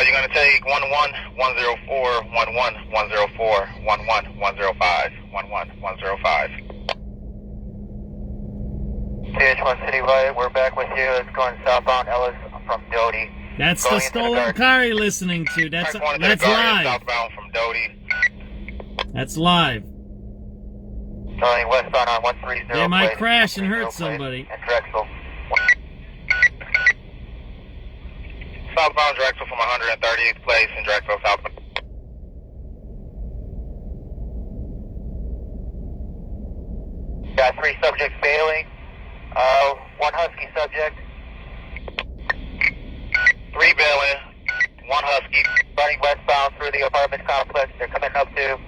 you're going to take 11104, 11104, 11105, 11105. CH1 City Right, we're back with you. It's going southbound Ellis from Doty. That's Going the into stolen car you're listening to. That's live. Southbound from Doty. That's live. Going westbound on 130. They might crash and hurt somebody. And Drexel. Southbound Drexel from 138th place in Drexel, southbound. Got 3 subjects bailing. 1 Husky subject. 3 bailing, 1 Husky. Running westbound through the apartment complex. They're coming up to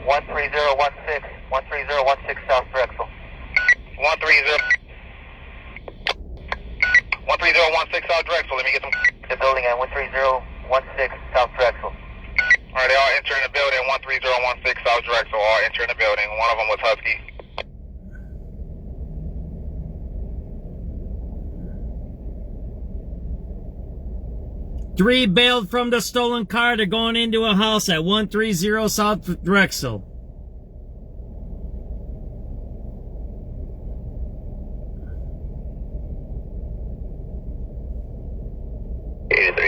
13016, 13016 South Drexel. 13016 South Drexel. Let me get them. The building at 13016 South Drexel. Alright, they all entering the building. 13016 South Drexel. All entering the building. One of them was Husky. Three bailed from the stolen car. They're going into a house at 130 South Drexel.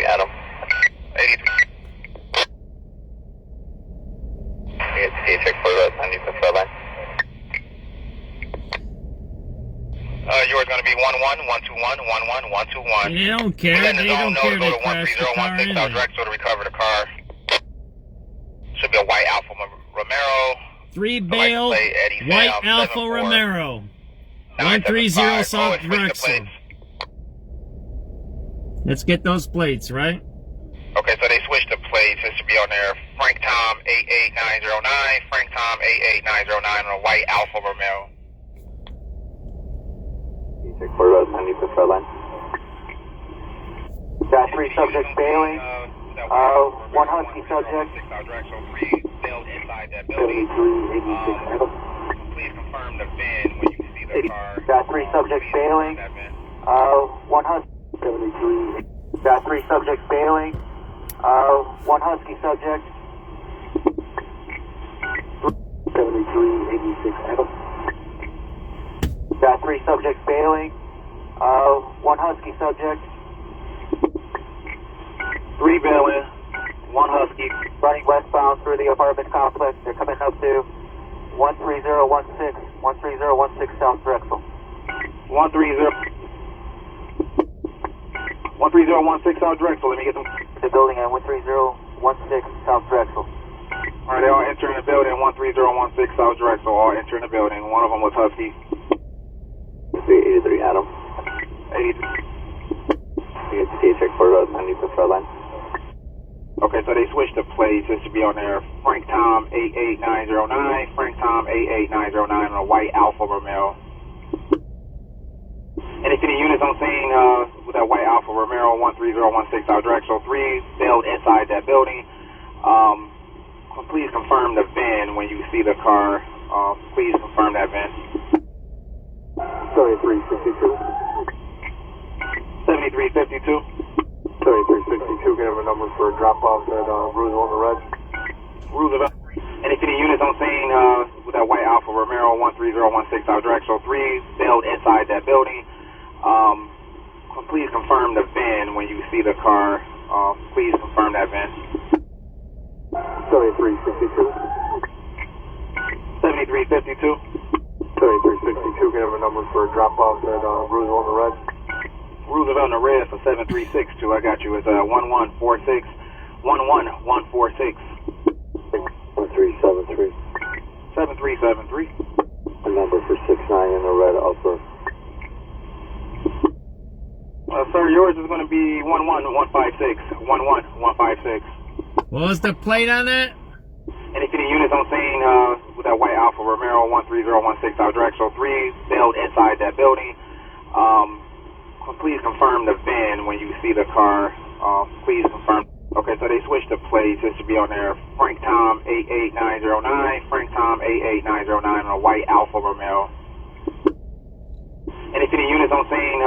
Adam. 83. It's check for us. I need the front line. Yours going to be 11121, 11121. They don't care. They don't care. They crashed the car anyway. South Drexel to recover the car. Should be a white Alfa Romeo. 3 bail, white Alfa Romeo. 130 South Drexel. Let's get those plates, right? Okay, so they switched the plates. It should be on there. Frank Tom 88909, Frank Tom 88909 on a white Alfa Romeo. Check for us. I need the front line. Got 3 subjects bailing. 1 Husky subject. South Drexel, 3 bailed inside that building. Please confirm the VIN when you see the car. Got 3 subjects bailing. 1 Husky. 73. Got 3 subjects bailing. 1 Husky subject. 7386 Adam. Got 3 subjects bailing. 1 Husky subject. 3 bailing, 1 Husky. Running westbound through the apartment complex. They're coming up to 13016, 13016 South Drexel. 13016 South Drexel. Let me get them. The building at 13016 South Drexel. Alright, they all entering the building. 13016 South Drexel. All entering the building. One of them was Husky. 83 Adam. 83. Check for us. I need the front line. Okay, so they switched the plates. It should be on there. Frank Tom 88909, Frank Tom 88909 on a white Alfa Romeo. Any city units on scene with that white Alfa Romeo 13016 South Drexel, 3 bailed inside that building. Please confirm the VIN when you see the car. Please confirm that VIN. 7362. 7352. 7362, can I have a number for a drop-off at Roosevelt and Red? Roosevelt. Any city units on scene with that white Alfa Romeo 13016 South Drexel, 3 bailed inside that building. Please confirm the VIN when you see the car. Please confirm that VIN. 7362. 7352. 7362, can I have a number for a drop-off at Roosevelt and Red? Roosevelt and Red for 7362. I got you. It's 1146. 11146. 1373. 7373. A number for 69 in the red upper. Sir, yours is going to be 11156. 11156. What was the plate on that? Any city units on scene with that white Alfa Romeo 13016 South Drexel, 3 bailed inside that building. Please confirm the VIN when you see the car. Please confirm. Okay, so they switched the plates. It should be on there. Frank Tom 88909, Frank Tom 88909 on a white Alfa Romeo. Any city units on scene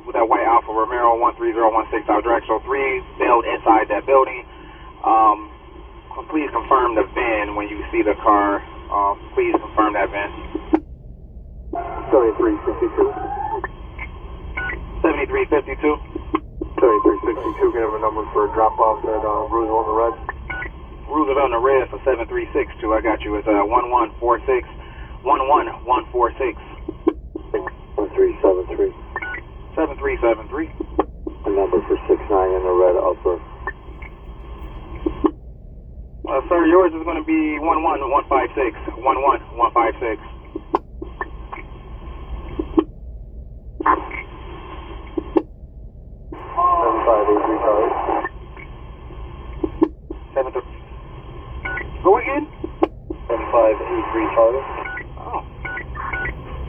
with with that white Alfa Romeo 13016 South Drexel. 3 bailed inside that building. Please confirm the VIN when you see the car. Please confirm that VIN. 7362. 7352. 7362, can I have a number for a drop-off at Rules on the Red? Rules on the Red for 7362. I got you. It's 1146. 11146. 1373. 7373. A number for 69 in the red upper. Sir, yours is going to be 11156. 11156. 7583 Charlie. 73. Go again? 7583 Charlie. Oh.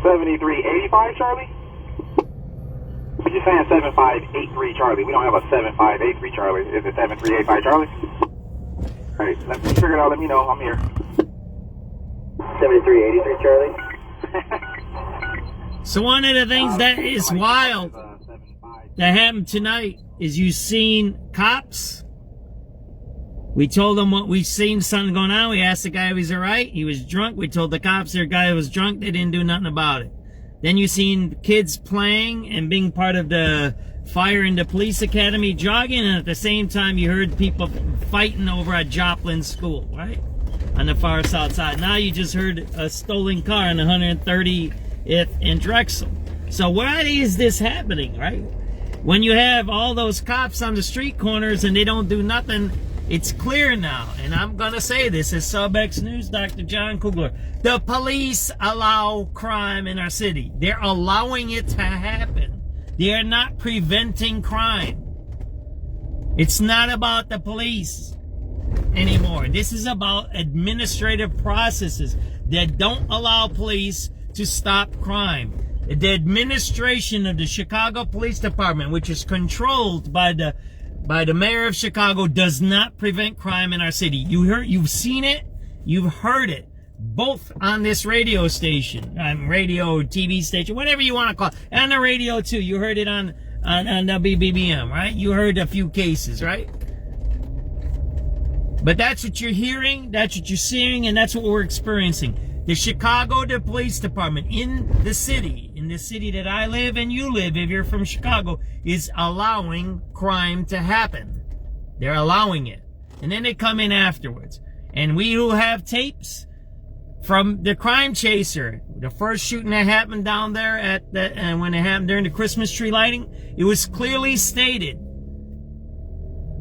7385 Charlie? You're saying 7583 Charlie. We don't have a 7583 Charlie. Is it 7385 Charlie? Alright, let me figure it out. Let me know. I'm here. 7383 Charlie. So one of the things that is wild that happened tonight is you seen cops. We told them what we seen, something going on. We asked the guy if he's all right. He was drunk. We told the cops their guy was drunk. They didn't do nothing about it. Then you seen kids playing and being part of the fire in the police academy, jogging, and at the same time you heard people fighting over at Joplin School, right? On the far south side. Now you just heard a stolen car on 130th and Drexel. So why is this happening, right? When you have all those cops on the street corners and they don't do nothing, it's clear now, and I'm gonna say this as SubX.News, Dr. John Kugler. The police allow crime in our city. They're allowing it to happen. They are not preventing crime. It's not about the police anymore. This is about administrative processes that don't allow police to stop crime. The administration of the Chicago Police Department, which is controlled by the mayor of Chicago, does not prevent crime in our city. You've seen it, you've heard it, both on this radio station, radio, TV station, whatever you want to call it, and the radio too. You heard it on WBBM, right? You heard a few cases, right? But that's what you're hearing, that's what you're seeing, and that's what we're experiencing. The Chicago Police Department in the city that I live and you live, if you're from Chicago, is allowing crime to happen. They're allowing it. And then they come in afterwards. And we will have tapes from the crime chaser. The first shooting that happened down there and when it happened during the Christmas tree lighting, it was clearly stated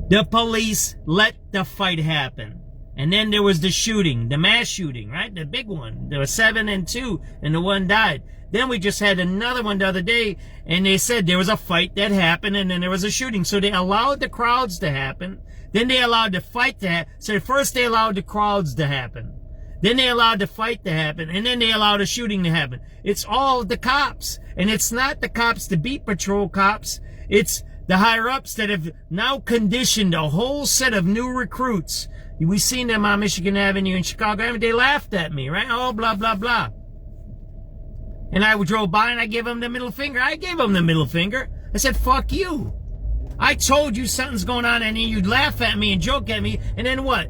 the police let the fight happen. And then there was the shooting, the mass shooting, right? The big one. There were 7 and 2, and the one died. Then we just had another one the other day, and they said there was a fight that happened, and then there was a shooting. So they allowed the crowds to happen. Then they allowed the fight to happen. So first they allowed the crowds to happen. Then they allowed the fight to happen, and then they allowed a shooting to happen. It's all the cops. And it's not the cops, the beat patrol cops. It's the higher-ups that have now conditioned a whole set of new recruits. We seen them on Michigan Avenue in Chicago. They laughed at me, right? Oh, blah, blah, blah. And I drove by and I gave them the middle finger. I gave them the middle finger. I said, fuck you. I told you something's going on, and you'd laugh at me and joke at me. And then what?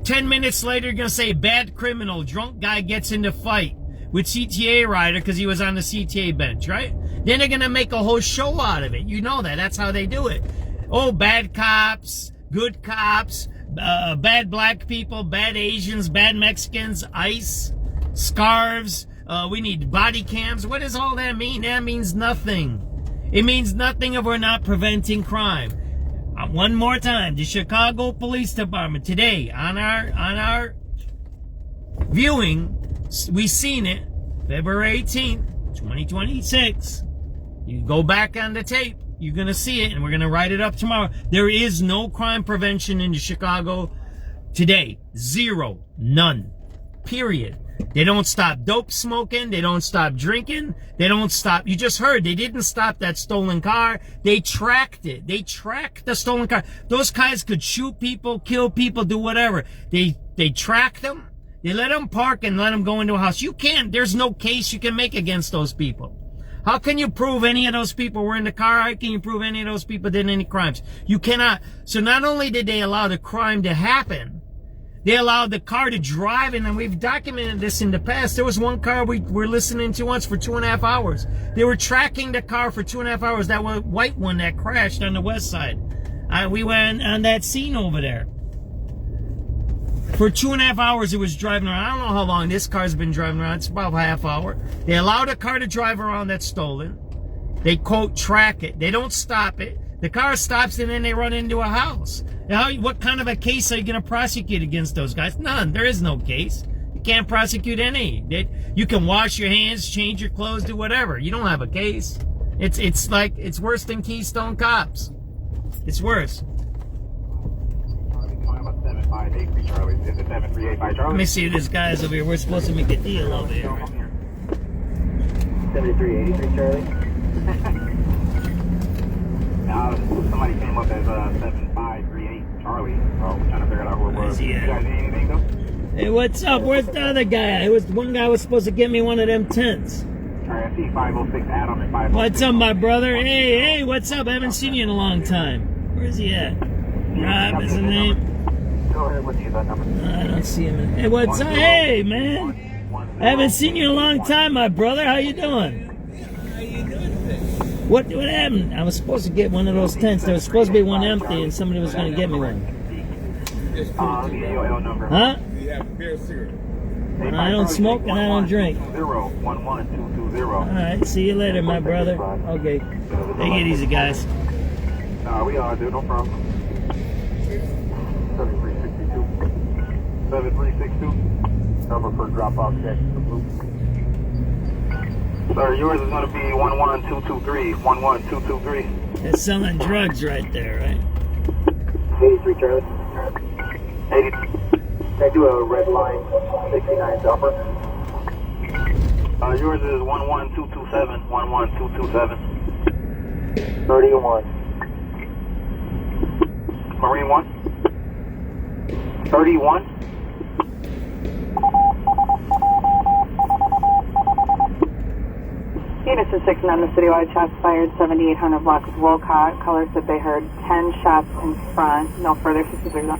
10 minutes later, you're going to say, bad criminal, drunk guy gets in the fight with CTA rider because he was on the CTA bench, right? Then they're going to make a whole show out of it. You know that. That's how they do it. Oh, bad cops, good cops, bad black people, bad Asians, bad Mexicans, ICE, scarves, we need body cams. What does all that mean? That means nothing. It means nothing if we're not preventing crime. One more time, the Chicago Police Department today on our viewing, we seen it, February 18th, 2026. You go back on the tape, you're going to see it, and we're going to write it up tomorrow. There is no crime prevention in Chicago today. Zero. None. Period. They don't stop dope smoking. They don't stop drinking. They don't stop. You just heard they didn't stop that stolen car. They tracked it. They tracked the stolen car. Those guys could shoot people, kill people, do whatever. They tracked them. They let them park and let them go into a house. You can't. There's no case you can make against those people. How can you prove any of those people were in the car? How can you prove any of those people did any crimes? You cannot. So not only did they allow the crime to happen, they allowed the car to drive, and we've documented this in the past. There was one car we were listening to once for 2.5 hours. They were tracking the car for 2.5 hours. That white one that crashed on the west side. We went on that scene over there. For 2.5 hours, it was driving around. I don't know how long this car's been driving around. It's about half hour. They allow the car to drive around that's stolen. They, quote, track it. They don't stop it. The car stops, and then they run into a house. Now, what kind of a case are you going to prosecute against those guys? None. There is no case. You can't prosecute any. You can wash your hands, change your clothes, do whatever. You don't have a case. It's worse than Keystone Cops. It's worse. Let me see this guy's over here. We're supposed to make a deal over here. 7383 Charlie. Now somebody came up as 7538 Charlie. So we're trying to figure out who it was. You guys need anything though? Hey, what's up? Where's the other guy? One guy was supposed to get me one of them tents. Alright, I see 506 Adam and 506. What's up, my brother? Hey, what's up? I haven't seen you in a long time. Where's he at? Rob is the name. Go ahead with you, that number. I don't see him. Hey, what's up? Hey, man. I haven't seen you in a long time, my brother. How you doing? What happened? I was supposed to get one of those tents. There was supposed to be one empty, and somebody was going to get me one. Huh? I don't smoke and I don't drink. All right, see you later, my brother. Okay. Take it easy, guys. We are, dude. No problem. 7362. 7362. Number for drop-off check. Sir, yours is going to be 11223. 11223. They're selling drugs right there, right? 83, Charlie. 80. I do a red line, 69 dumper. Yours is 11227. 11227. 31. Marine 1. 31. Unison 6 on the citywide shots fired, 7800 block of Wolcott. Colors said they heard 10 shots in front. No further specifics on.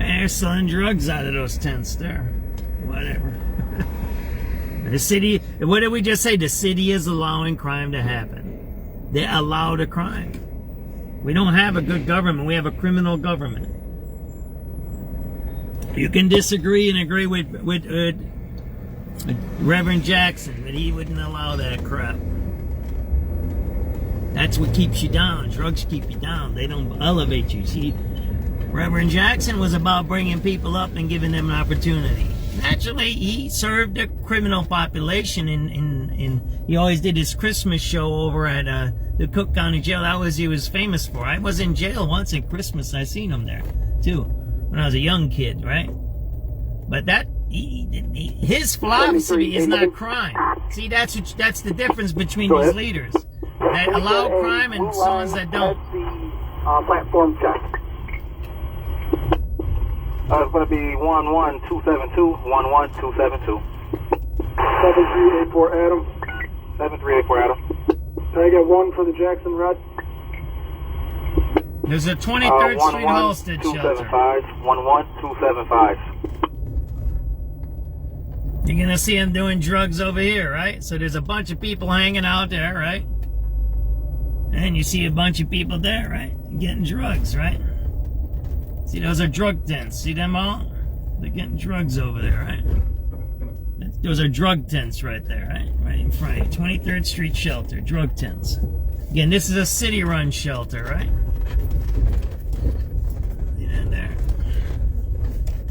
They're selling drugs out of those tents there. Whatever. The city, what did we just say? The city is allowing crime to happen. They allow the crime. We don't have a good government. We have a criminal government. You can disagree and agree with Reverend Jackson, but he wouldn't allow that crap. That's what keeps you down. Drugs keep you down. They don't elevate you. See, Reverend Jackson was about bringing people up and giving them an opportunity. Naturally, he served the criminal population in he always did his Christmas show over at the Cook County Jail. That was he was famous for. I was in jail once at Christmas. I seen him there too when I was a young kid, right? But that his philosophy is not crime. See, that's the difference between these leaders that allow crime and ones that don't. Platform check. It's going to be 11272. 11272. 7384 Adam. 7384 Adam. Can I get one for the Jackson Red? There's a 23rd Street Halsted shelter. 11275. You're going to see them doing drugs over here, right? So there's a bunch of people hanging out there, right? And you see a bunch of people there, right? Getting drugs, right? See, those are drug tents. See them all? They're getting drugs over there, right? Those are drug tents right there, right? Right in front of you. 23rd Street shelter, drug tents. Again, this is a city-run shelter, right? Get in there.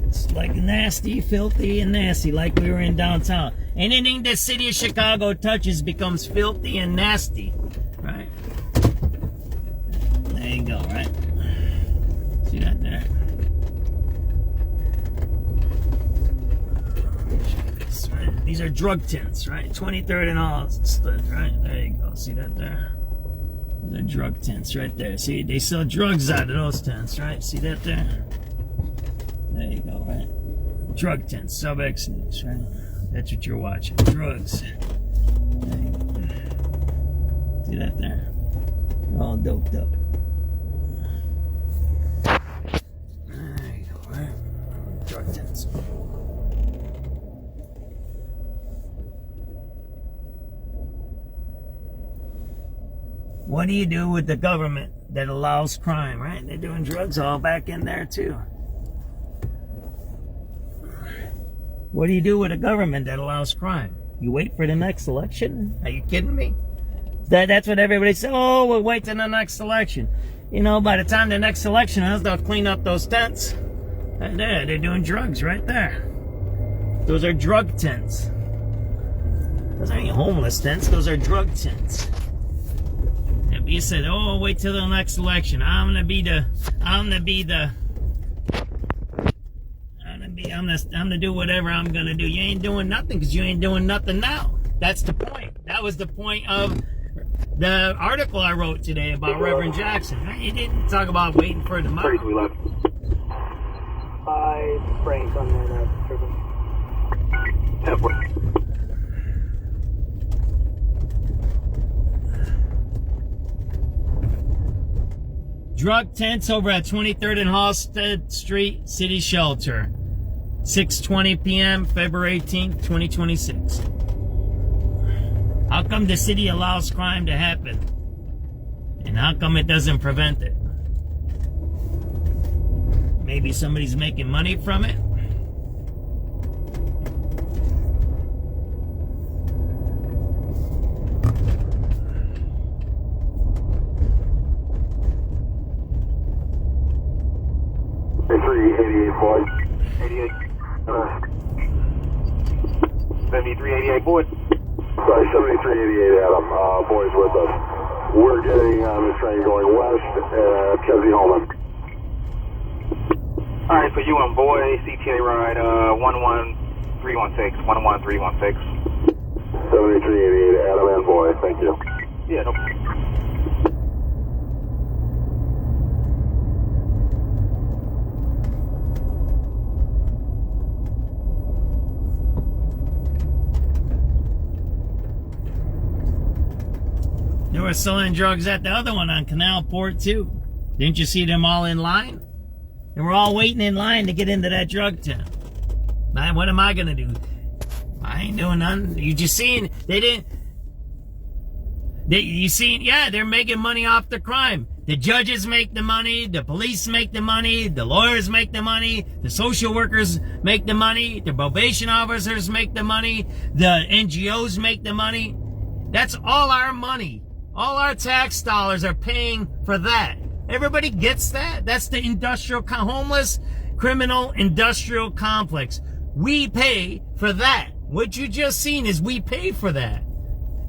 It's like nasty, filthy, and nasty, like we were in downtown. Anything the city of Chicago touches becomes filthy and nasty, right? There you go, right? See that? These are drug tents, right? 23rd and Halsted, right? There you go. See that there? They're drug tents right there. See, they sell drugs out of those tents, right? See that there? There you go, right? Drug tents, SubX.News, right? That's what you're watching. Drugs. There you go. See that there? They're all doped up. There you go, right? Drug tents. What do you do with the government that allows crime, right? They're doing drugs all back in there too. What do you do with a government that allows crime? You wait for the next election? Are you kidding me? That's what everybody says. Oh, we'll wait till the next election. You know, by the time the next election is, they'll clean up those tents. Right there, they're doing drugs right there. Those are drug tents. Those aren't homeless tents. Those are drug tents. You said, "Oh, wait till the next election. I'm gonna do whatever I'm gonna do." You ain't doing nothing because you ain't doing nothing now. That's the point. That was the point of the article I wrote today about Reverend Jackson. He didn't talk about waiting for tomorrow. We left. 5 Frank on that triple. Drug tents over at 23rd and Halsted Street City Shelter. 6:20 p.m. February 18th, 2026. How come the city allows crime to happen? And how come it doesn't prevent it? Maybe somebody's making money from it? Boy. 88. 7388 boy. Sorry, 7388 Adam. Boys with us. We're getting on this train going west at Chesney Holman. Alright, so you on boy, CTA ride 11316. 11316. 7388 Adam and boy. Thank you. Yeah, no. They were selling drugs at the other one on Canal Port too. Didn't you see them all in line? They were all waiting in line to get into that drug tent. Man, what am I gonna do? I ain't doing nothing. You just seen they're making money off the crime. The judges make the money, the police make the money, the lawyers make the money, the social workers make the money, the probation officers make the money, the NGOs make the money. That's all our money. All our tax dollars are paying for that. Everybody gets that? That's the homeless criminal industrial complex. We pay for that. What you just seen is we pay for that.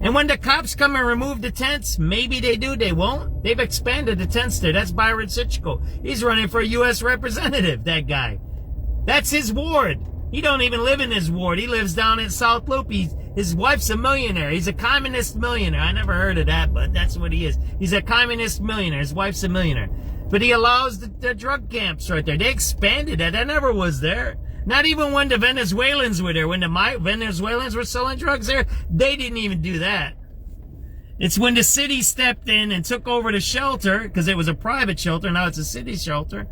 And when the cops come and remove the tents, maybe they do, they won't. They've expanded the tents there. That's Buren Wells. He's running for a U.S. representative, that guy. That's his ward. He don't even live in his ward. He lives down in South Loop. His wife's a millionaire. He's a communist millionaire. I never heard of that, but that's what he is. He's a communist millionaire. His wife's a millionaire. But he allows the drug camps right there. They expanded that. That never was there. Not even when the Venezuelans were there. When the Venezuelans were selling drugs there, they didn't even do that. It's when the city stepped in and took over the shelter, because it was a private shelter. Now it's a city shelter.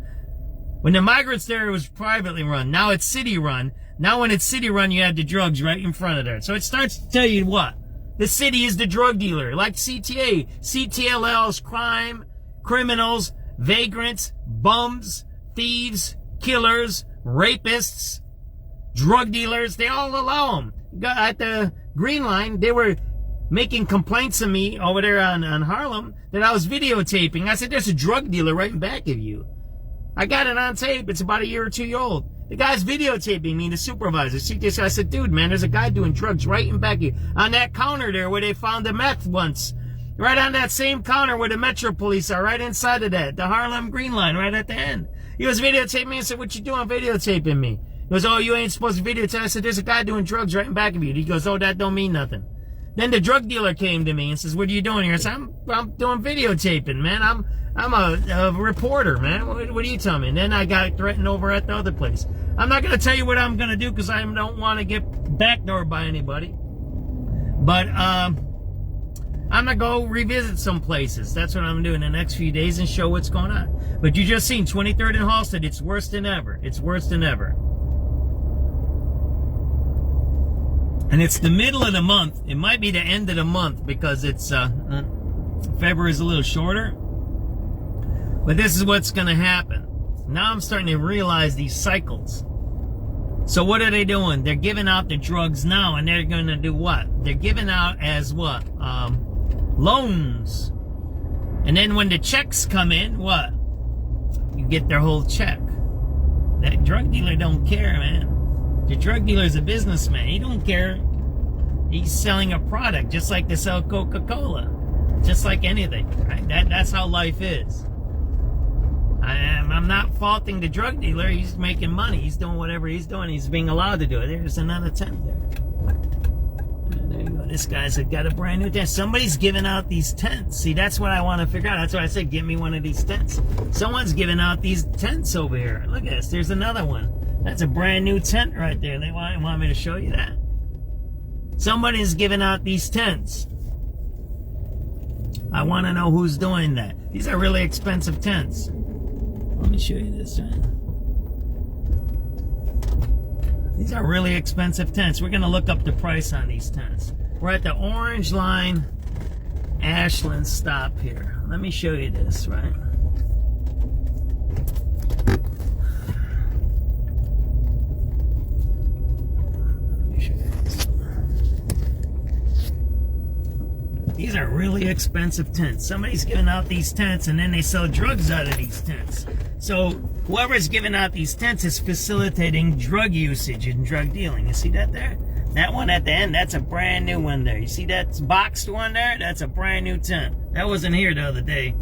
When the migrants there, it was privately run. Now it's city run. Now when it's city run, you have the drugs right in front of there. So it starts to tell you what? The city is the drug dealer. Like CTA. CTA allows crime, criminals, vagrants, bums, thieves, killers, rapists, drug dealers. They all allow them. At the Green Line, they were making complaints of me over there on Harlem that I was videotaping. I said, there's a drug dealer right in back of you. I got it on tape. It's about a year or 2 years old. The guy's videotaping me, the supervisor. So I said, dude, man, there's a guy doing drugs right in back of you. On that counter there where they found the meth once. Right on that same counter where the Metro Police are, right inside of that. The Harlem Green Line, right at the end. He was videotaping me and said, what you doing videotaping me? He goes, oh, you ain't supposed to videotape. I said, there's a guy doing drugs right in back of you. He goes, oh, that don't mean nothing. Then the drug dealer came to me and says, what are you doing here? I said, I'm doing videotaping, man. I'm a reporter, man. What are you telling me? And then I got threatened over at the other place. I'm not going to tell you what I'm going to do because I don't want to get backdoored by anybody. But I'm going to go revisit some places. That's what I'm doing in the next few days and show what's going on. But you just seen 23rd and Halsted. It's worse than ever. It's worse than ever. And it's the middle of the month. It might be the end of the month because it's February is a little shorter. But this is what's going to happen. Now I'm starting to realize these cycles. So what are they doing? They're giving out the drugs now, and they're going to do what? They're giving out as what? Loans. And then when the checks come in, what? You get their whole check. That drug dealer don't care, man. The drug dealer's a businessman. He don't care. He's selling a product, just like they sell Coca-Cola. Just like anything, right? That's how life is. I'm not faulting the drug dealer. He's making money. He's doing whatever he's doing. He's being allowed to do it. There's another tent there. And there you go. This guy's got a brand new tent. Somebody's giving out these tents. See, that's what I want to figure out. That's why I said, get me one of these tents. Someone's giving out these tents over here. Look at this. There's another one. That's a brand new tent right there. They want me to show you that. Somebody's giving out these tents. I want to know who's doing that. These are really expensive tents. Let me show you this. Right? These are really expensive tents. We're going to look up the price on these tents. We're at the Orange Line Ashland stop here. Let me show you this, right? These are really expensive tents. Somebody's giving out these tents and then they sell drugs out of these tents. So whoever's giving out these tents is facilitating drug usage and drug dealing. You see that there? That one at the end, that's a brand new one there. You see that boxed one there? That's a brand new tent. That wasn't here the other day.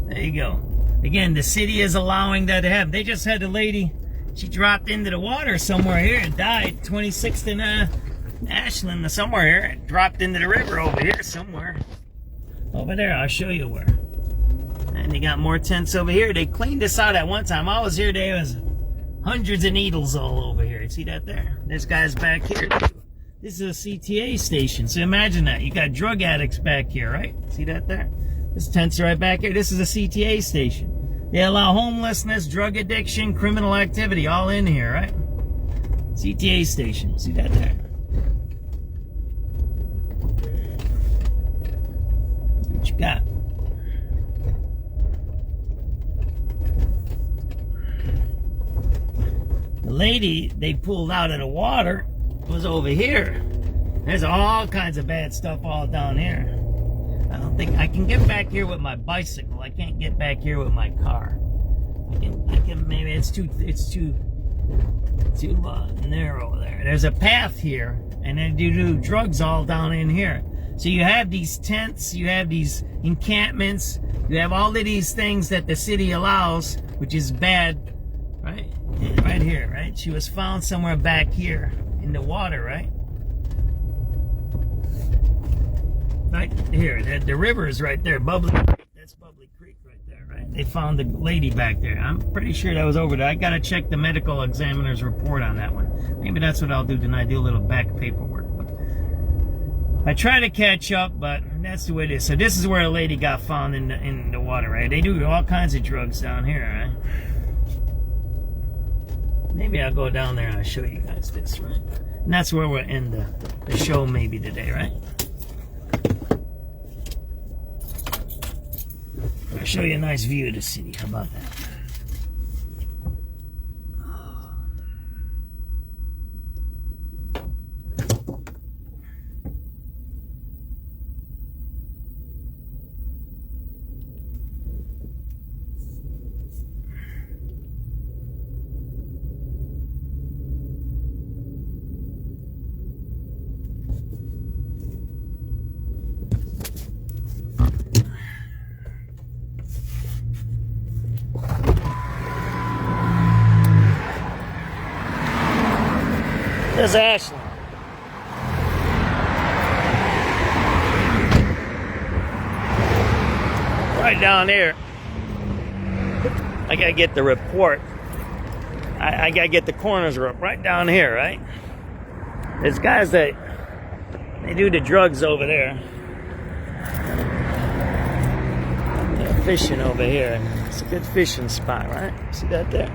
There you go. Again, the city is allowing that to happen. They just had a lady, she dropped into the water somewhere here and died. 26th and Ashland, somewhere here. It dropped into the river over here somewhere. Over there, I'll show you where. And they got more tents over here. They cleaned this out at one time. I was here, there was hundreds of needles all over here. You see that there? There's guys back here. This is a CTA station. So imagine that. You got drug addicts back here, right? See that there? This tent's right back here. This is a CTA station. They allow homelessness, drug addiction, criminal activity all in here, right? CTA station. See that there? What you got? The lady they pulled out of the water was over here. There's all kinds of bad stuff all down here. I don't think I can get back here with my bicycle. I can't get back here with my car. I can maybe it's too narrow there. There's a path here, and then you do drugs all down in here. So you have these tents, you have these encampments, you have all of these things that the city allows, which is bad, right? Right here, right? She was found somewhere back here in the water, right? Right here, the river is right there, Bubbly Creek. That's Bubbly Creek right there, right? They found the lady back there. I'm pretty sure that was over there. I gotta check the medical examiner's report on that one. Maybe that's what I'll do tonight, do a little back paperwork. I try to catch up, but that's the way it is. So this is where a lady got found in the water, right? They do all kinds of drugs down here, right? Maybe I'll go down there and I'll show you guys this, right? And that's where we'll end the show maybe today, right? I'll show you a nice view of the city. How about that? There's Ashland. Right down here. I gotta get the report. I gotta get the coroner's report right down here, right? There's guys that they do the drugs over there. They're fishing over here. It's a good fishing spot, right? See that there?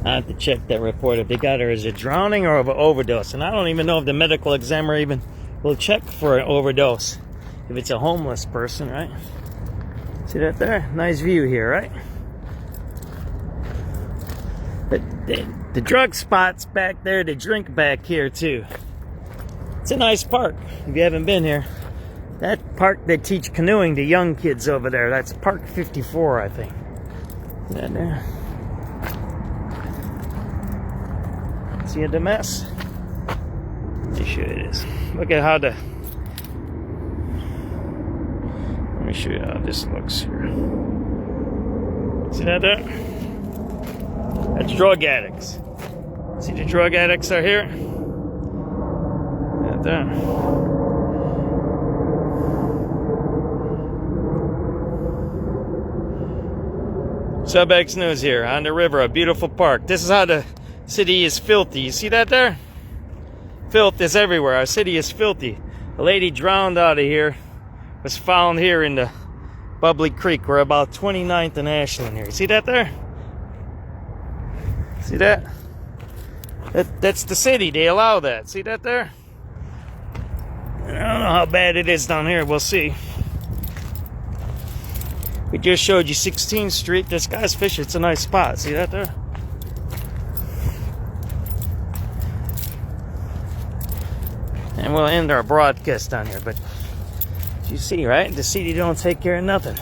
I have to check that report if they got her as a drowning or of an overdose. And I don't even know if the medical examiner even will check for an overdose. If it's a homeless person, right? See that there? Nice view here, right? But the drug spot's back there, the drink back here too. It's a nice park if you haven't been here. That park they teach canoeing to young kids over there. That's Park 54, I think. See that there? See the mess? Let me show you this. Look at how let me show you how this looks here. See that there? That's drug addicts. See the drug addicts are here? That there. SubX.News here on the river, a beautiful park. This is how the city is filthy. You see that there? Filth is everywhere. Our city is filthy. A lady drowned out of here was found here in the Bubbly Creek. We're about 29th and Ashland here. You see that there? See that? That's the city. They allow that. See that there? I don't know how bad it is down here. We'll see. We just showed you 16th Street. This guy's fishing. It's a nice spot. See that there? And we'll end our broadcast down here, but you see, right? The city don't take care of nothing.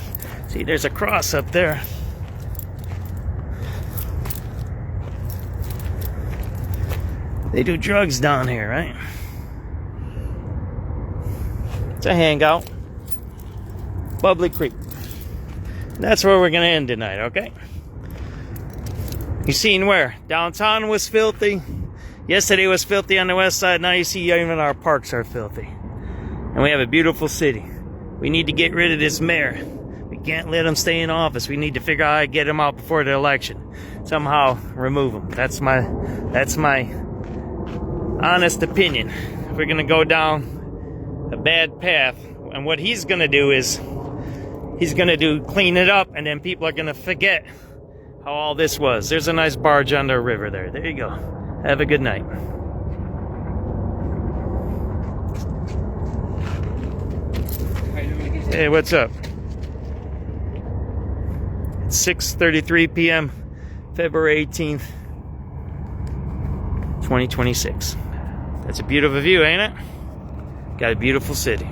See, there's a cross up there. They do drugs down here, right? It's a hangout. Bubbly Creek. That's where we're gonna end tonight, okay? You seen where? Downtown was filthy. Yesterday was filthy on the west side. Now you see even our parks are filthy. And we have a beautiful city. We need to get rid of this mayor. We can't let him stay in office. We need to figure out how to get him out before the election. Somehow remove him. That's my honest opinion. If we're gonna go down a bad path, and what he's gonna do is he's gonna clean it up, and then people are gonna forget how all this was. There's a nice barge on the river there. There you go. Have a good night. Hey, what's up? It's 6:33 p.m. February 18th, 2026. That's a beautiful view, ain't it? Got a beautiful city.